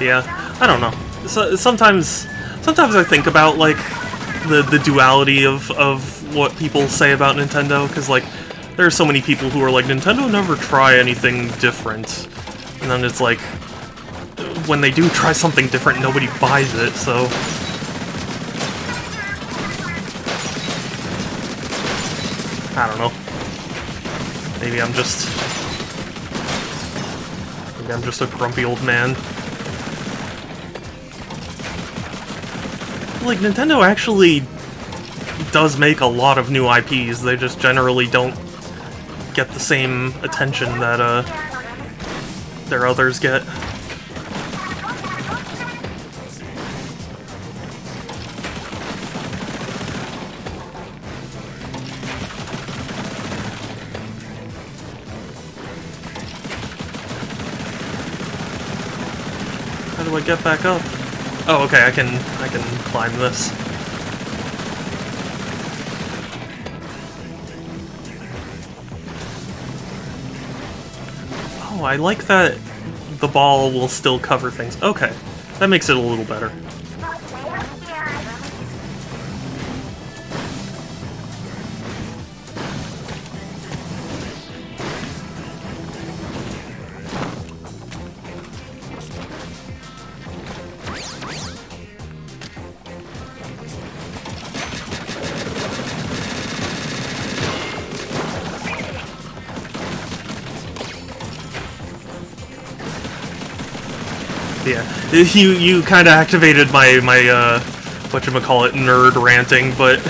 S1: Yeah, I don't know. So, sometimes I think about, like, the duality of what people say about Nintendo, because, like, there are so many people who are like, Nintendo never try anything different, and then it's like, when they do try something different, nobody buys it, so... I don't know. Maybe I'm just a grumpy old man. Like, Nintendo actually does make a lot of new IPs, they just generally don't get the same attention that, their others get. How do I get back up? Oh, okay, I can climb this. Oh, I like that the ball will still cover things. Okay, that makes it a little better. Yeah, you kind of activated my whatchamacallit, nerd ranting, but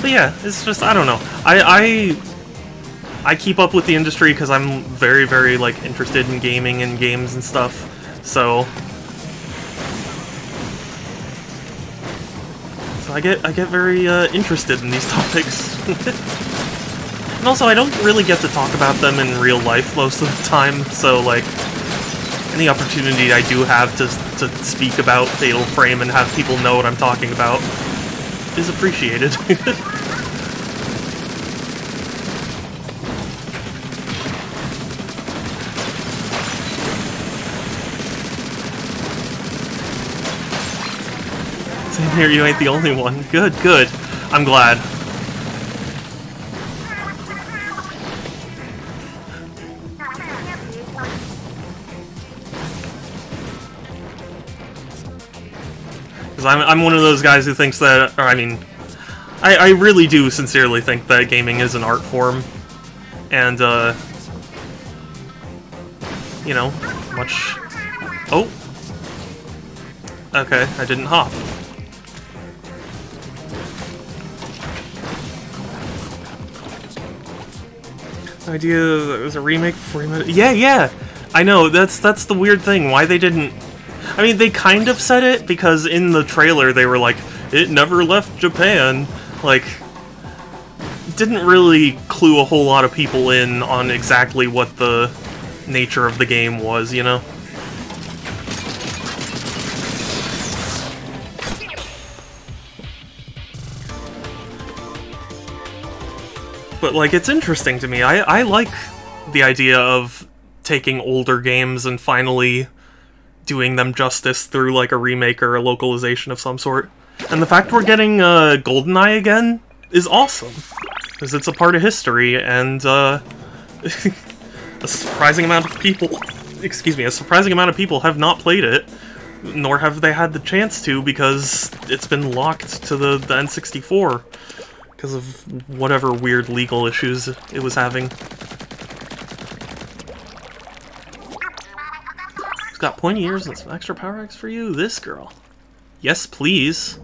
S1: but yeah, it's just, I don't know. I keep up with the industry because I'm very, very like interested in gaming and games and stuff. So I get very interested in these topics. And also, I don't really get to talk about them in real life most of the time, so like any opportunity I do have to speak about Fatal Frame and have people know what I'm talking about is appreciated. Same here, you ain't the only one. Good, good. I'm glad. Because I'm one of those guys who thinks that, or I mean, I really do sincerely think that gaming is an art form. And, you know, much... Oh! Okay, I didn't hop. Idea that it was a remake before you met it. Yeah! I know, that's the weird thing, why they didn't... I mean, they kind of said it, because in the trailer they were like, it never left Japan. Like, didn't really clue a whole lot of people in on exactly what the nature of the game was, you know? But, like, it's interesting to me. I like the idea of taking older games and finally doing them justice through, like, a remake or a localization of some sort. And the fact we're getting GoldenEye again is awesome. Because it's a part of history, and, a surprising amount of people... Excuse me, a surprising amount of people have not played it, nor have they had the chance to, because it's been locked to the N64. Because of whatever weird legal issues it was having. It's got pointy ears and some extra power X for you? This girl. Yes, please.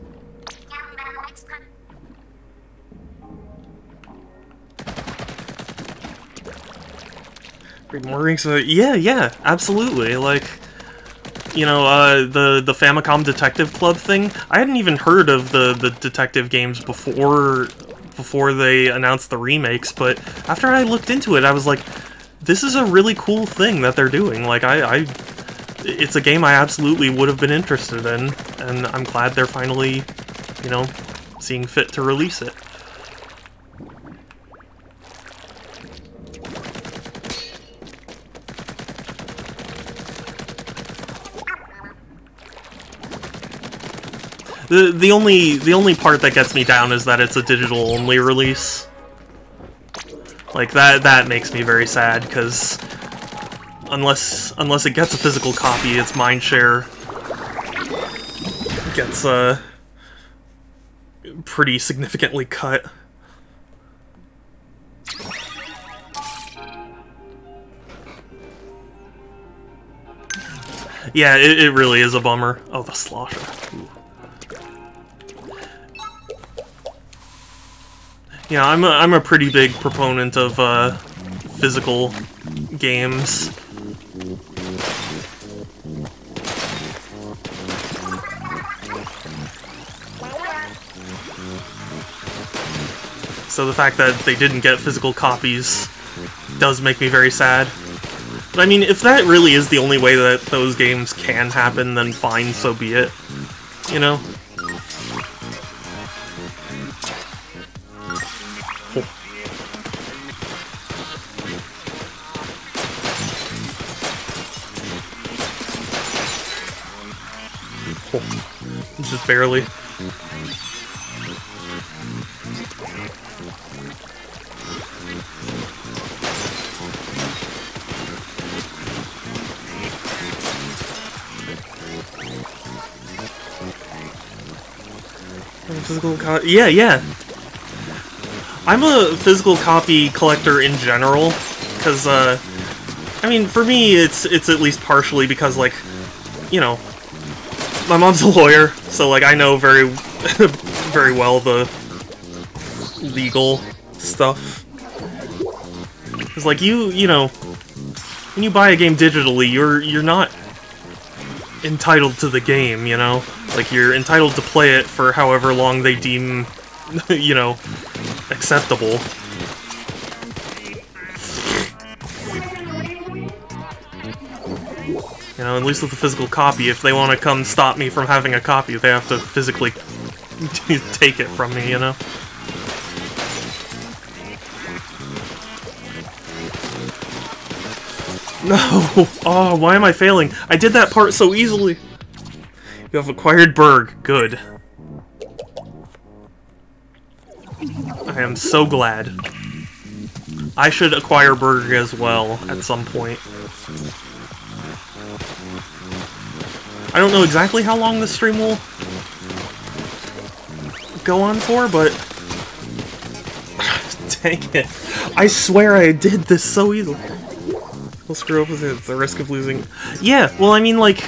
S1: More rings. Yeah, absolutely. Like, you know, the Famicom Detective Club thing. I hadn't even heard of the detective games before they announced the remakes, but after I looked into it, I was like, this is a really cool thing that they're doing. Like, it's a game I absolutely would have been interested in, and I'm glad they're finally, you know, seeing fit to release it. The only part that gets me down is that it's a digital only release. Like that makes me very sad, because unless it gets a physical copy, its mindshare gets pretty significantly cut. Yeah, it really is a bummer. Oh, the slosher. Ooh. Yeah, I'm a pretty big proponent of physical games. So the fact that they didn't get physical copies does make me very sad. But I mean, if that really is the only way that those games can happen, then fine, so be it. You know? Just barely. Physical copy. Yeah. I'm a physical copy collector in general, because I mean, for me, it's at least partially because, like, you know, my mom's a lawyer, so, like, I know very, very well the legal stuff. Because, like, you know, when you buy a game digitally, you're not entitled to the game, you know? Like, you're entitled to play it for however long they deem, you know, acceptable. You know, at least with the physical copy, if they want to come stop me from having a copy, they have to physically take it from me, you know? No! Oh, why am I failing? I did that part so easily! You have acquired Berg. Good. I am so glad. I should acquire Berg as well at some point. I don't know exactly how long this stream will go on for, but... Dang it. I swear I did this so easily. We'll screw up with it at the risk of losing... Yeah, well, I mean, like...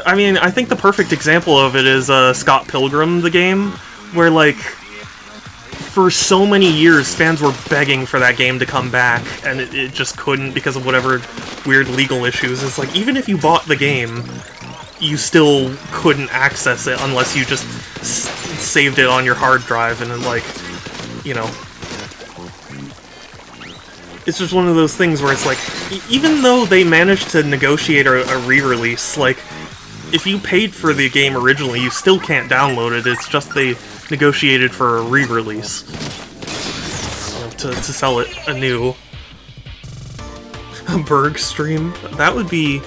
S1: I think the perfect example of it is Scott Pilgrim, the game, where, like, for so many years, fans were begging for that game to come back, and it just couldn't because of whatever weird legal issues. It's like, even if you bought the game, you still couldn't access it unless you just saved it on your hard drive, and then, like, you know... It's just one of those things where it's like, even though they managed to negotiate a re-release, like, if you paid for the game originally, you still can't download it. It's just they negotiated for a re-release to sell it anew. A Berg stream? That would be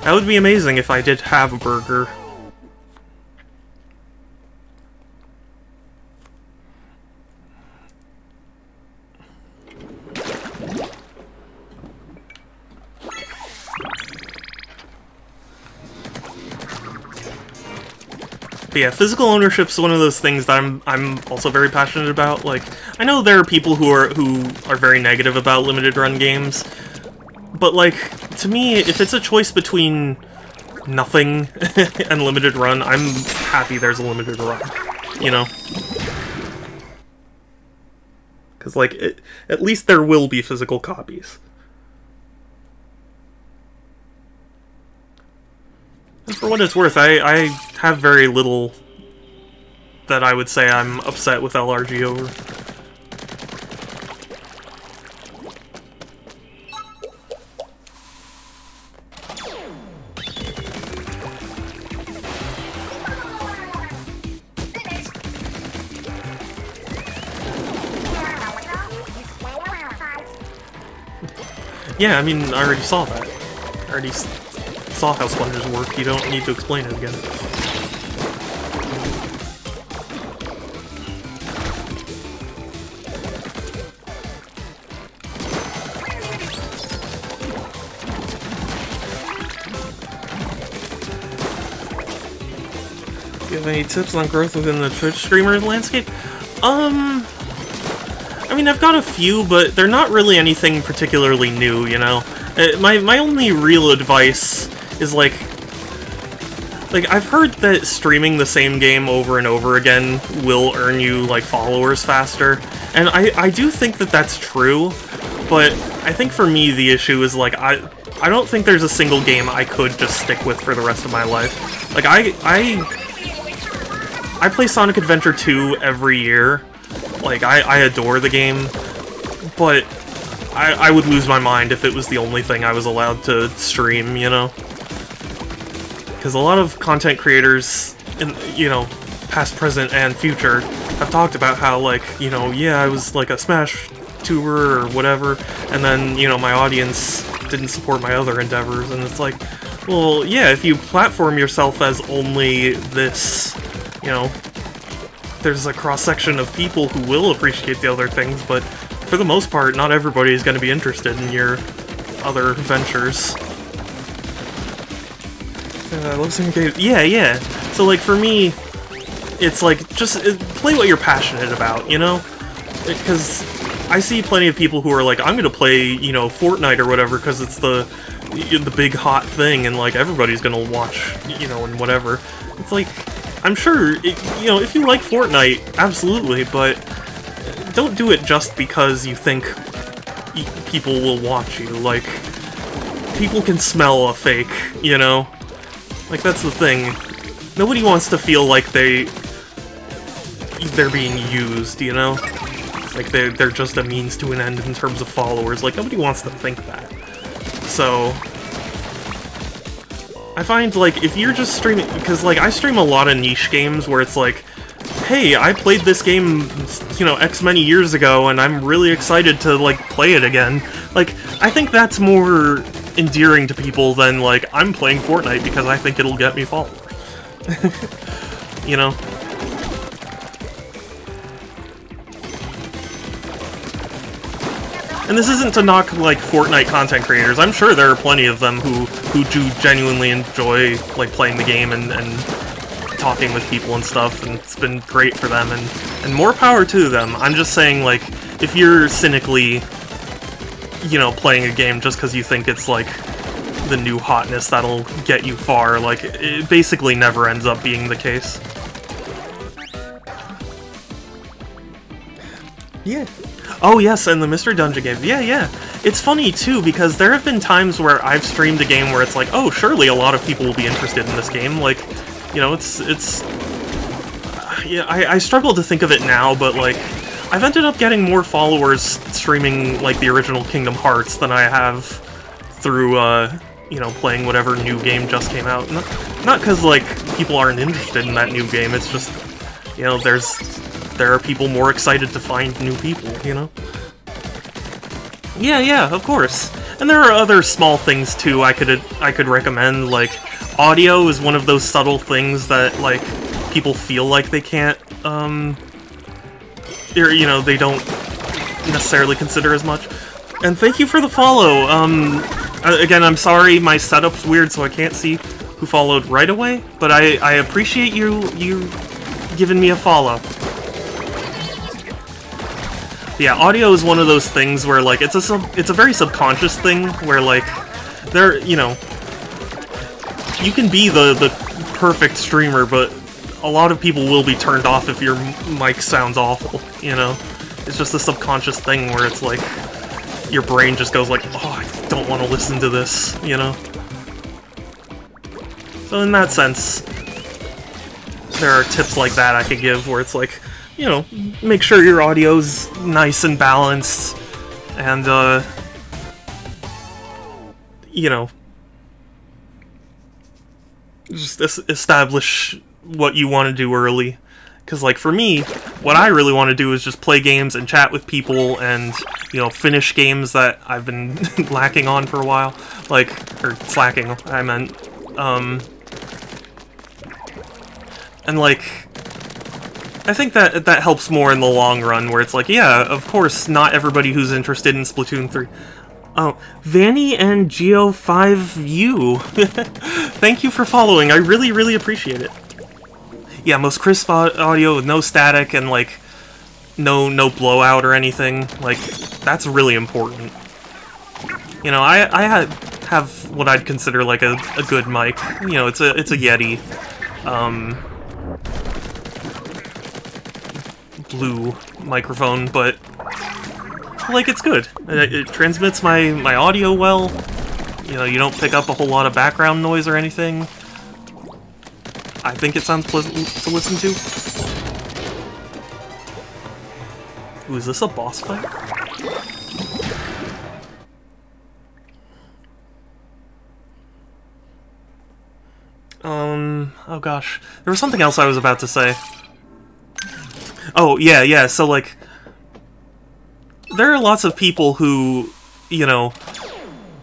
S1: amazing if I did have a burger. But yeah, physical ownership's one of those things that I'm also very passionate about. Like, I know there are people who are very negative about limited run games, but like, to me, if it's a choice between nothing and limited run, I'm happy there's a limited run, you know? Because, like, at least there will be physical copies. And for what it's worth, I have very little that I would say I'm upset with LRG over. Yeah, I mean, I already saw that. I already saw how sponges work. You don't need to explain it again. Do you have any tips on growth within the Twitch streamer landscape? I mean, I've got a few, but they're not really anything particularly new, you know? My only real advice is, like, I've heard that streaming the same game over and over again will earn you, like, followers faster, and I do think that that's true, but I think for me the issue is, like, I don't think there's a single game I could just stick with for the rest of my life. Like, I play Sonic Adventure 2 every year. Like, I adore the game, but I would lose my mind if it was the only thing I was allowed to stream, you know? Because a lot of content creators, you know, past, present, and future, have talked about how, like, you know, yeah, I was, like, a Smash tuber or whatever, and then, you know, my audience didn't support my other endeavors, and it's like, well, yeah, if you platform yourself as only this, you know, there's a cross-section of people who will appreciate the other things, but for the most part, not everybody is going to be interested in your other ventures. Yeah. So, like, for me, it's like, just play what you're passionate about, you know? Because I see plenty of people who are like, I'm gonna play, you know, Fortnite or whatever, because it's the big hot thing, and like everybody's gonna watch, you know, and whatever. It's like, I'm sure, you know, if you like Fortnite, absolutely, but don't do it just because you think people will watch you. Like, people can smell a fake, you know? Like, that's the thing. Nobody wants to feel like they're being used, you know? Like, they're just a means to an end in terms of followers. Like, nobody wants to think that. So, I find, like, if you're just streaming... Because, like, I stream a lot of niche games where it's like, hey, I played this game, you know, X many years ago, and I'm really excited to, like, play it again. Like, I think that's more endearing to people than, like, I'm playing Fortnite because I think it'll get me followers. You know? And this isn't to knock, like, Fortnite content creators. I'm sure there are plenty of them who do genuinely enjoy, like, playing the game and talking with people and stuff, and it's been great for them, and more power to them. I'm just saying, like, if you're cynically, you know, playing a game just because you think it's, like, the new hotness that'll get you far, like, it basically never ends up being the case. Yeah. Oh yes, and the Mr. Dungeon game. Yeah. It's funny, too, because there have been times where I've streamed a game where it's like, oh, surely a lot of people will be interested in this game. Like, you know, it's... Yeah, I struggle to think of it now, but, like, I've ended up getting more followers streaming, like, the original Kingdom Hearts than I have through, you know, playing whatever new game just came out. Not because, like, people aren't interested in that new game, it's just, you know, there are people more excited to find new people, you know? Yeah, of course. And there are other small things, too, I could recommend, like, audio is one of those subtle things that, like, people feel like they can't, you know, they don't necessarily consider as much. And thank you for the follow. Again, I'm sorry, my setup's weird, so I can't see who followed right away, but I appreciate you giving me a follow. Yeah, audio is one of those things where, like, it's a very subconscious thing, where, like, you know, you can be the perfect streamer, but a lot of people will be turned off if your mic sounds awful, you know? It's just a subconscious thing where it's like, your brain just goes like, oh, I don't want to listen to this, you know? So in that sense, there are tips like that I could give where it's like, you know, make sure your audio's nice and balanced, and, you know, just establish what you want to do early. Because, like, for me, what I really want to do is just play games and chat with people and, you know, finish games that I've been lacking on for a while. Like, or slacking, I meant. And, like, I think that helps more in the long run, where it's like, yeah, of course, not everybody who's interested in Splatoon 3... Oh, Vanny and Geo5U. Thank you for following. I really, really appreciate it. Yeah, most crisp audio with no static and, like, no blowout or anything. Like, that's really important. You know, I have what I'd consider, like, a good mic. You know, it's a Yeti. Blue microphone, but... like, it's good. It transmits my audio well. You know, you don't pick up a whole lot of background noise or anything. I think it sounds pleasant to listen to. Ooh, is this a boss fight? Oh gosh. There was something else I was about to say. Oh, yeah, so, like... there are lots of people who, you know,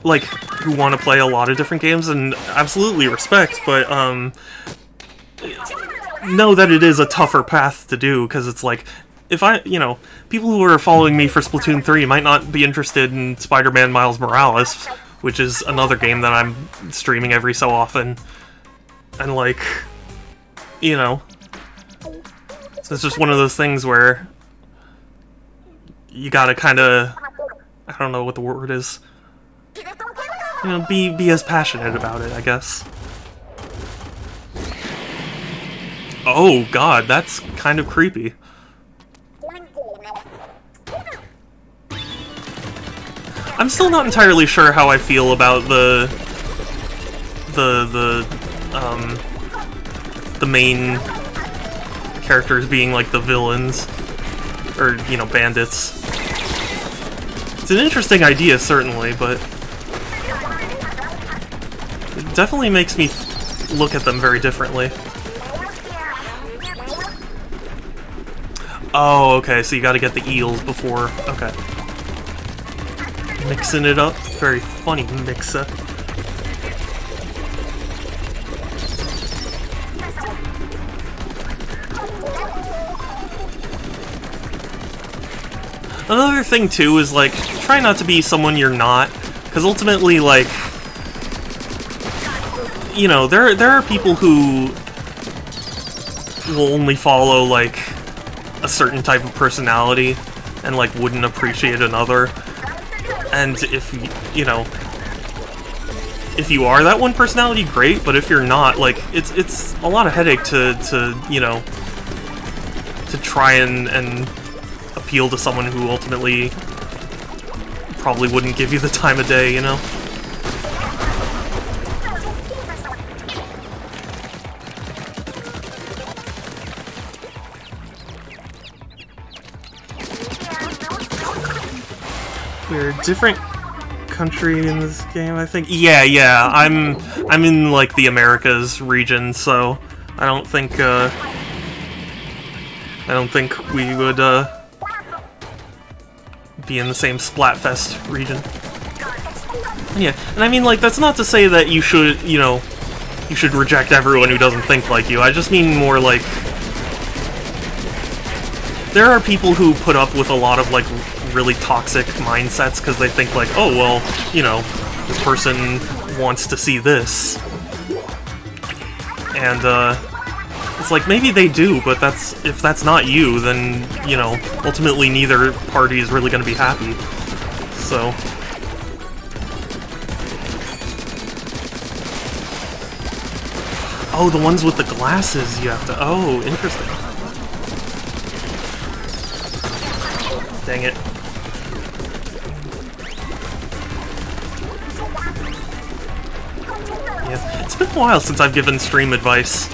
S1: like, who want to play a lot of different games, and absolutely respect, but, know that it is a tougher path to do, because it's like, if you know, people who are following me for Splatoon 3 might not be interested in Spider-Man Miles Morales, which is another game that I'm streaming every so often, and, like, you know, so it's just one of those things where... you gotta kind of, I don't know what the word is. You know, be as passionate about it, I guess. Oh god, that's kind of creepy. I'm still not entirely sure how I feel about the main characters being like the villains, or, you know, bandits. It's an interesting idea, certainly, but it definitely makes me look at them very differently. Oh, okay, so you gotta get the eels before... okay. Mixing it up. Very funny mixer. Another thing, too, is, like, try not to be someone you're not, because ultimately, like, you know, there are people who will only follow, like, a certain type of personality, and, like, wouldn't appreciate another. And if, you know, if you are that one personality, great, but if you're not, like, it's a lot of headache to you know, to try and appeal to someone who ultimately probably wouldn't give you the time of day, you know? We're a different country in this game, I think. Yeah, I'm in, like, the Americas region, so I don't think we would, be in the same Splatfest region. Yeah, and I mean, like, that's not to say that you should, you know, you should reject everyone who doesn't think like you. I just mean more like... there are people who put up with a lot of, like, really toxic mindsets because they think, like, oh, well, you know, this person wants to see this. And, it's like, maybe they do, but if that's not you, then, you know, ultimately neither party is really going to be happy. So... oh, the ones with the glasses you have to... oh, interesting. Dang it. Yeah, it's been a while since I've given stream advice.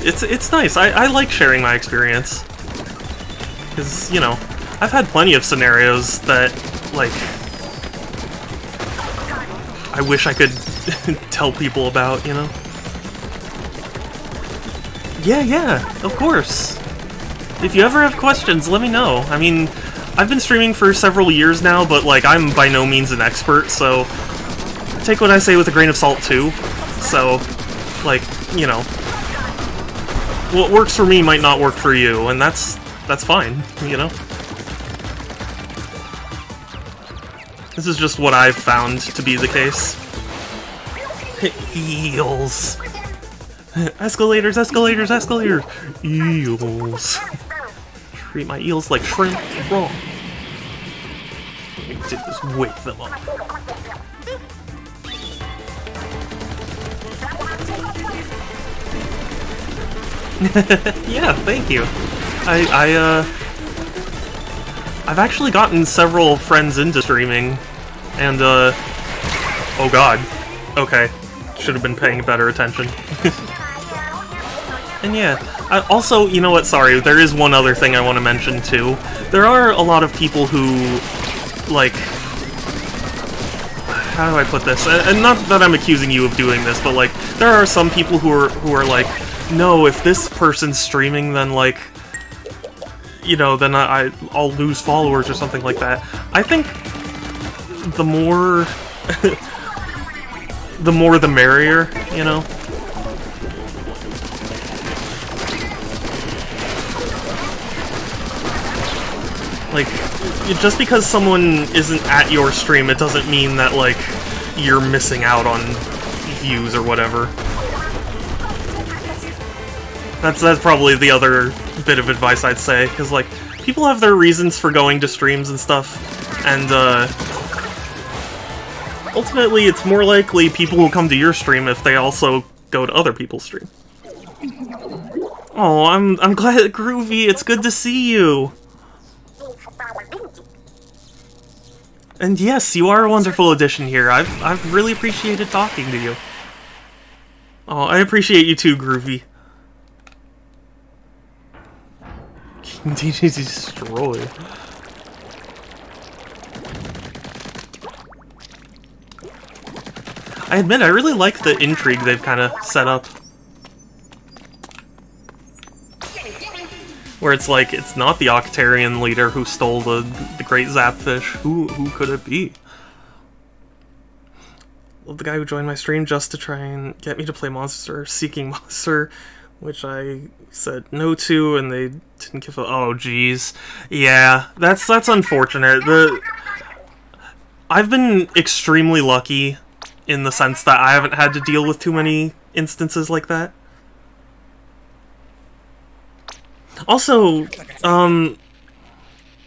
S1: It's nice. I like sharing my experience. Because, you know, I've had plenty of scenarios that, like, I wish I could tell people about, you know? Yeah, of course. If you ever have questions, let me know. I mean, I've been streaming for several years now, but, like, I'm by no means an expert, so take what I say with a grain of salt, too. So, like, you know, what works for me might not work for you, and that's fine, you know? This is just what I've found to be the case. Eels. Escalators, escalators, escalators! Eels. Treat my eels like shrimp. Wrong. I did this, wake them up. Yeah, thank you. I've actually gotten several friends into streaming, and, oh god. Okay. Should have been paying better attention. And yeah, also, you know what, sorry, there is one other thing I want to mention, too. There are a lot of people who, like... how do I put this? And not that I'm accusing you of doing this, but, like, there are some people who are like, no, if this person's streaming, then, like, you know, then I'll lose followers or something like that. I think the more... the more the merrier, you know? Like, just because someone isn't at your stream, it doesn't mean that, like, you're missing out on views or whatever. That's probably the other bit of advice I'd say, because, like, people have their reasons for going to streams and stuff, and ultimately it's more likely people will come to your stream if they also go to other people's stream. Oh, I'm glad, Groovy, it's good to see you! And yes, you are a wonderful addition here. I've really appreciated talking to you. Oh, I appreciate you too, Groovy. King DJ's destroyed. I admit, I really like the intrigue they've kind of set up. Where it's like, it's not the Octarian leader who stole the great Zapfish. Who could it be? Well, the guy who joined my stream just to try and get me to play Monster Seeking Monster, which I said no to, and they didn't give a... Oh, jeez. Yeah, that's unfortunate. I've been extremely lucky in the sense that I haven't had to deal with too many instances like that. Also, I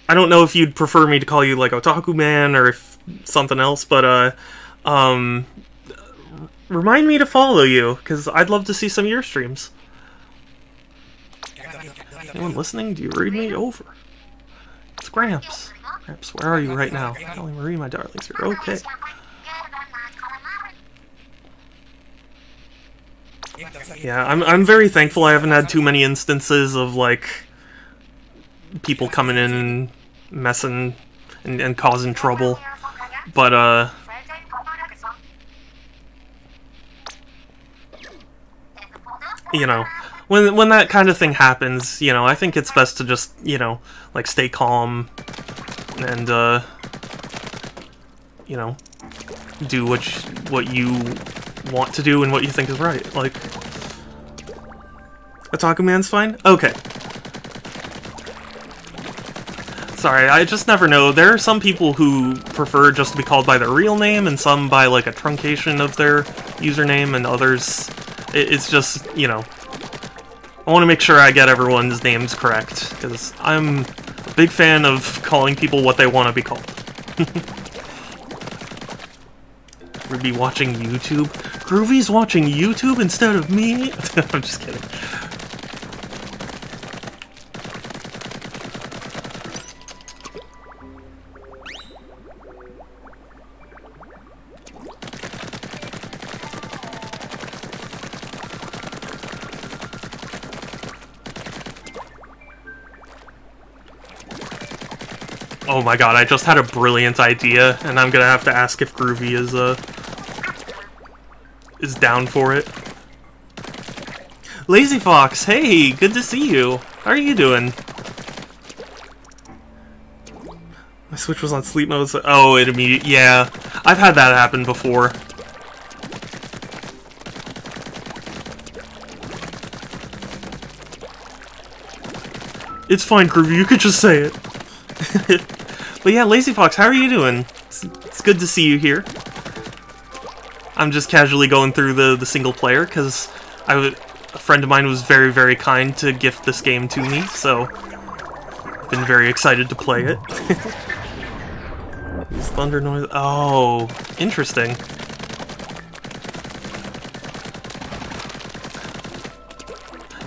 S1: don't know if you'd prefer me to call you, like, Otaku Man or if something else, but, remind me to follow you, because I'd love to see some of your streams. Anyone listening? Do you read me? Over. It's Gramps. Gramps, where are you right now? Kelly Marie, my darlings, you're okay. Yeah, I'm very thankful I haven't had too many instances of, like, people coming in and messing and causing trouble. But, you know, when that kind of thing happens, you know, I think it's best to just, you know, like, stay calm and, you know, do what you want to do and what you think is right. Like, Otaku Man's fine? Okay. Sorry, I just never know. There are some people who prefer just to be called by their real name, and some by, like, a truncation of their username, and others... It's just, you know... I want to make sure I get everyone's names correct, because I'm a big fan of calling people what they want to be called. We'd be watching YouTube? Groovy's watching YouTube instead of me? I'm just kidding. Oh my god, I just had a brilliant idea, and I'm gonna have to ask if Groovy is down for it. Lazy Fox, hey, good to see you. How are you doing? My Switch was on sleep mode, so... Oh, it immediately... Yeah, I've had that happen before. It's fine, Groovy, you could just say it. But yeah, Lazy Fox, how are you doing? It's good to see you here. I'm just casually going through the single player, because a friend of mine was very, very kind to gift this game to me, so I've been very excited to play it. These thunder noise... Oh, interesting.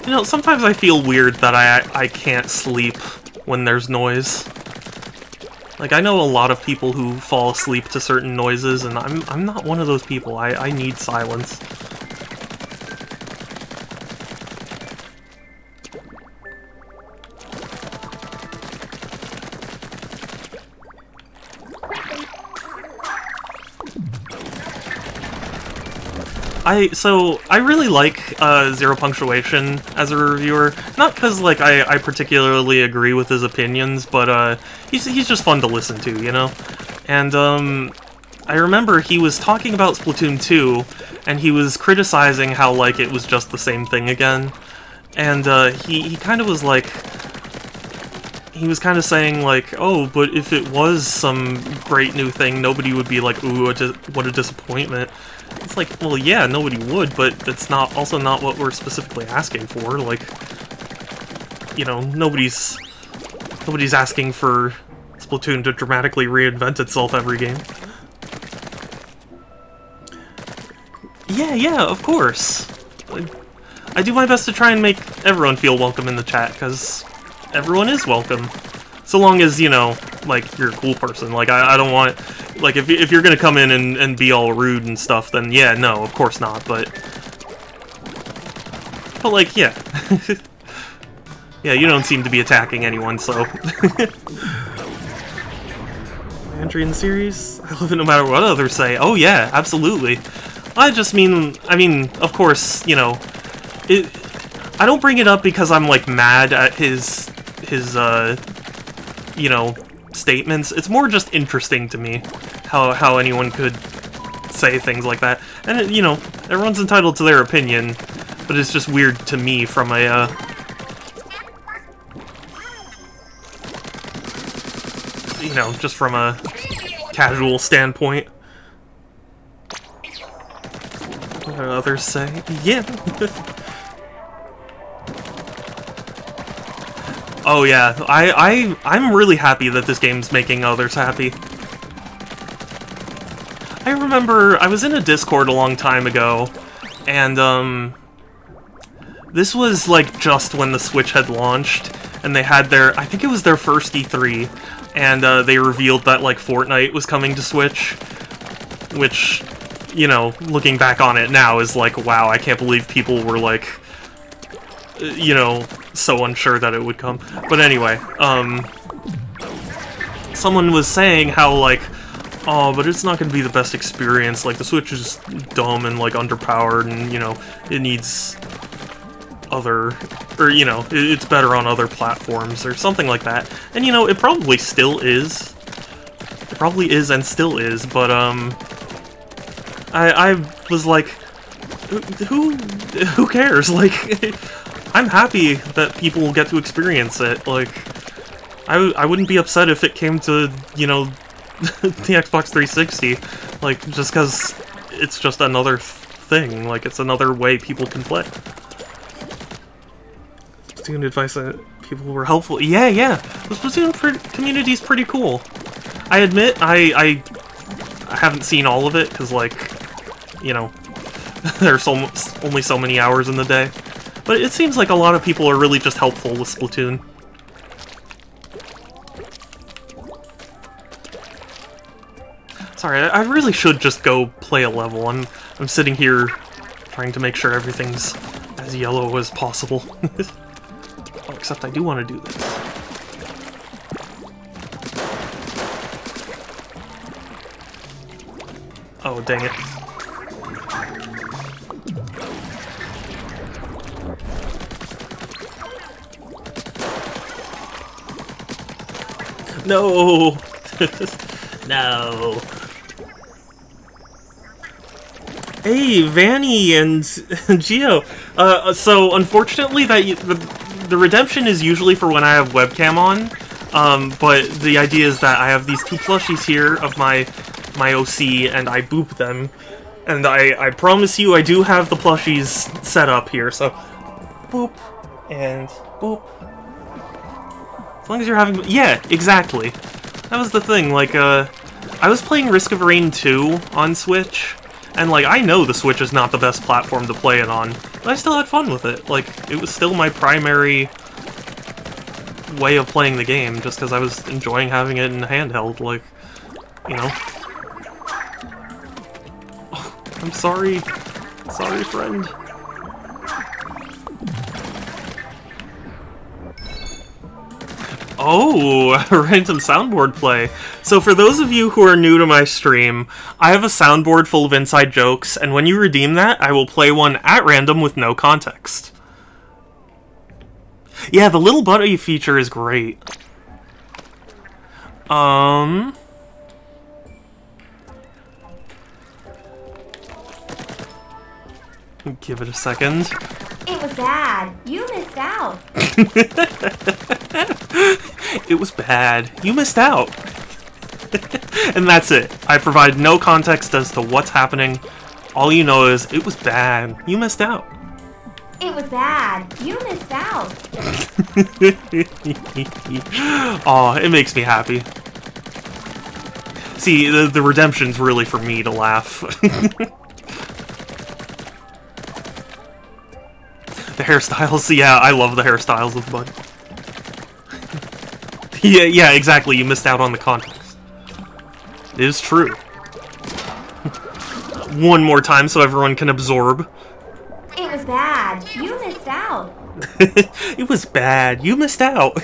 S1: You know, sometimes I feel weird that I can't sleep when there's noise. Like, I know a lot of people who fall asleep to certain noises, and I'm not one of those people. I need silence. I really like Zero Punctuation as a reviewer. Not because, like, I particularly agree with his opinions, but he's just fun to listen to, you know? And I remember he was talking about Splatoon 2, and he was criticizing how, like, it was just the same thing again. And he kind of was like... He was kind of saying, like, oh, but if it was some great new thing, nobody would be like, ooh, what a disappointment. It's like, well, yeah, nobody would, but that's also not what we're specifically asking for. Like, you know, nobody's Nobody's asking for Splatoon to dramatically reinvent itself every game. Yeah, of course. I do my best to try and make everyone feel welcome in the chat, because everyone is welcome. So long as, you know, like, you're a cool person. Like, I don't want... Like, if you're gonna come in and be all rude and stuff, then yeah, no, of course not, but... But, like, yeah. Yeah, you don't seem to be attacking anyone, so... Entry in the series? I love it no matter what others say. Oh yeah, absolutely. I mean, of course, you know... I don't bring it up because I'm, like, mad at his you know, statements. It's more just interesting to me how anyone could say things like that. And, you know, everyone's entitled to their opinion, but it's just weird to me from a, you know, just from a casual standpoint. What do others say? Yeah. Oh yeah, I'm really happy that this game's making others happy. I remember I was in a Discord a long time ago, and this was like just when the Switch had launched, and they had their, I think it was their first E3, and they revealed that like Fortnite was coming to Switch, which, you know, looking back on it now is like, wow, I can't believe people were like, you know, so unsure that it would come. But anyway, someone was saying how, like, oh, but it's not going to be the best experience, like, the Switch is dumb and, like, underpowered, and, you know, it needs other, or, you know, it's better on other platforms, or something like that. And, you know, it probably still is. It probably is and still is, but, I was like, who cares? Like, I'm happy that people will get to experience it. Like, I wouldn't be upset if it came to, you know, the Xbox 360. Like, just because it's just another thing. Like, it's another way people can play. Splatoon advice that people were helpful. Yeah. The Splatoon community's pretty cool. I admit, I haven't seen all of it, because, like, you know, there's only so many hours in the day. But it seems like a lot of people are really just helpful with Splatoon. Sorry, I really should just go play a level. I'm sitting here trying to make sure everything's as yellow as possible. Oh, except I do want to do this. Oh, dang it. No! No. Hey, Vanny and Geo. So unfortunately, the redemption is usually for when I have webcam on. But the idea is that I have these two plushies here of my OC, and I boop them. And I promise you, I do have the plushies set up here. So, boop and boop. As long as you're having... Yeah, exactly. That was the thing, like, I was playing Risk of Rain 2 on Switch, and, like, I know the Switch is not the best platform to play it on, but I still had fun with it. Like, it was still my primary way of playing the game, just because I was enjoying having it in handheld, like, you know. Oh, I'm sorry. Sorry, friend. Oh, random soundboard play. So for those of you who are new to my stream, I have a soundboard full of inside jokes, and when you redeem that, I will play one at random with no context. Yeah, the little buddy feature is great. Give it a second.
S4: It was bad. You missed out.
S1: It was bad. You missed out. And that's it. I provide no context as to what's happening. All you know is, it was bad. You missed out.
S4: It was bad. You missed out.
S1: Aw, it makes me happy. See, the redemption's really for me to laugh. The hairstyles, yeah, I love the hairstyles of Bud. Yeah, exactly, you missed out on the context. It is true. One more time so everyone can absorb.
S4: It was bad. You missed out.
S1: It was bad. You missed out.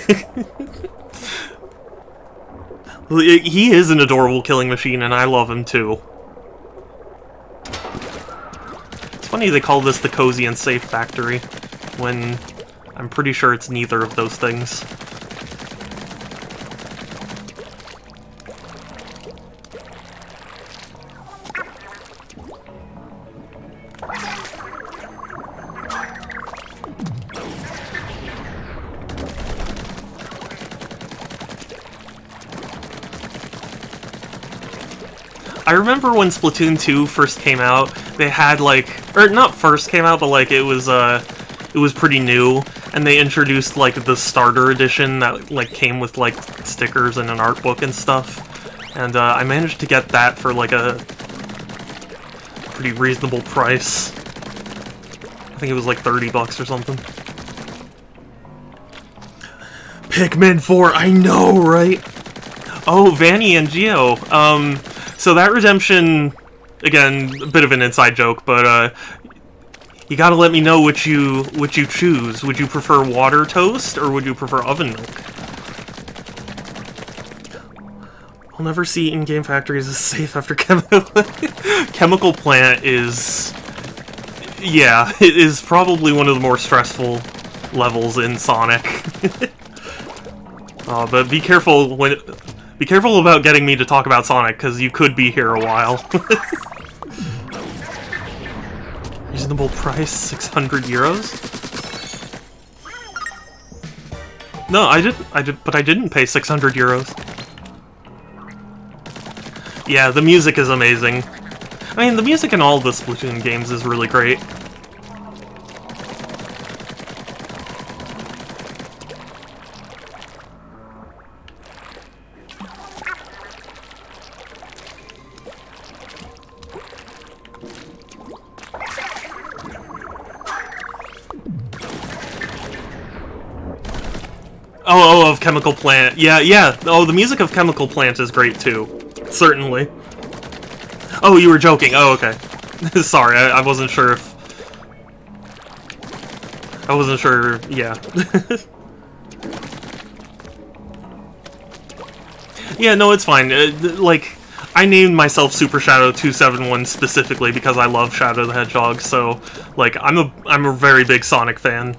S1: He is an adorable killing machine, and I love him too. It's funny they call this the Cozy and Safe Factory, when I'm pretty sure it's neither of those things. I remember when Splatoon 2 first came out, they had like, or not first came out, but like it was pretty new, and they introduced like the starter edition that like came with like stickers and an art book and stuff, and I managed to get that for like a pretty reasonable price. I think it was like 30 bucks or something. Pikmin 4, I know, right? Oh, Vanny and Geo. So that redemption, again, a bit of an inside joke, but you gotta let me know which you choose. Would you prefer water toast or would you prefer oven milk? I'll never see in-game factories as safe after chemical plant is, yeah, it is probably one of the more stressful levels in Sonic. But be careful when. Be careful about getting me to talk about Sonic, because you could be here a while. Reasonable price, 600 euros? No, I did, but I didn't pay 600 euros. Yeah, the music is amazing. I mean, the music in all the Splatoon games is really great. Oh, of Chemical Plant. Yeah. Oh, the music of Chemical Plant is great, too. Certainly. Oh, you were joking. Oh, okay. Sorry, I wasn't sure if... I wasn't sure, yeah. Yeah, no, it's fine. Like, I named myself Super Shadow 271 specifically because I love Shadow the Hedgehog, so, like, I'm a very big Sonic fan.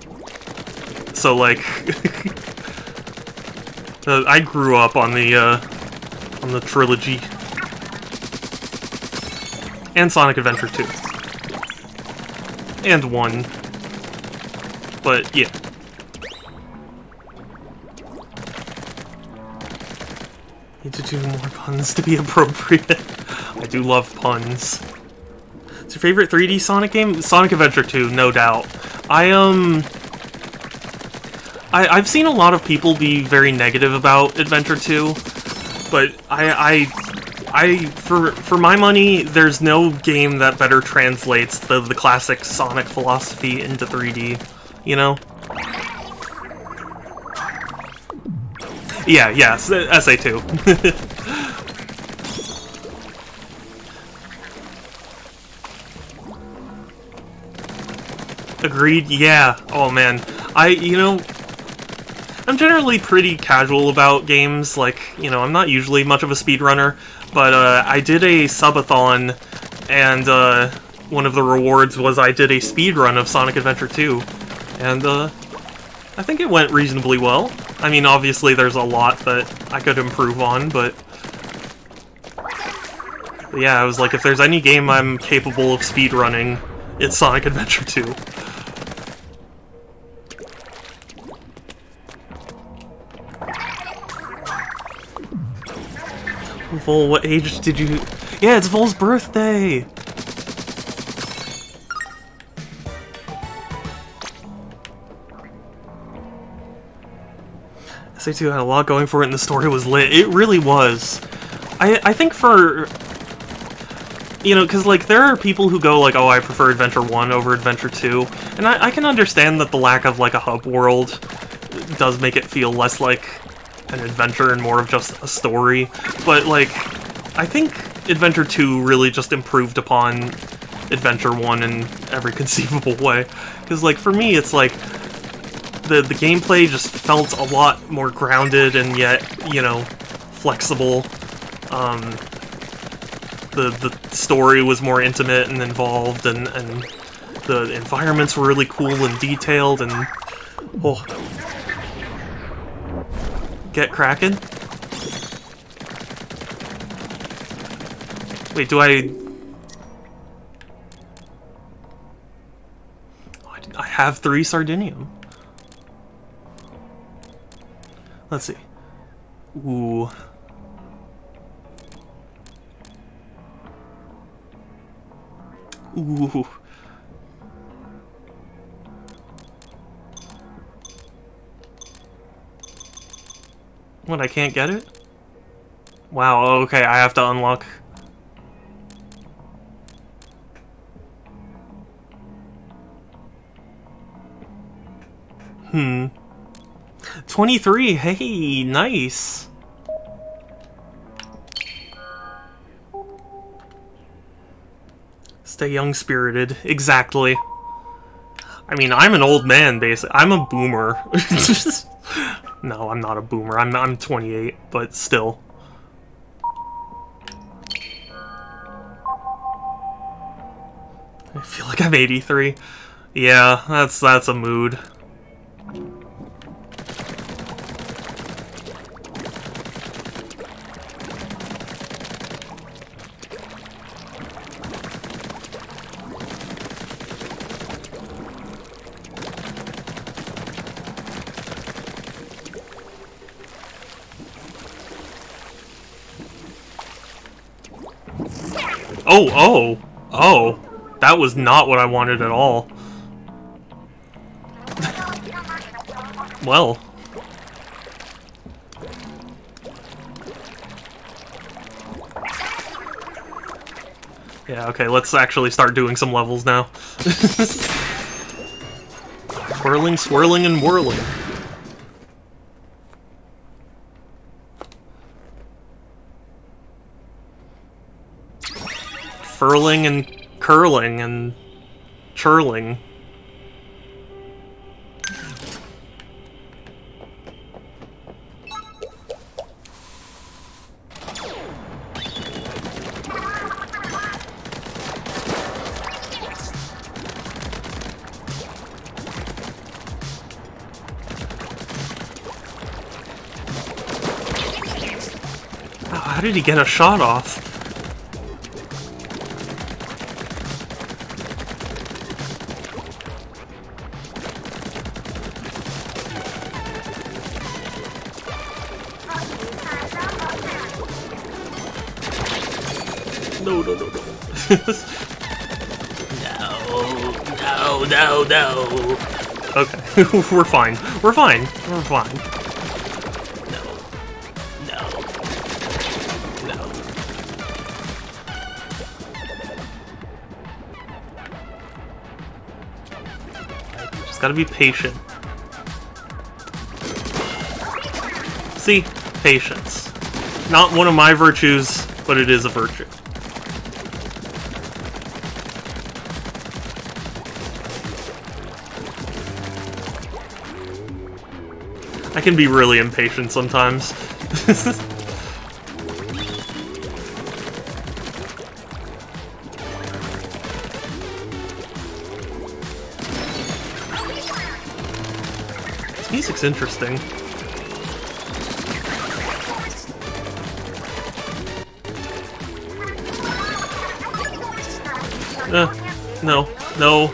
S1: So, like... I grew up on the trilogy. And Sonic Adventure 2. And 1. But, yeah. Need to do more puns to be appropriate. I do love puns. What's your favorite 3D Sonic game? Sonic Adventure 2, no doubt. I've seen a lot of people be very negative about Adventure 2, but for my money, there's no game that better translates the classic Sonic philosophy into 3D, you know? Yeah, SA2. Agreed, yeah. Oh man. I'm generally pretty casual about games, like, you know, I'm not usually much of a speedrunner, but I did a subathon, and one of the rewards was I did a speedrun of Sonic Adventure 2, and I think it went reasonably well. I mean, obviously there's a lot that I could improve on, but yeah, I was like, if there's any game I'm capable of speedrunning, it's Sonic Adventure 2. Vol, what age did you... Yeah, it's Vol's birthday! SA2 had a lot going for it, and the story was lit. It really was. I think for... You know, because, like, there are people who go, like, oh, I prefer Adventure 1 over Adventure 2, and I can understand that the lack of, like, a hub world does make it feel less like an adventure and more of just a story, but, like, I think Adventure 2 really just improved upon Adventure 1 in every conceivable way, because, like, for me, it's, like, the gameplay just felt a lot more grounded and yet, you know, flexible. The story was more intimate and involved, and the environments were really cool and detailed, and... Oh. Get cracking? Wait, do I have 3 Sardinium. Let's see. Ooh. Ooh. What, I can't get it? Wow, okay, I have to unlock... Hmm. 23, hey, nice! Stay young-spirited, exactly. I mean, I'm an old man, basically. I'm a boomer. No, I'm not a boomer. I'm 28, but still. I feel like I'm 83. Yeah, that's a mood. Oh, that was not what I wanted at all. Well. Yeah, okay, let's actually start doing some levels now. Whirling, swirling, and whirling. Furling and curling and churling. Oh, how did he get a shot off? No. No. Okay, we're fine. We're fine. We're fine. No. Just gotta be patient. See? Patience. Not one of my virtues, but it is a virtue. I can be really impatient sometimes. This music's interesting. No.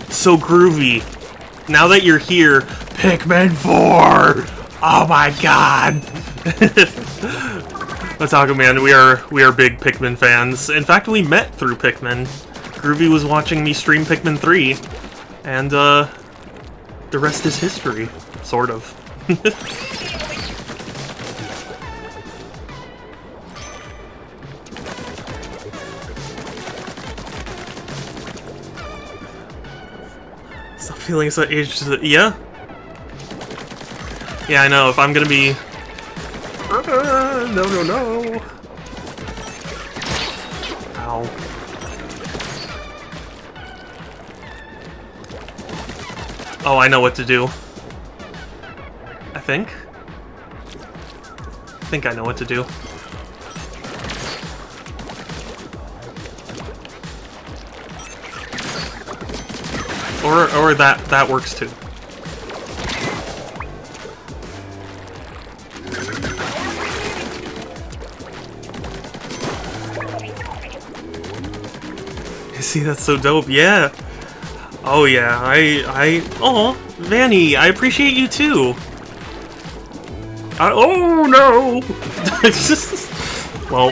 S1: So groovy. Now that you're here, Pikmin 4! Oh my god! Otaku Man, we are big Pikmin fans. In fact, we met through Pikmin. Groovy was watching me stream Pikmin 3, and the rest is history, sort of. Stop feeling so aged. Yeah? Yeah, I know, if I'm gonna be... no. Ow. Oh, I know what to do. I think I know what to do. Or that works too. See, that's so dope. Yeah. Oh yeah, oh, Vanny, I appreciate you too. Oh no! It's just, well,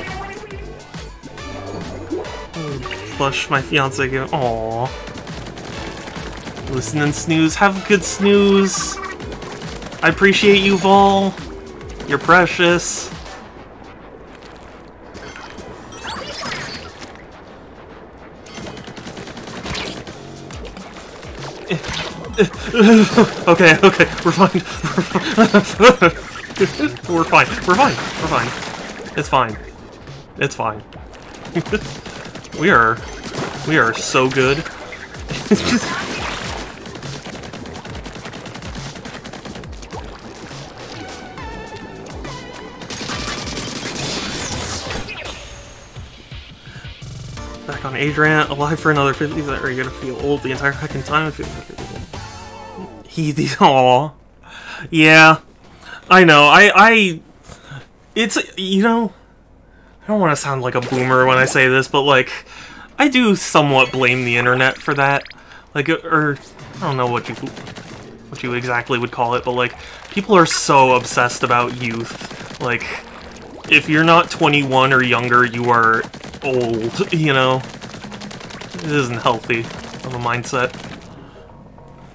S1: flush my fiance again. Aww. Listen and snooze. Have a good snooze. I appreciate you, Vol. You're precious. Okay, we're fine. We're fine. It's fine. It's fine. We are so good. Back on age rant, alive for another 50. Are you gonna feel old the entire fucking time? Aw. Yeah. I know, it's, you know, I don't want to sound like a boomer when I say this, but, like, I do somewhat blame the internet for that. Like, or, I don't know what you exactly would call it, but, like, people are so obsessed about youth. Like, if you're not 21 or younger, you are old, you know? It isn't healthy of a mindset.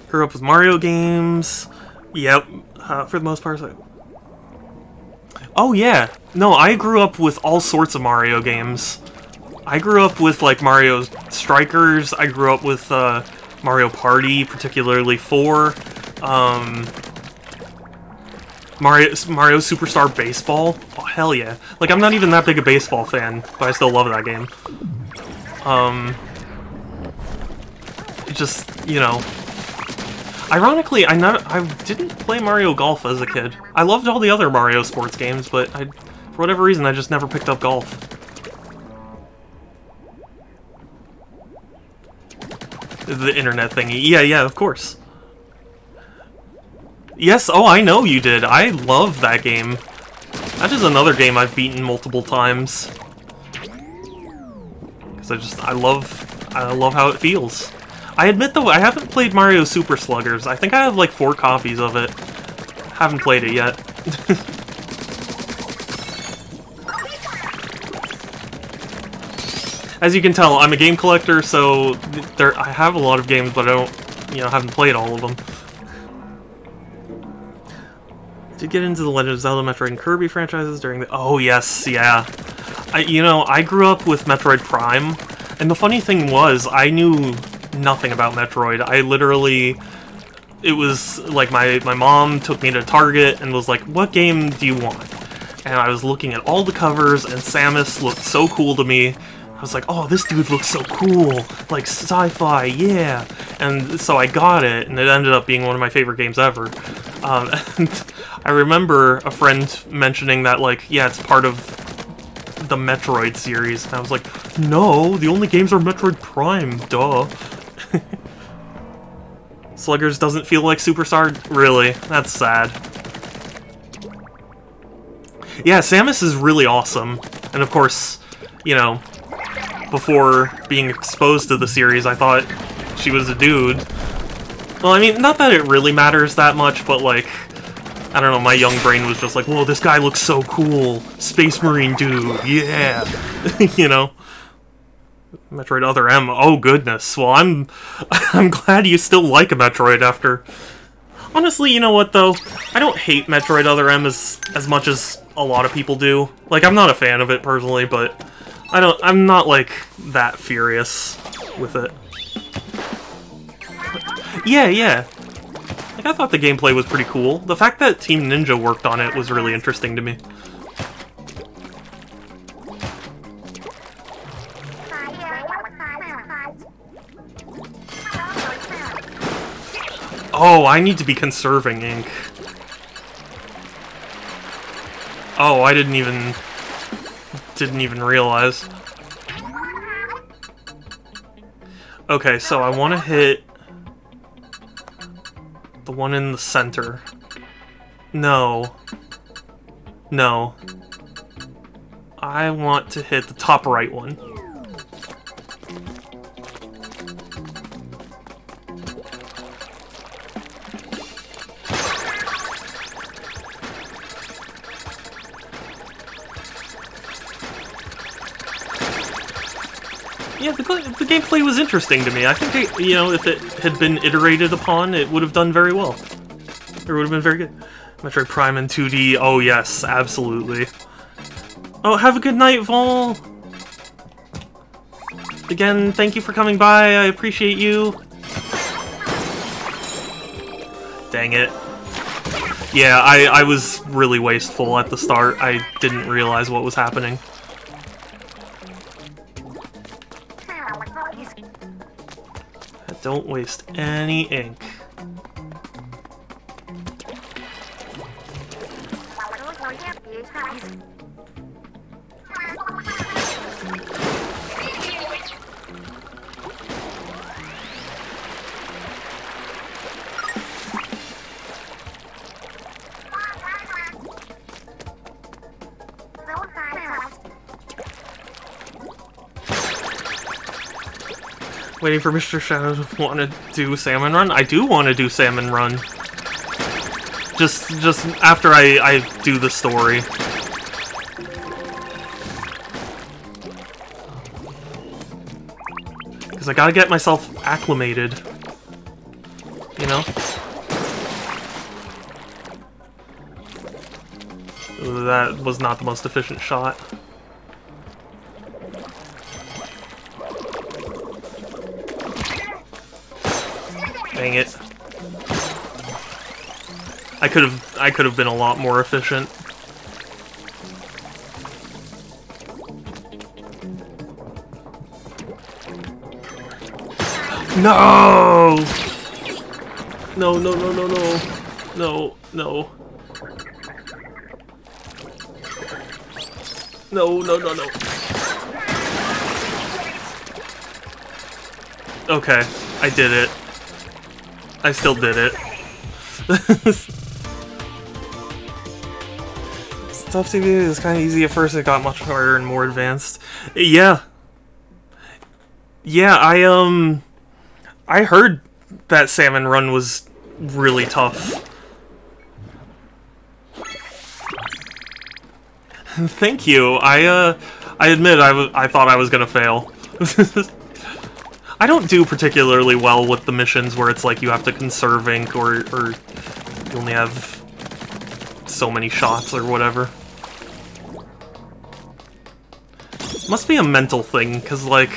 S1: Grew up with Mario games. Yep, for the most part. Oh yeah, no, I grew up with all sorts of Mario games. I grew up with like Mario Strikers. I grew up with Mario Party, particularly 4. Mario Superstar Baseball. Oh hell yeah! Like I'm not even that big a baseball fan, but I still love that game. Just, you know. Ironically, I didn't play Mario Golf as a kid. I loved all the other Mario sports games, but for whatever reason, I just never picked up golf. The internet thingy. Yeah, of course. Yes, oh, I know you did. I love that game. That is another game I've beaten multiple times. Because I love how it feels. I admit though, I haven't played Mario Super Sluggers. I think I have like 4 copies of it. Haven't played it yet. As you can tell, I'm a game collector, so I have a lot of games, but I don't, you know, haven't played all of them. Did get into the Legend of Zelda, Metroid, and Kirby franchises during the... Oh yes, yeah. I grew up with Metroid Prime, and the funny thing was, I knew nothing about Metroid. I literally... It was like my mom took me to Target and was like, what game do you want? And I was looking at all the covers, and Samus looked so cool to me. I was like, oh, this dude looks so cool, like sci-fi, yeah. And so I got it, and it ended up being one of my favorite games ever. And I remember a friend mentioning that, like, yeah, it's part of the Metroid series. And I was like, no, the only games are Metroid Prime, duh. Sluggers doesn't feel like Superstar? Really? That's sad. Yeah, Samus is really awesome. And of course, you know, before being exposed to the series, I thought she was a dude. Well, I mean, not that it really matters that much, but, like, I don't know, my young brain was just like, whoa, this guy looks so cool. Space Marine dude, yeah. You know? Metroid Other M, oh goodness. Well, I'm glad you still like a Metroid after... Honestly, you know what, though? I don't hate Metroid Other M as much as a lot of people do. Like, I'm not a fan of it, personally, but I'm not, like, that furious with it. Yeah. Like, I thought the gameplay was pretty cool. The fact that Team Ninja worked on it was really interesting to me. Oh, I need to be conserving ink. Oh, I didn't even realize. Okay, so I want to hit the one in the center. No. I want to hit the top right one. Yeah, the gameplay was interesting to me. I think, you know, if it had been iterated upon, it would have done very well. It would have been very good. Metroid Prime in 2D, oh yes, absolutely. Oh, have a good night, Vol! Again, thank you for coming by, I appreciate you. Dang it. Yeah, I was really wasteful at the start. I didn't realize what was happening. Don't waste any ink. Waiting for Mr. Shadow to want to do Salmon Run? I do want to do Salmon Run. Just after I do the story. Because I gotta get myself acclimated. You know? Ooh, that was not the most efficient shot. Dang it. I could have been a lot more efficient. No! No. No. Okay, I did it. I still did it. Stuff TV is kind of easy at first, it got much harder and more advanced. Yeah. Yeah, I heard that Salmon Run was really tough. Thank you. I admit I thought I was gonna fail. I don't do particularly well with the missions where it's like you have to conserve ink or you only have so many shots or whatever. Must be a mental thing, because like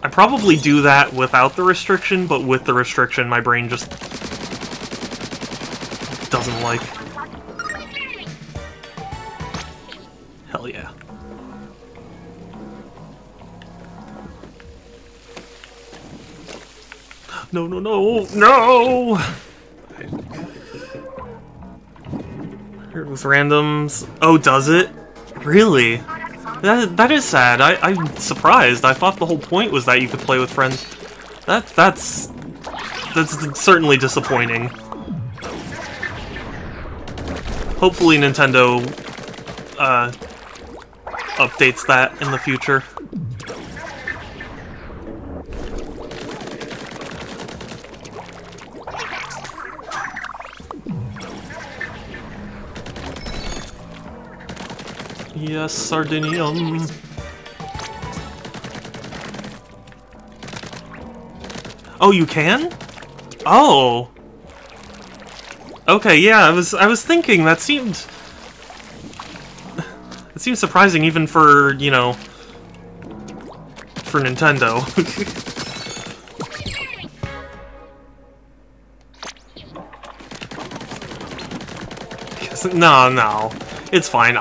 S1: I probably do that without the restriction, but with the restriction my brain just doesn't like. Hell yeah. No! Here with randoms. Oh, does it? Really? That is sad. I'm surprised. I thought the whole point was that you could play with friends. That's certainly disappointing. Hopefully Nintendo updates that in the future. Yes, Sardinium. Oh, you can? Oh. Okay, yeah, I was thinking that seemed it seems surprising even for, you know, for Nintendo. No. It's fine.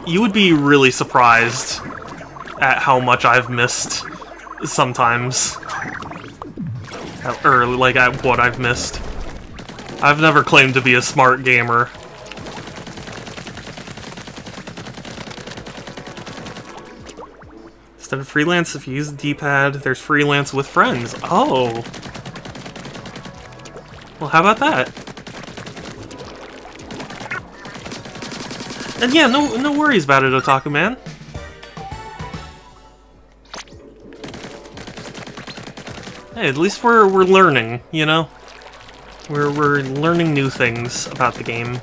S1: You would be really surprised at how much I've missed sometimes. Or, like, at what I've missed. I've never claimed to be a smart gamer. Instead of freelance, if you use the D-pad, there's freelance with friends. Oh! Well, how about that? And yeah, no worries about it, Otaku Man. Hey, at least we're learning, you know? We're learning new things about the game.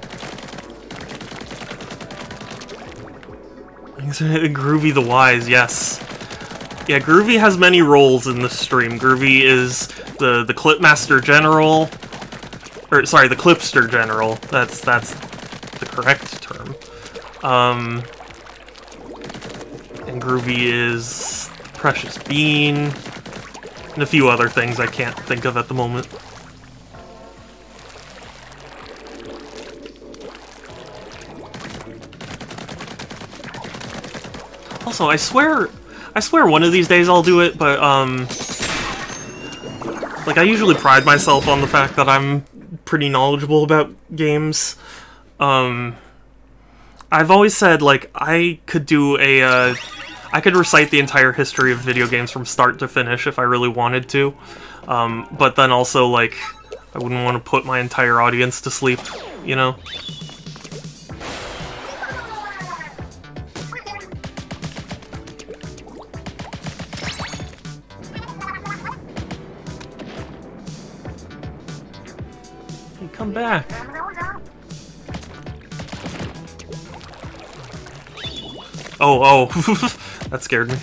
S1: Groovy the Wise, yes. Yeah, Groovy has many roles in this stream. Groovy is the Clipmaster General. Or, sorry, the Clipster General. That's the correct term. And Groovy is the Precious Bean. And a few other things I can't think of at the moment. Also, I swear one of these days I'll do it, but, like, I usually pride myself on the fact that I'm pretty knowledgeable about games. I've always said, like, I could do I could recite the entire history of video games from start to finish if I really wanted to. But then also, like, I wouldn't want to put my entire audience to sleep, you know? Hey, come back. Oh, that scared me.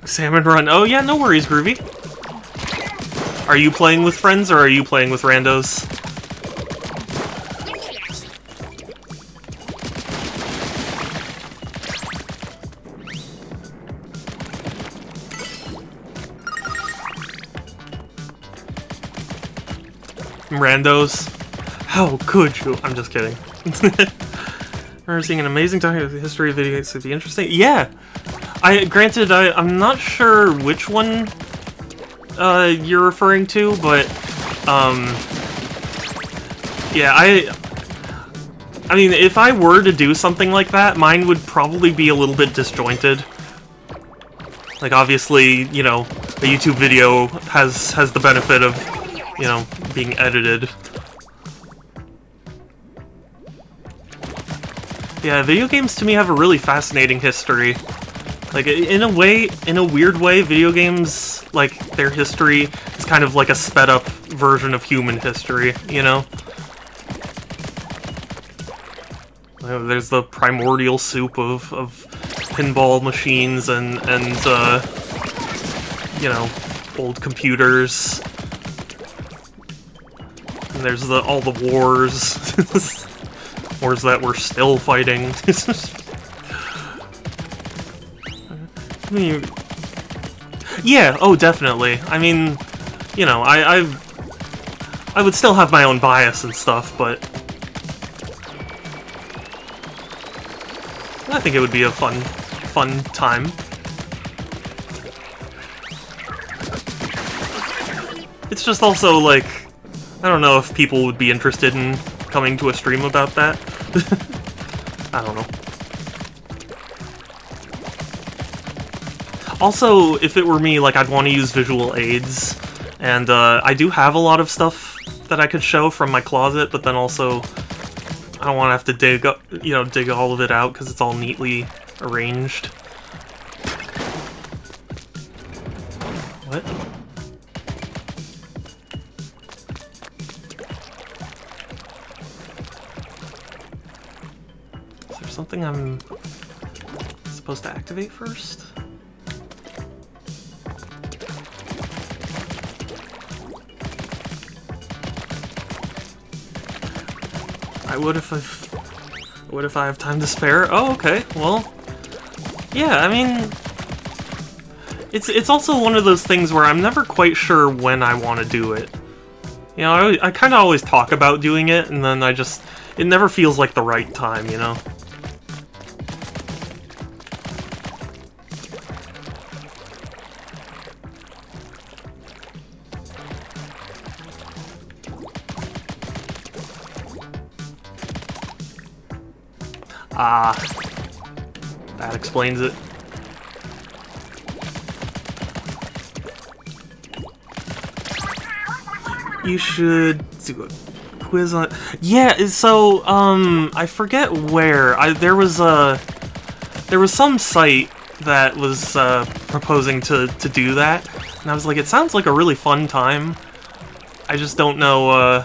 S1: Salmon Run. Oh yeah, no worries, Groovy. Are you playing with friends or are you playing with randos? Randos? How could you? I'm just kidding. Remember seeing an amazing documentary of the history of video games. It'd be interesting. Yeah! Granted, I'm not sure which one you're referring to, but yeah, I mean, if I were to do something like that, mine would probably be a little bit disjointed. Like, obviously, you know, a YouTube video has the benefit of, you know, being edited. Yeah, video games to me have a really fascinating history. Like, in a weird way, video games, like, their history is kind of like a sped-up version of human history, you know? There's the primordial soup of pinball machines and you know, old computers. And there's all the wars. Wars that we're still fighting. Yeah, oh, definitely. I mean, you know, I would still have my own bias and stuff, but I think it would be a fun time. It's just also, like, I don't know if people would be interested in coming to a stream about that. I don't know. Also, if it were me, like, I'd want to use visual aids, and I do have a lot of stuff that I could show from my closet, but then also, I don't want to have to dig up, dig all of it out because it's all neatly arranged. What? Is there something I'm supposed to activate first? I would if I have time to spare. Oh, okay. Well, yeah. I mean, it's also one of those things where I'm never quite sure when I want to do it. You know, I kind of always talk about doing it, and then it never feels like the right time. You know. Ah, that explains it. You should do a quiz on... Yeah, so, I forget where. There was some site that was, proposing to do that, and I was like, it sounds like a really fun time. I just don't know,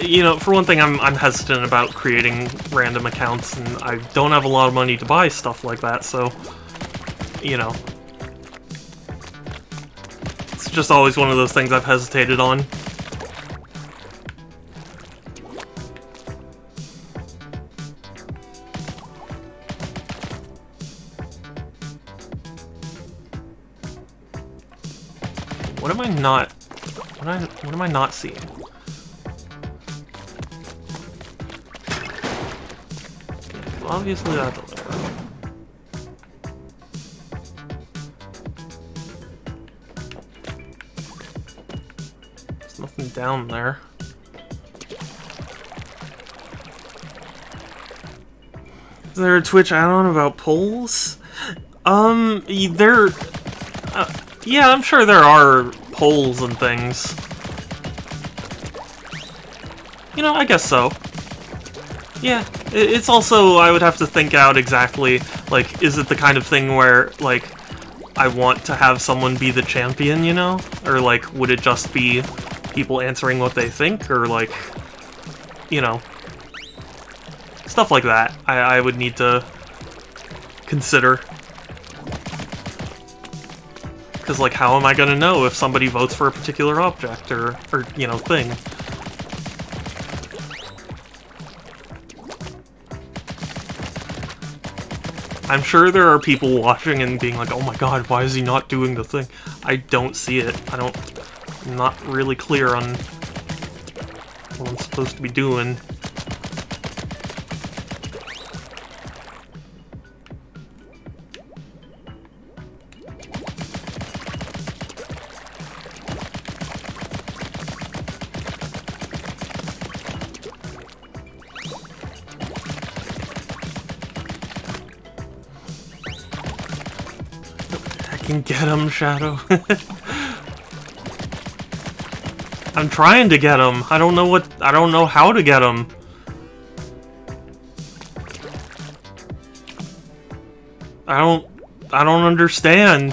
S1: you know, for one thing, I'm hesitant about creating random accounts, and I don't have a lot of money to buy stuff like that, so, you know. It's just always one of those things I've hesitated on. What am I not seeing? Obviously that's a layer. There's nothing down there. Is there a Twitch add-on about polls? Yeah, I'm sure there are polls and things. You know, I guess so. Yeah, it's also, I would have to think out exactly, like, is it the kind of thing where, like, I want to have someone be the champion, you know? Or, like, would it just be people answering what they think? Or, like, you know, stuff like that I would need to consider. Because, like, how am I gonna know if somebody votes for a particular object or you know, thing? I'm sure there are people watching and being like, oh my god, why is he not doing the thing? I don't see it. I'm not really clear on what I'm supposed to be doing. Get him, Shadow. I'm trying to get him. I don't know how to get him. I don't understand.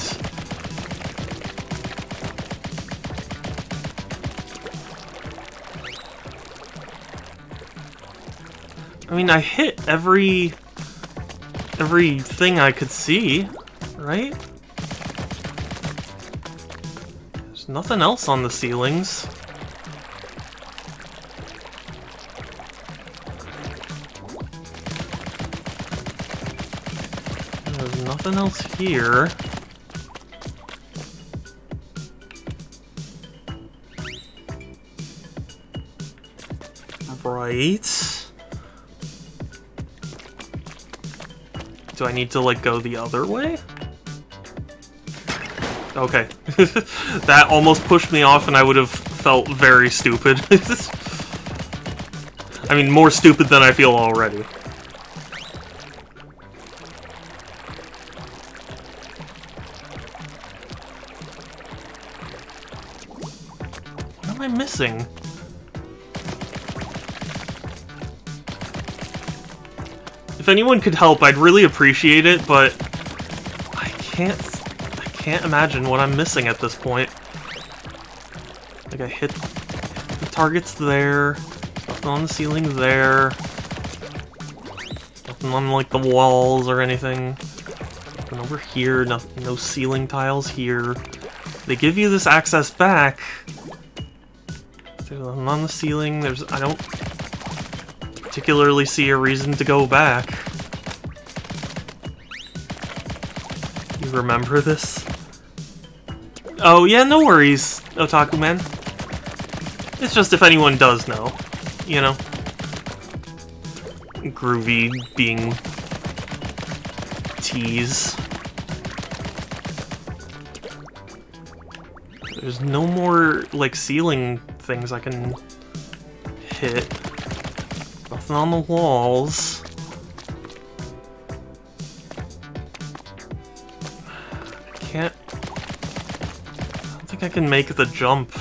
S1: I mean, I hit everything I could see, right? Nothing else on the ceilings. There's nothing else here. Right. Do I need to, like, go the other way? Okay. That almost pushed me off and I would have felt very stupid. I mean, more stupid than I feel already. What am I missing? if anyone could help, I'd really appreciate it, but I can't imagine what I'm missing at this point. Like, I hit the targets there, nothing on the ceiling there, nothing on, like, the walls or anything. Nothing over here, no ceiling tiles here. They give you this access back. There's nothing on the ceiling, I don't particularly see a reason to go back. You remember this? Oh yeah, no worries, Otaku Man. It's just if anyone does know, you know? Groovy being tease. There's no more, like, ceiling things I can hit. Nothing on the walls. I don't think I can make the jump.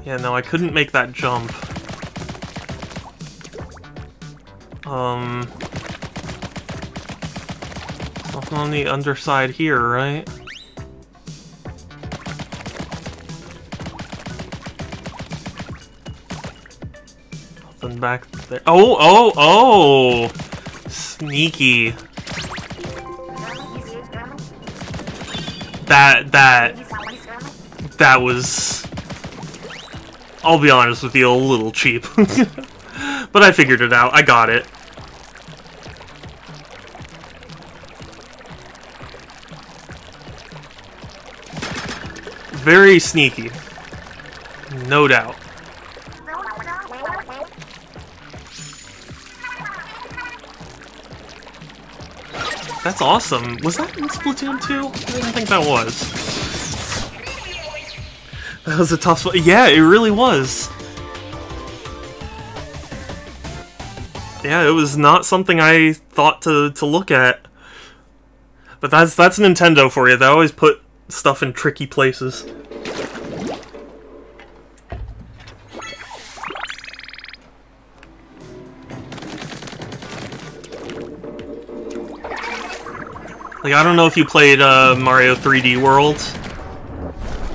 S1: Yeah, no, I couldn't make that jump. Nothing on the underside here, right? Nothing back there. Oh! Sneaky. That was... I'll be honest with you, a little cheap. But I figured it out. I got it. Very sneaky. No doubt. That's awesome. Was that in Splatoon 2? I didn't think that was. That was a tough one. Yeah, it really was. Yeah, it was not something I thought to look at. But that's Nintendo for you. They always put stuff in tricky places. Like, I don't know if you played Mario 3D World.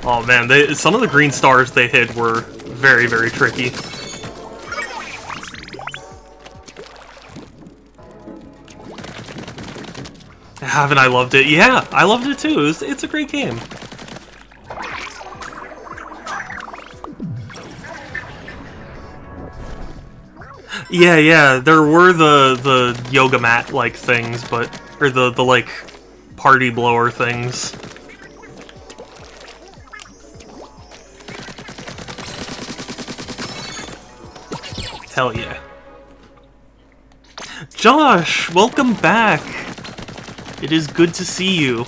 S1: Oh man, some of the green stars they hit were very, very tricky. Haven't I loved it? Yeah, I loved it too. It's a great game. Yeah, there were the yoga mat like things, or the like party blower things. Hell yeah. Josh, welcome back. It is good to see you.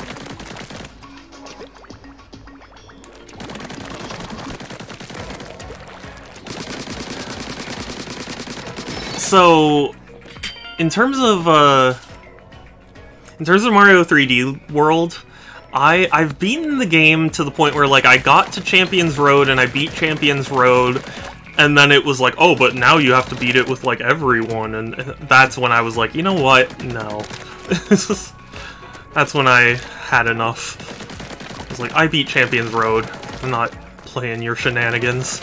S1: So, in terms of Mario 3D World, I've beaten the game to the point where, like, I got to Champions Road and I beat Champions Road, and then it was like, oh, but now you have to beat it with, like, everyone, and that's when I was like, you know what? No. That's when I had enough. I was like, I beat Champions Road. I'm not playing your shenanigans.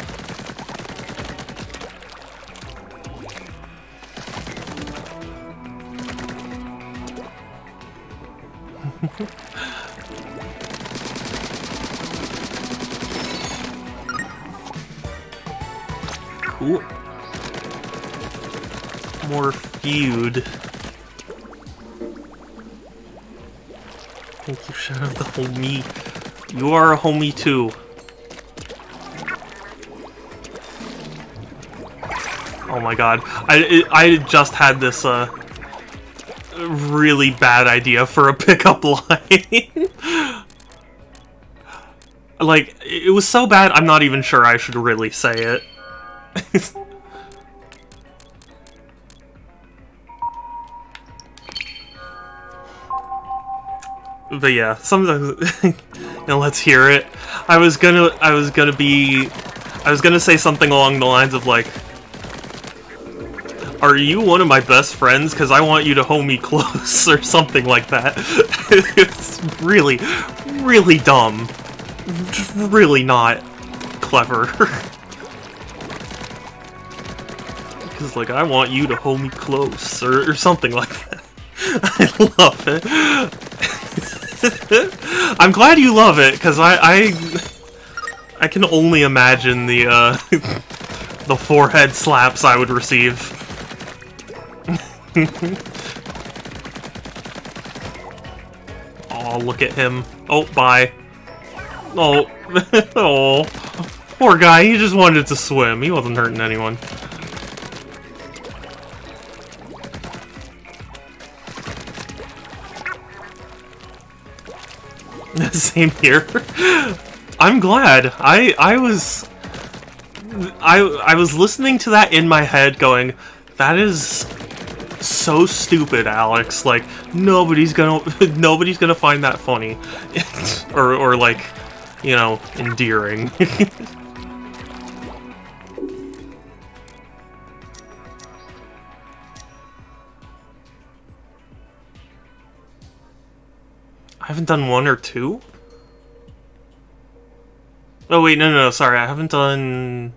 S1: Cool. More feud. Thank you, shout out the homie. You are a homie too. Oh my god. I just had this really bad idea for a pickup line. Like, it was so bad I'm not even sure I should really say it. But yeah, sometimes, you know, let's hear it. I was gonna say something along the lines of like, are you one of my best friends? Because I want you to hold me close, or something like that. It's really, really dumb. Just really not clever. Because, like, I want you to hold me close, or something like that. I love it. I'm glad you love it, because I can only imagine the, the forehead slaps I would receive. Oh, look at him. Oh, bye. Oh, oh, poor guy, he just wanted to swim. He wasn't hurting anyone. Same here. I'm glad. I was listening to that in my head going, that is so stupid, Alex. Like, nobody's gonna find that funny. or like, you know, endearing. I haven't done 1 or 2? Oh wait, no, sorry, I haven't done...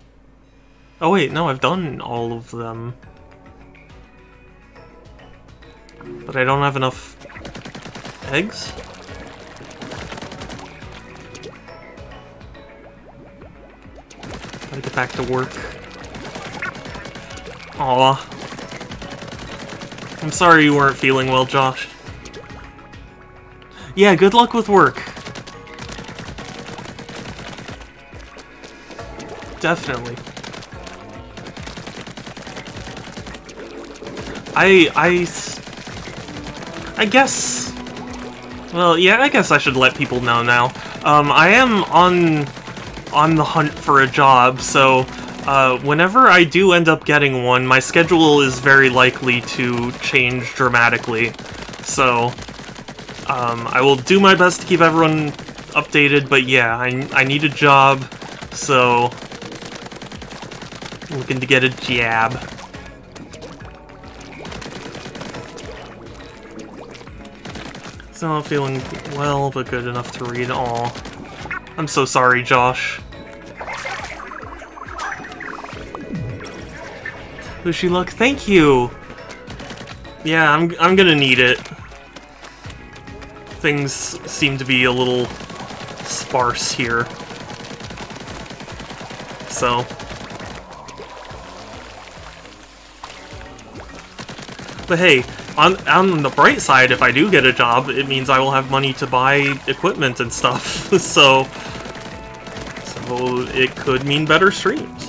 S1: Oh wait, no, I've done all of them. But I don't have enough eggs? Gotta get back to work. Aw. I'm sorry you weren't feeling well, Josh. Yeah, good luck with work. Definitely. I guess... Well, yeah, I guess I should let people know now. I am on the hunt for a job, so whenever I do end up getting one, my schedule is very likely to change dramatically. So, I will do my best to keep everyone updated, but yeah, I need a job, so... Looking to get a jab. Still not feeling well, but good enough to read. Aw. I'm so sorry, Josh. Wish you luck. Thank you! Yeah, I'm gonna need it. Things seem to be a little sparse here. So... But hey, on the bright side, if I do get a job, it means I will have money to buy equipment and stuff. So it could mean better streams.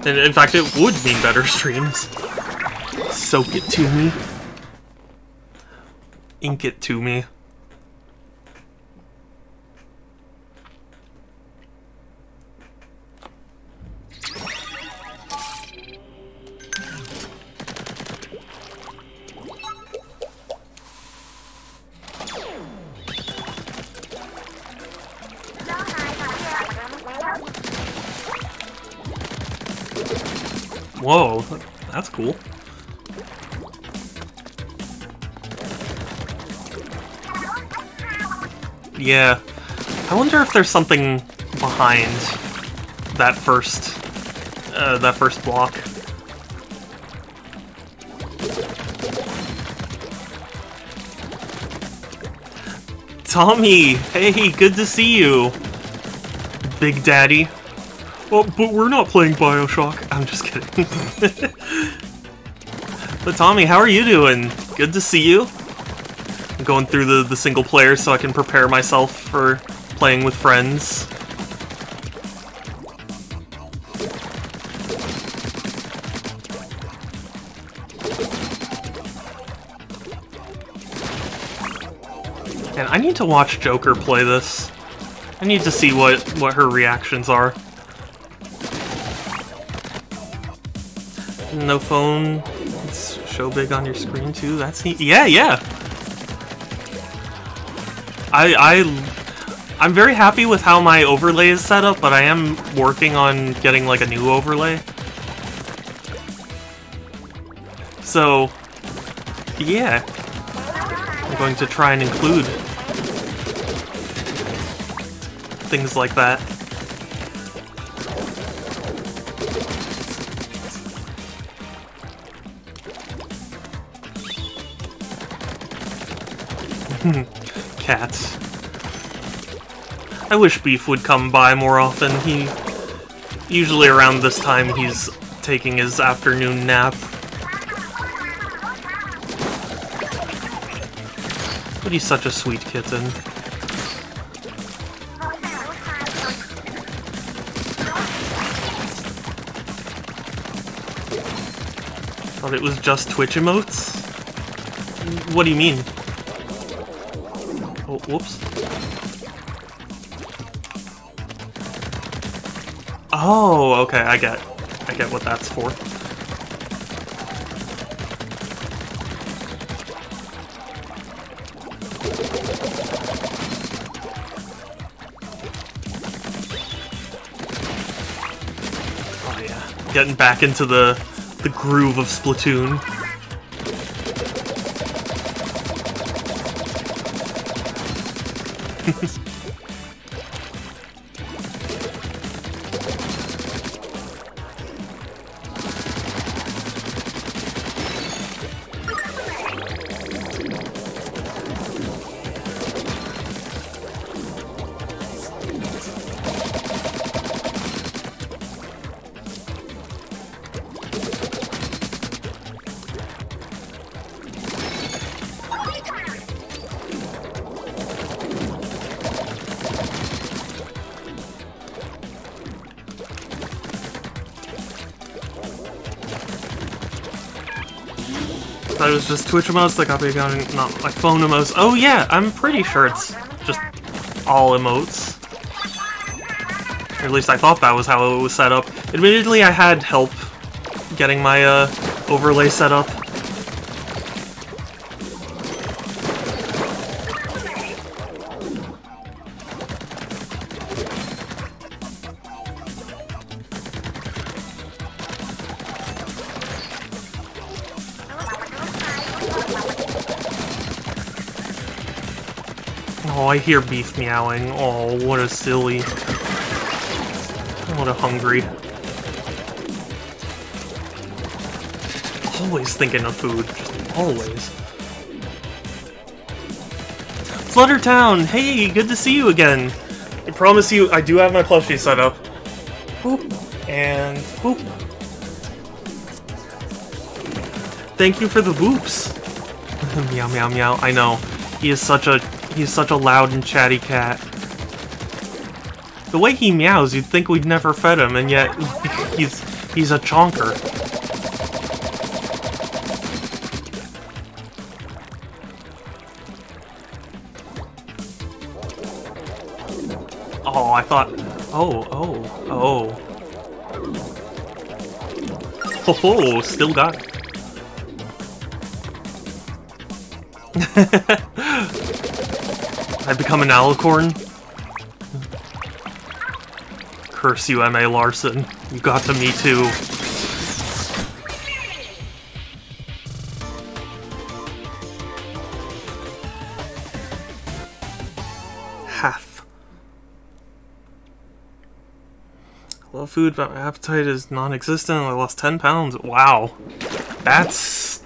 S1: And in fact, it would mean better streams. Soak it to me. Ink it to me. Whoa, that's cool. Yeah, I wonder if there's something behind that first block. Tommy, hey, good to see you, Big Daddy. Oh, but we're not playing BioShock. I'm just kidding. But Tommy, how are you doing? Good to see you. I'm going through the single player so I can prepare myself for playing with friends. And I need to watch Joker play this. I need to see what her reactions are. No phone. It's show big on your screen too. That's neat. Yeah. I'm very happy with how my overlay is set up, but I am working on getting like a new overlay. So, yeah. I'm going to try and include things like that. Cats. I wish Beef would come by more often. Usually around this time he's taking his afternoon nap. But he's such a sweet kitten. Thought it was just Twitch emotes? What do you mean? Oh, whoops. Oh, okay, I get what that's for. Oh yeah, getting back into the groove of Splatoon. It was just Twitch emotes, like copy account, not like phone emotes. Oh yeah, I'm pretty sure it's just all emotes. Or at least I thought that was how it was set up. Admittedly, I had help getting my overlay set up. Oh, I hear Beef meowing. Oh, what a silly. What a hungry. Always thinking of food. Just always. Fluttertown! Hey, good to see you again. I promise you, I do have my plushie set up. Boop. And boop. Thank you for the boops. Meow, meow, meow. I know. He's such a loud and chatty cat. The way he meows, you'd think we'd never fed him, and yet he's a chonker. Oh, I thought... Oh. Oh, still got it. I've become an alicorn. Curse you, M.A. Larson. You got to me too. Half. I love food, but my appetite is non-existent. I lost 10 pounds. Wow. That's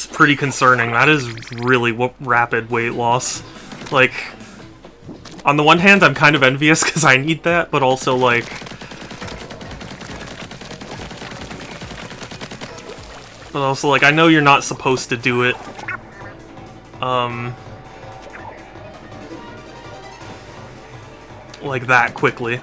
S1: pretty concerning. That is really rapid weight loss. Like, on the one hand, I'm kind of envious because I need that, but also, like... But also, like, I know you're not supposed to do it. Like that quickly.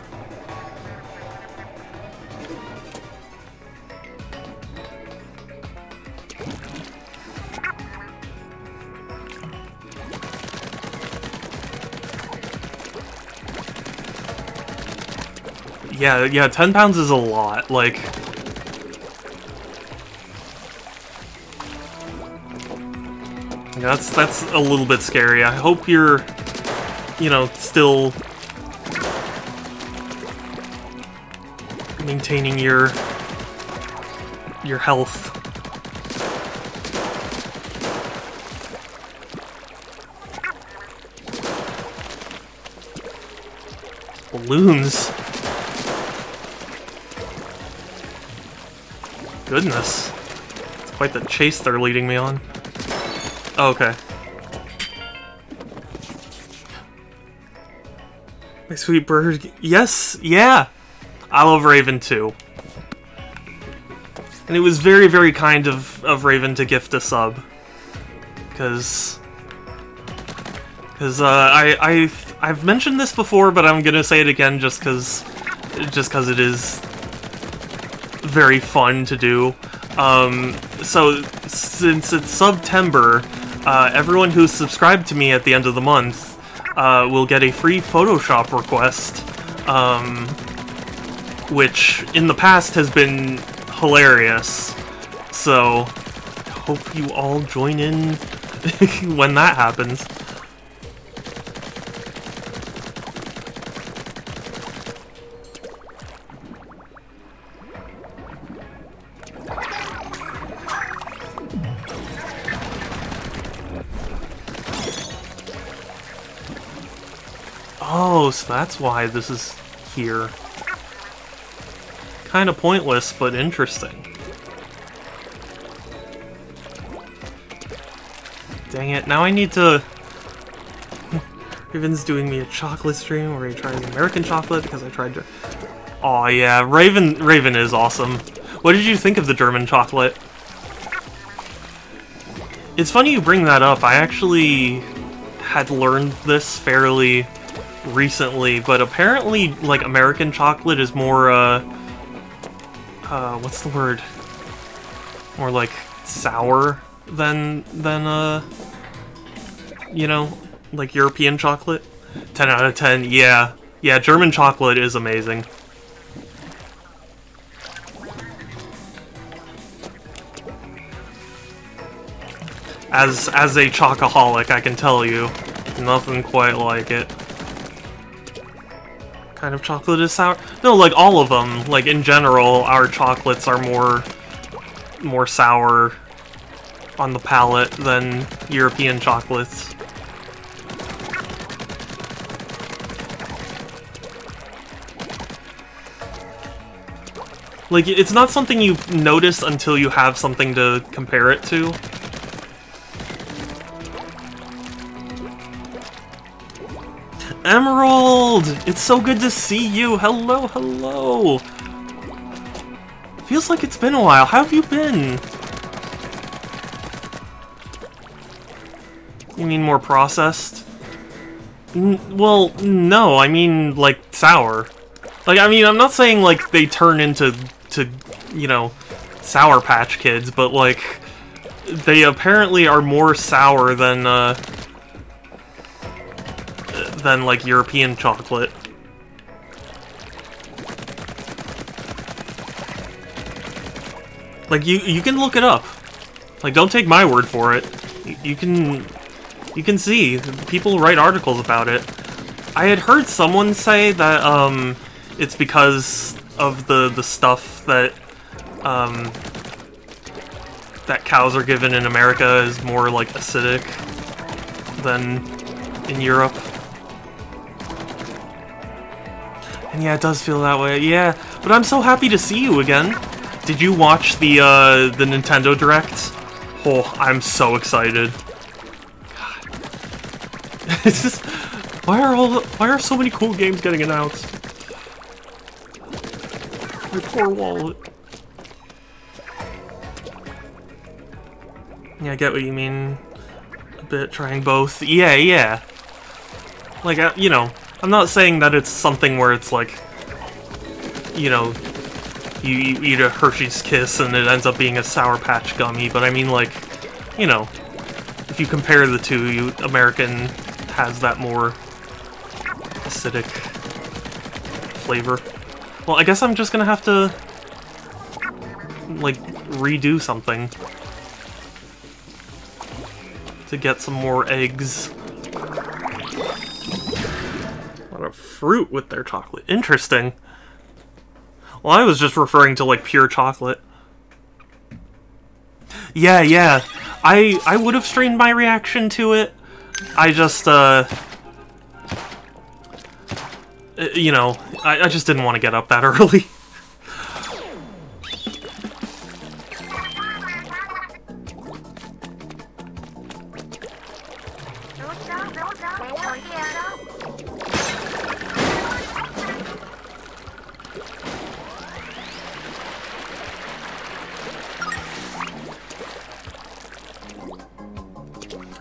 S1: Yeah, 10 pounds is a lot, like... Yeah, that's a little bit scary. I hope you're, you know, still... maintaining your health. balloons. Goodness. It's quite the chase they're leading me on. Oh, okay. My sweet bird. Yes, yeah! I love Raven too. And it was very, very kind of Raven to gift a sub. Because I've mentioned this before, but I'm gonna say it again just because it is very fun to do. So since it's September, everyone who's subscribed to me at the end of the month will get a free Photoshop request, which in the past has been hilarious. So hope you all join in when that happens. Oh, so that's why this is here. Kind of pointless, but interesting. Dang it, now I need to... Raven's doing me a chocolate stream where he tries American chocolate because I tried to... Aw, yeah, Raven is awesome. What did you think of the German chocolate? It's funny you bring that up. I actually had learned this fairly recently, but apparently, like, American chocolate is more, what's the word? More, like, sour than, you know, like, European chocolate. 10 out of 10, yeah. Yeah, German chocolate is amazing. As a chocoholic, I can tell you, nothing quite like it. Kind of chocolate is sour? No, like all of them. Like in general, our chocolates are more sour on the palate than European chocolates. Like, it's not something you notice until you have something to compare it to. Emerald! It's so good to see you! Hello, hello! Feels like it's been a while. How have you been? You mean more processed? Well, no, I mean, like, sour. Like, I mean, I'm not saying, like, they turn into, you know, Sour Patch Kids, but, like, they apparently are more sour than, like, European chocolate. Like, you can look it up. Like, don't take my word for it. You can see. People write articles about it. I had heard someone say that, it's because of the stuff that, that cows are given in America is more, like, acidic than in Europe. And yeah, it does feel that way. Yeah, but I'm so happy to see you again. Did you watch the Nintendo Direct? Oh, I'm so excited. God. It's just, why are so many cool games getting announced? My poor wallet. Yeah, I get what you mean. A bit trying both. Yeah, yeah. Like, you know, I'm not saying that it's something where it's like, you know, you eat a Hershey's Kiss and it ends up being a Sour Patch Gummy, but I mean, like, you know, if you compare the two, American has that more acidic flavor. Well, I guess I'm just gonna have to, like, redo something to get some more eggs. Fruit with their chocolate. Interesting. Well, I was just referring to, like, pure chocolate. Yeah, yeah. I would have streamed my reaction to it. I just, you know, I just didn't want to get up that early.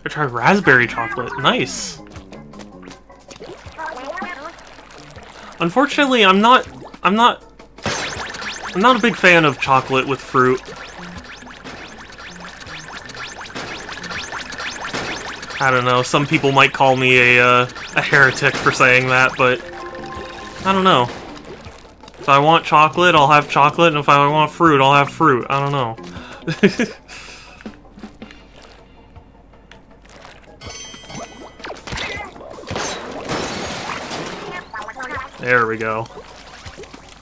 S1: I tried raspberry chocolate. Nice. Unfortunately, I'm not a big fan of chocolate with fruit. I don't know, some people might call me a heretic for saying that, but I don't know. If I want chocolate, I'll have chocolate, and if I want fruit, I'll have fruit. I don't know. There we go.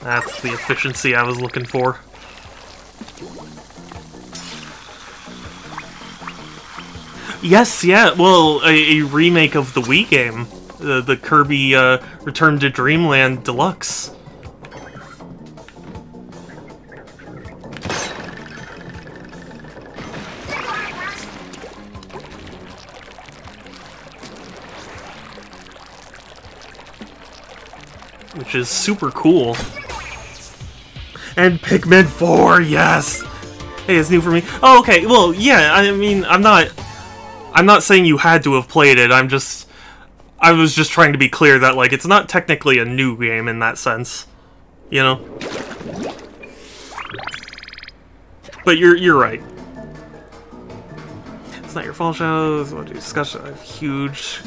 S1: That's the efficiency I was looking for. Yes, yeah, well, a remake of the Wii game. The Kirby Return to Dreamland Deluxe. Which is super cool. And Pikmin 4, yes! Hey, it's new for me. Oh, okay, well, yeah, I mean, I'm not saying you had to have played it, I was just trying to be clear that, like, it's not technically a new game in that sense. You know? But you're right. It's not your fault, Shadows. What do you discuss? I have huge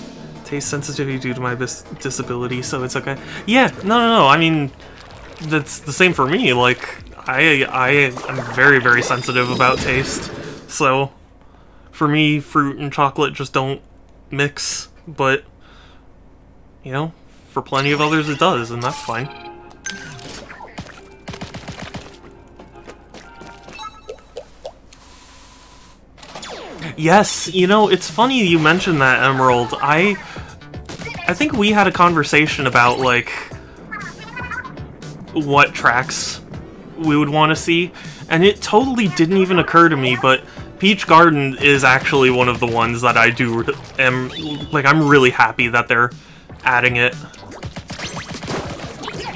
S1: taste sensitivity due to my disability, so it's okay. Yeah, no, I mean, that's the same for me. Like, I am very, very sensitive about taste, so for me, fruit and chocolate just don't mix, but, you know, for plenty of others it does, and that's fine. Yes, you know, it's funny you mentioned that, Emerald. I think we had a conversation about, like, what tracks we would want to see, and it totally didn't even occur to me, but Peach Garden is actually one of the ones that I I'm really happy that they're adding it.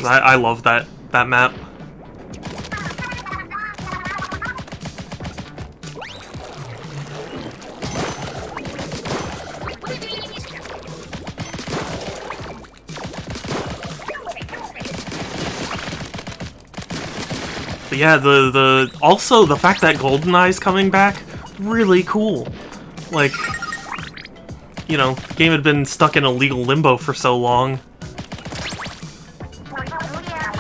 S1: I love that map. But yeah, also the fact that GoldenEye's coming back, really cool. Like, you know, the game had been stuck in a legal limbo for so long.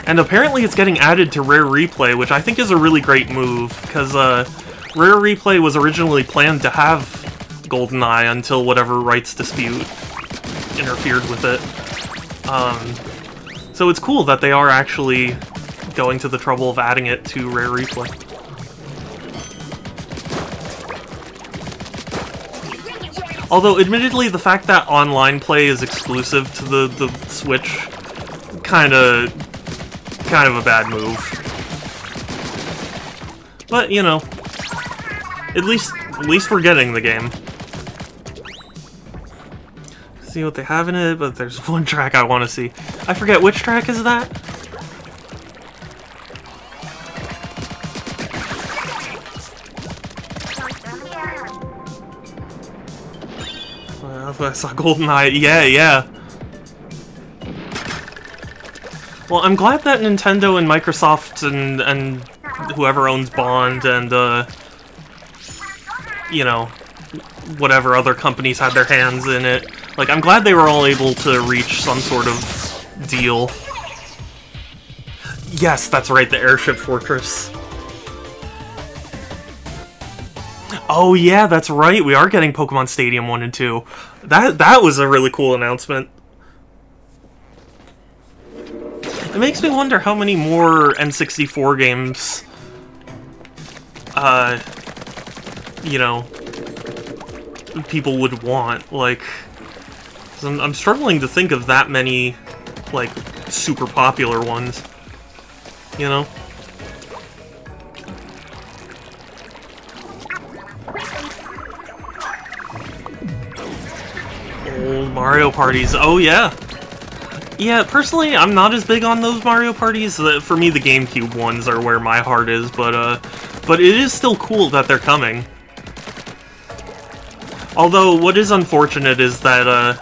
S1: And apparently it's getting added to Rare Replay, which I think is a really great move, because Rare Replay was originally planned to have GoldenEye until whatever rights dispute interfered with it. So it's cool that they are actually going to the trouble of adding it to Rare Replay. Although, admittedly, the fact that online play is exclusive to the Switch, kind of a bad move. But, you know, at least we're getting the game. See what they have in it, but there's one track I want to see. I forget, which track is that? I saw GoldenEye. Yeah. Well, I'm glad that Nintendo and Microsoft and whoever owns Bond and, you know, whatever other companies had their hands in it. Like, I'm glad they were all able to reach some sort of deal. Yes, that's right, the Airship Fortress. Oh yeah, that's right, we are getting Pokemon Stadium 1 and 2. That was a really cool announcement. It makes me wonder how many more N64 games, you know, people would want. Like, I'm struggling to think of that many, like, super popular ones. You know? Old Mario parties. Oh, yeah. Yeah, personally, I'm not as big on those Mario parties. For me, the GameCube ones are where my heart is, but it is still cool that they're coming. Although, what is unfortunate is that,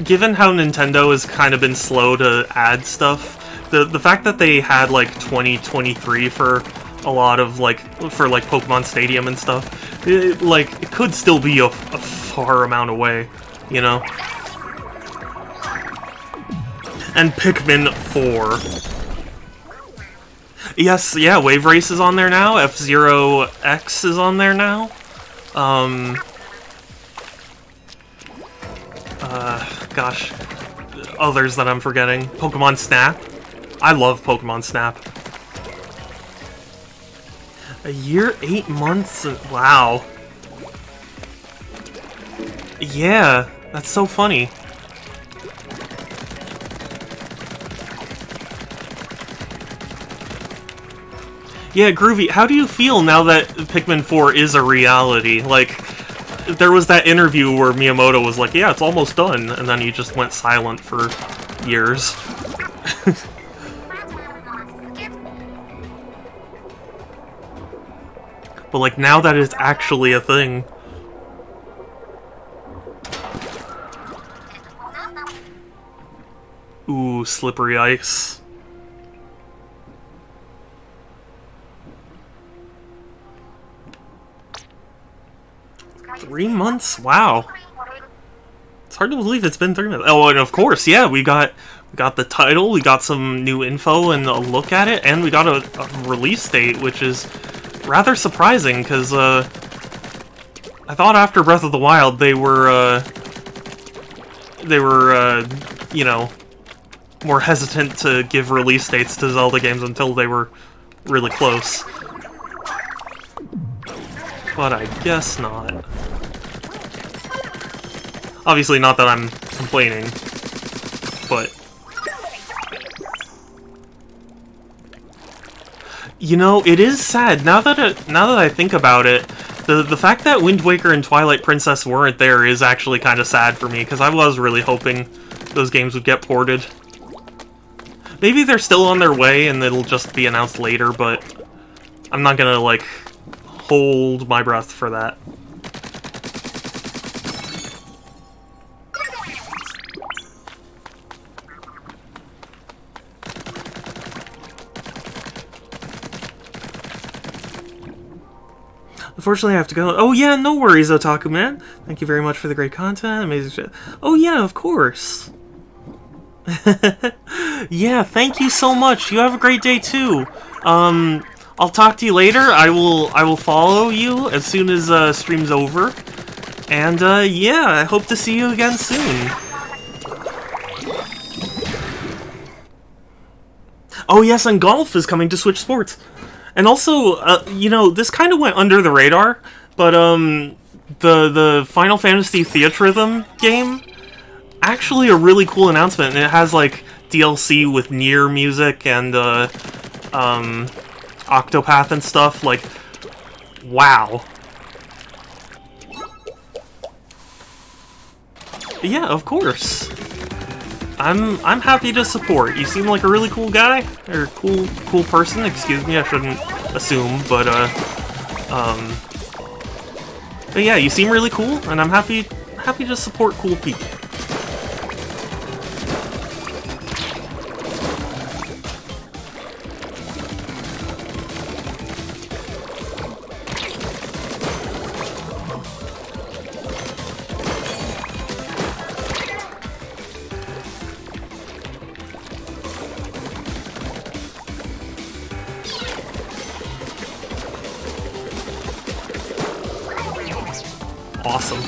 S1: given how Nintendo has kind of been slow to add stuff, the fact that they had, like, 2023 for a lot of, like, Pokemon Stadium and stuff, it could still be a far amount away, you know? And Pikmin 4. Yes, yeah, Wave Race is on there now, F-Zero X is on there now. Gosh, others that I'm forgetting. Pokemon Snap. I love Pokemon Snap. A year, 8 months, wow. Yeah, that's so funny. Yeah, Groovy, how do you feel now that Pikmin 4 is a reality? Like, there was that interview where Miyamoto was like, yeah, it's almost done, and then he just went silent for years. But, like, now that it's actually a thing. Ooh, slippery ice. 3 months? Wow. It's hard to believe it's been 3 months. Oh, and of course, yeah, we got the title, we got some new info and a look at it, and we got a release date, which is rather surprising, because, I thought after Breath of the Wild they were, you know, more hesitant to give release dates to Zelda games until they were really close. But I guess not. Obviously not that I'm complaining, but... You know, it is sad, now that I think about it, the fact that Wind Waker and Twilight Princess weren't there is actually kind of sad for me, because I was really hoping those games would get ported. Maybe they're still on their way and it'll just be announced later, but I'm not gonna, like, hold my breath for that. Unfortunately, I have to go. Oh yeah, no worries, Otaku Man. Thank you very much for the great content. Amazing shit. Oh yeah, of course. Yeah, thank you so much. You have a great day too. I'll talk to you later. I will follow you as soon as stream's over. And yeah, I hope to see you again soon. Oh yes, and golf is coming to Switch Sports. And also, you know, this kind of went under the radar, but the Final Fantasy Theatrhythm game, actually a really cool announcement, and it has like DLC with Nier music and Octopath and stuff. Like, wow. Yeah, of course. I'm happy to support. You seem like a really cool guy, or cool person. Excuse me, I shouldn't assume, but yeah, you seem really cool, and I'm happy to support cool people. Awesome.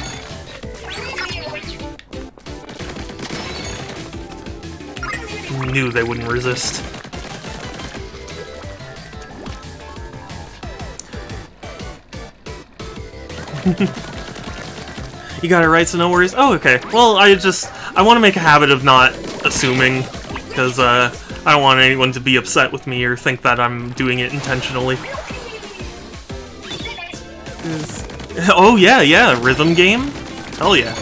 S1: Knew they wouldn't resist. You got it right, so no worries. Oh, okay. Well, I want to make a habit of not assuming because I don't want anyone to be upset with me or think that I'm doing it intentionally. Oh yeah, rhythm game? Hell yeah.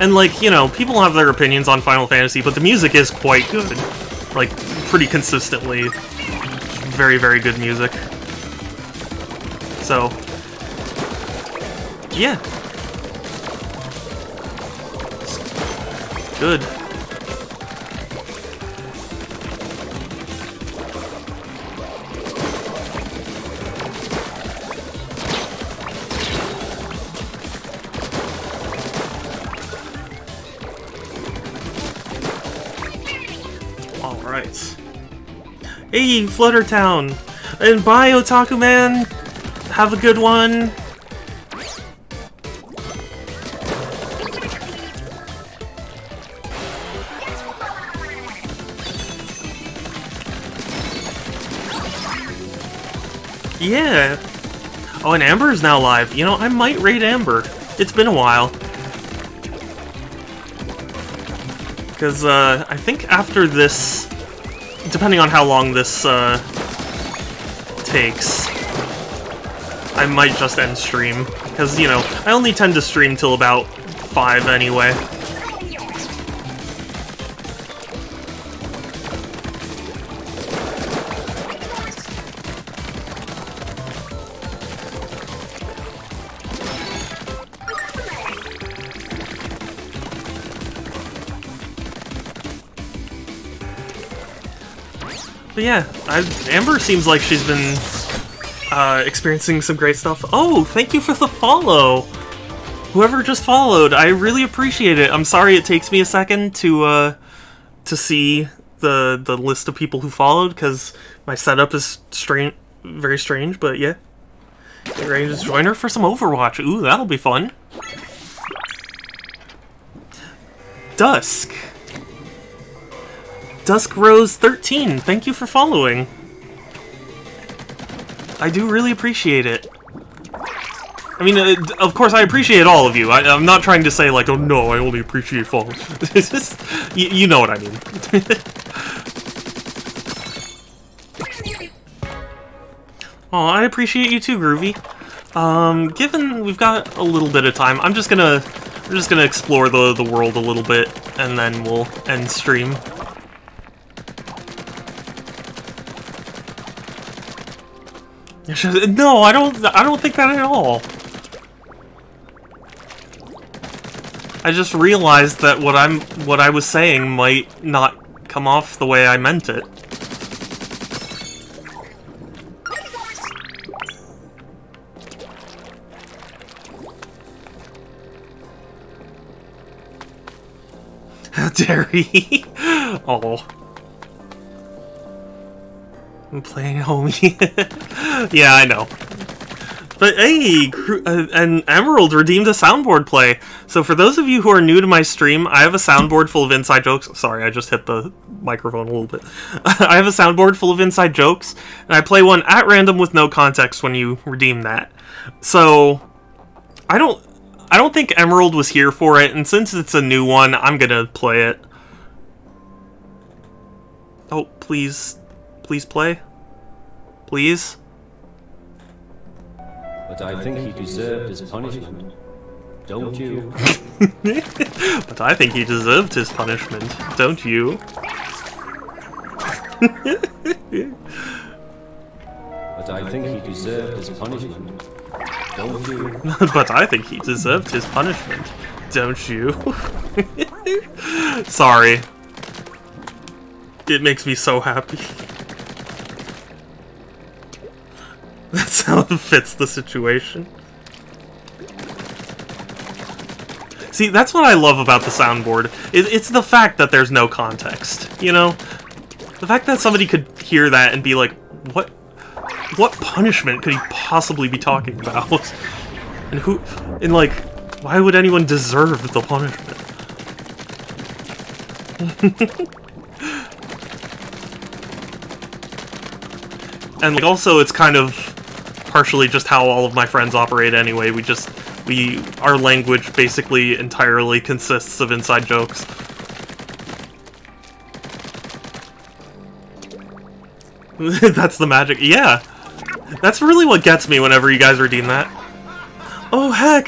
S1: And like, you know, people have their opinions on Final Fantasy, but the music is quite good. Like, pretty consistently. Very, very good music. So, yeah. Good. Alright. Hey, Fluttertown! And bye, Otaku Man! Have a good one! Yeah! Oh, and Amber is now live. You know, I might raid Amber. It's been a while. Because, I think after this, depending on how long this, takes, I might just end stream. Because, you know, I only tend to stream till about 5 anyway. But yeah, Amber seems like she's been experiencing some great stuff. Oh, thank you for the follow! Whoever just followed, I really appreciate it. I'm sorry it takes me a second to see the list of people who followed, because my setup is very strange, but yeah. Get ready to join her for some Overwatch. Ooh, that'll be fun. Dusk. Dusk Rose 13, thank you for following. I do really appreciate it. I mean, of course I appreciate all of you. I'm not trying to say like, oh no, I only appreciate followers. It's just, you know what I mean. Oh, I appreciate you too, Groovy. Given we've got a little bit of time, we're just gonna explore the world a little bit, and then we'll end stream. No, I don't think that at all. I just realized that what I was saying might not come off the way I meant it. How dare he? Oh. I'm playing homie. Yeah, I know. But hey, and Emerald redeemed a soundboard play. So for those of you who are new to my stream, I have a soundboard full of inside jokes. Sorry, I just hit the microphone a little bit. I have a soundboard full of inside jokes, and I play one at random with no context when you redeem that. So I don't think Emerald was here for it, and since it's a new one, I'm gonna play it. Oh, please. Please play? Please?
S5: But I think he deserved his punishment. Don't you?
S1: But I think he deserved his punishment. Don't you?
S5: But I think he deserved his punishment. Don't you?
S1: But I think he deserved his punishment. Don't you? Sorry. It makes me so happy. That's how it fits the situation. See, that's what I love about the soundboard. It's the fact that there's no context, you know? The fact that somebody could hear that and be like, what punishment could he possibly be talking about? And like, why would anyone deserve the punishment? And like, also, it's kind of partially just how all of my friends operate anyway. Our language basically entirely consists of inside jokes. That's the magic. Yeah. That's really what gets me whenever you guys redeem that. Oh, heck!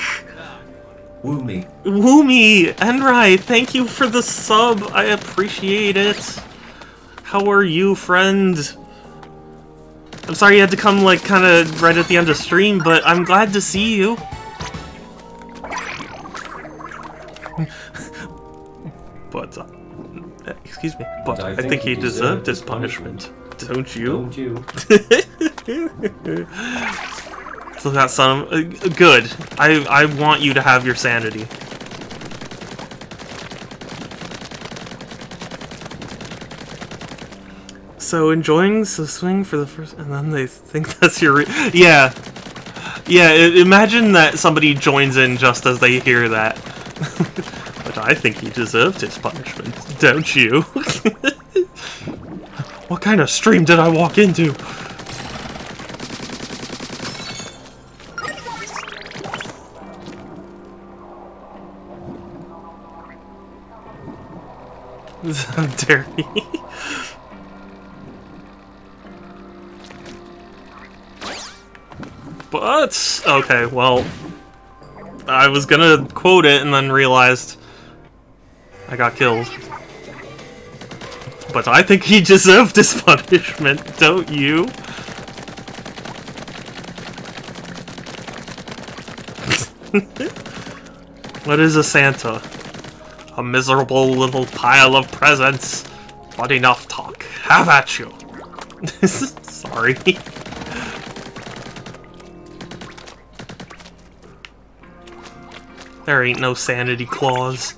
S2: Woomy.
S1: Woomy! Enrai, thank you for the sub. I appreciate it. How are you, friend? I'm sorry you had to come, like, kind of right at the end of stream, but I'm glad to see you. But, excuse me, but I think he deserved his punishment. Don't you?
S5: Don't you?
S1: So that son of... good. I want you to have your sanity. So enjoying the swing for the first... and then they think that's your... yeah. Yeah, imagine that somebody joins in just as they hear that. But I think he deserved his punishment, don't you? What kind of stream did I walk into? How dare he? But, okay, well, I was gonna quote it and then realized I got killed. But I think he deserved his punishment, don't you? What is a Santa? A miserable little pile of presents. But enough talk. Have at you. Sorry. There ain't no sanity clause.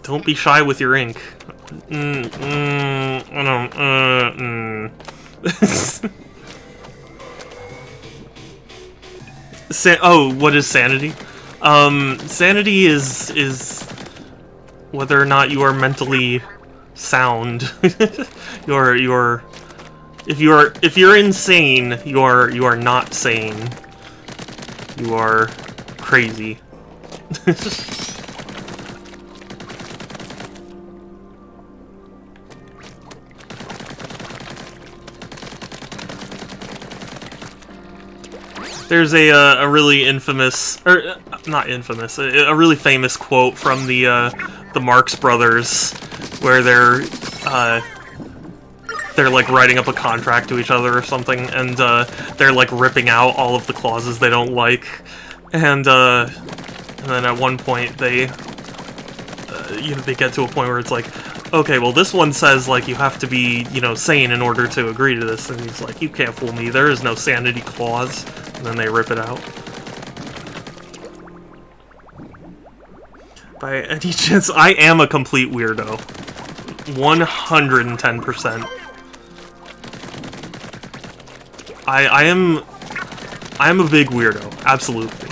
S1: Don't be shy with your ink. Oh, what is sanity? Sanity is whether or not you are mentally sound. If you're insane, you are not sane. You are crazy. There's a really infamous, or not infamous, a really famous quote from the Marx Brothers, where they're like writing up a contract to each other or something, and they're like ripping out all of the clauses they don't like, and then at one point they get to a point where it's like, okay, well this one says like you have to be, sane in order to agree to this, and he's like, you can't fool me, there is no sanity clause, and then they rip it out. By any chance, I am a complete weirdo. 110%. I am a big weirdo, absolutely.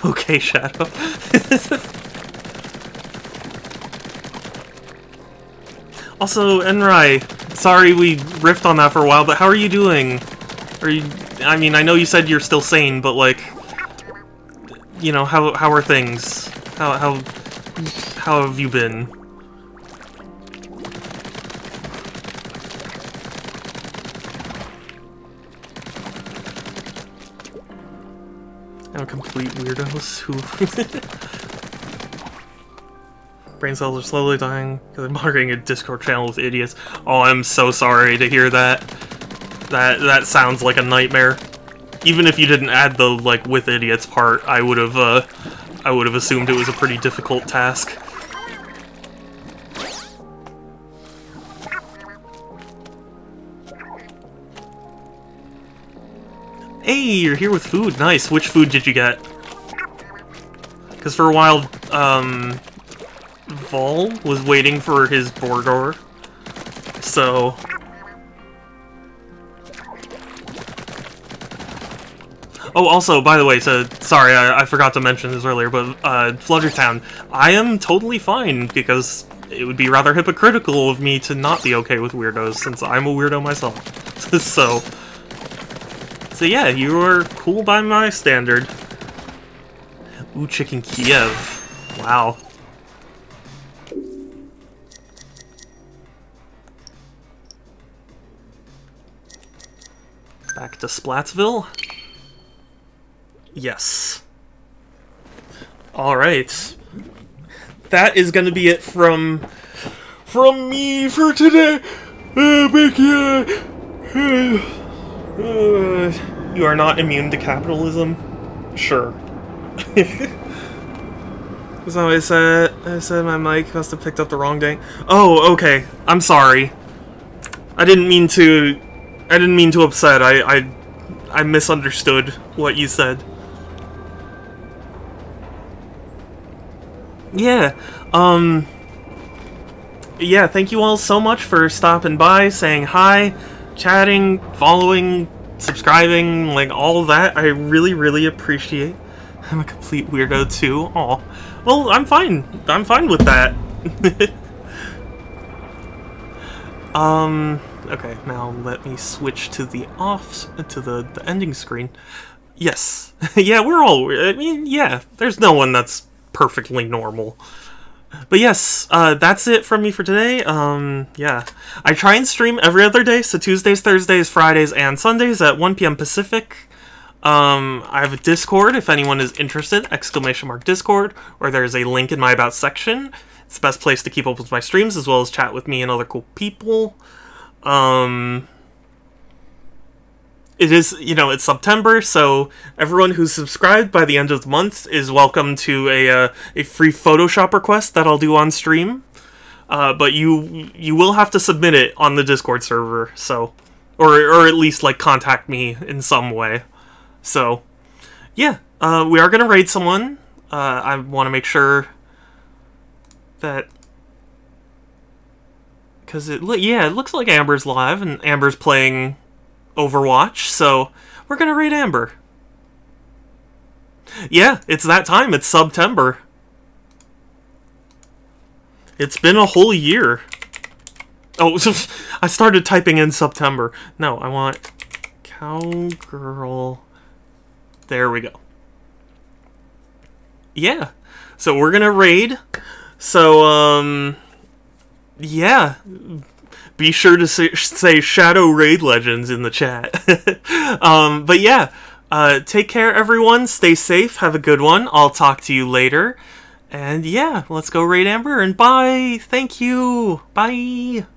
S1: Okay, Shadow. Also, Enrai, sorry we riffed on that for a while, but how are you doing? I mean, I know you said you're still sane, but like, how are things? How have you been? I'm a complete weirdos who... Brain cells are slowly dying because I'm moderating a Discord channel with idiots. Oh, I'm so sorry to hear that. That sounds like a nightmare. Even if you didn't add the, like, with idiots part, I would have assumed it was a pretty difficult task. Hey, you're here with food. Nice. Which food did you get? Because for a while, Vol was waiting for his burger. So... Oh, also, by the way, sorry, I forgot to mention this earlier, but Fluttertown, I am totally fine, because it would be rather hypocritical of me to not be okay with weirdos, since I'm a weirdo myself. So yeah, you are cool by my standard. Ooh, Chicken Kiev. Wow. Back to Splatsville. Yes. Alright. That is gonna be it from me for today. You are not immune to capitalism? Sure. So I said my mic must have picked up the wrong day. Oh, okay. I'm sorry. I didn't mean to upset. I misunderstood what you said. Yeah. Yeah, thank you all so much for stopping by, saying hi, chatting, following, subscribing, like all of that. I really, really appreciate. I'm a complete weirdo too. Aw. Well, I'm fine. I'm fine with that. Okay, now let me switch to the the ending screen. Yes. Yeah, we're all, I mean, yeah, there's no one that's perfectly normal. But yes, that's it from me for today. Yeah. I try and stream every other day, so Tuesdays, Thursdays, Fridays, and Sundays at 1 p.m. Pacific. I have a Discord if anyone is interested, !Discord, or there's a link in my About section. It's the best place to keep up with my streams, as well as chat with me and other cool people. It is, you know, it's September, so everyone who's subscribed by the end of the month is welcome to a free Photoshop request that I'll do on stream. But you will have to submit it on the Discord server, so, or at least, like, contact me in some way. So, yeah, we are gonna raid someone. I want to make sure that, because it looks like Amber's live, and Amber's playing Overwatch, so we're gonna raid Amber. Yeah, it's that time. It's September. It's been a whole year. Oh, I started typing in September. No, I want Cowgirl. There we go. Yeah. So we're gonna raid. So, yeah. Be sure to say Shadow Raid Legends in the chat. But yeah. Take care, everyone. Stay safe. Have a good one. I'll talk to you later. And yeah, let's go raid Amber, and bye! Thank you! Bye!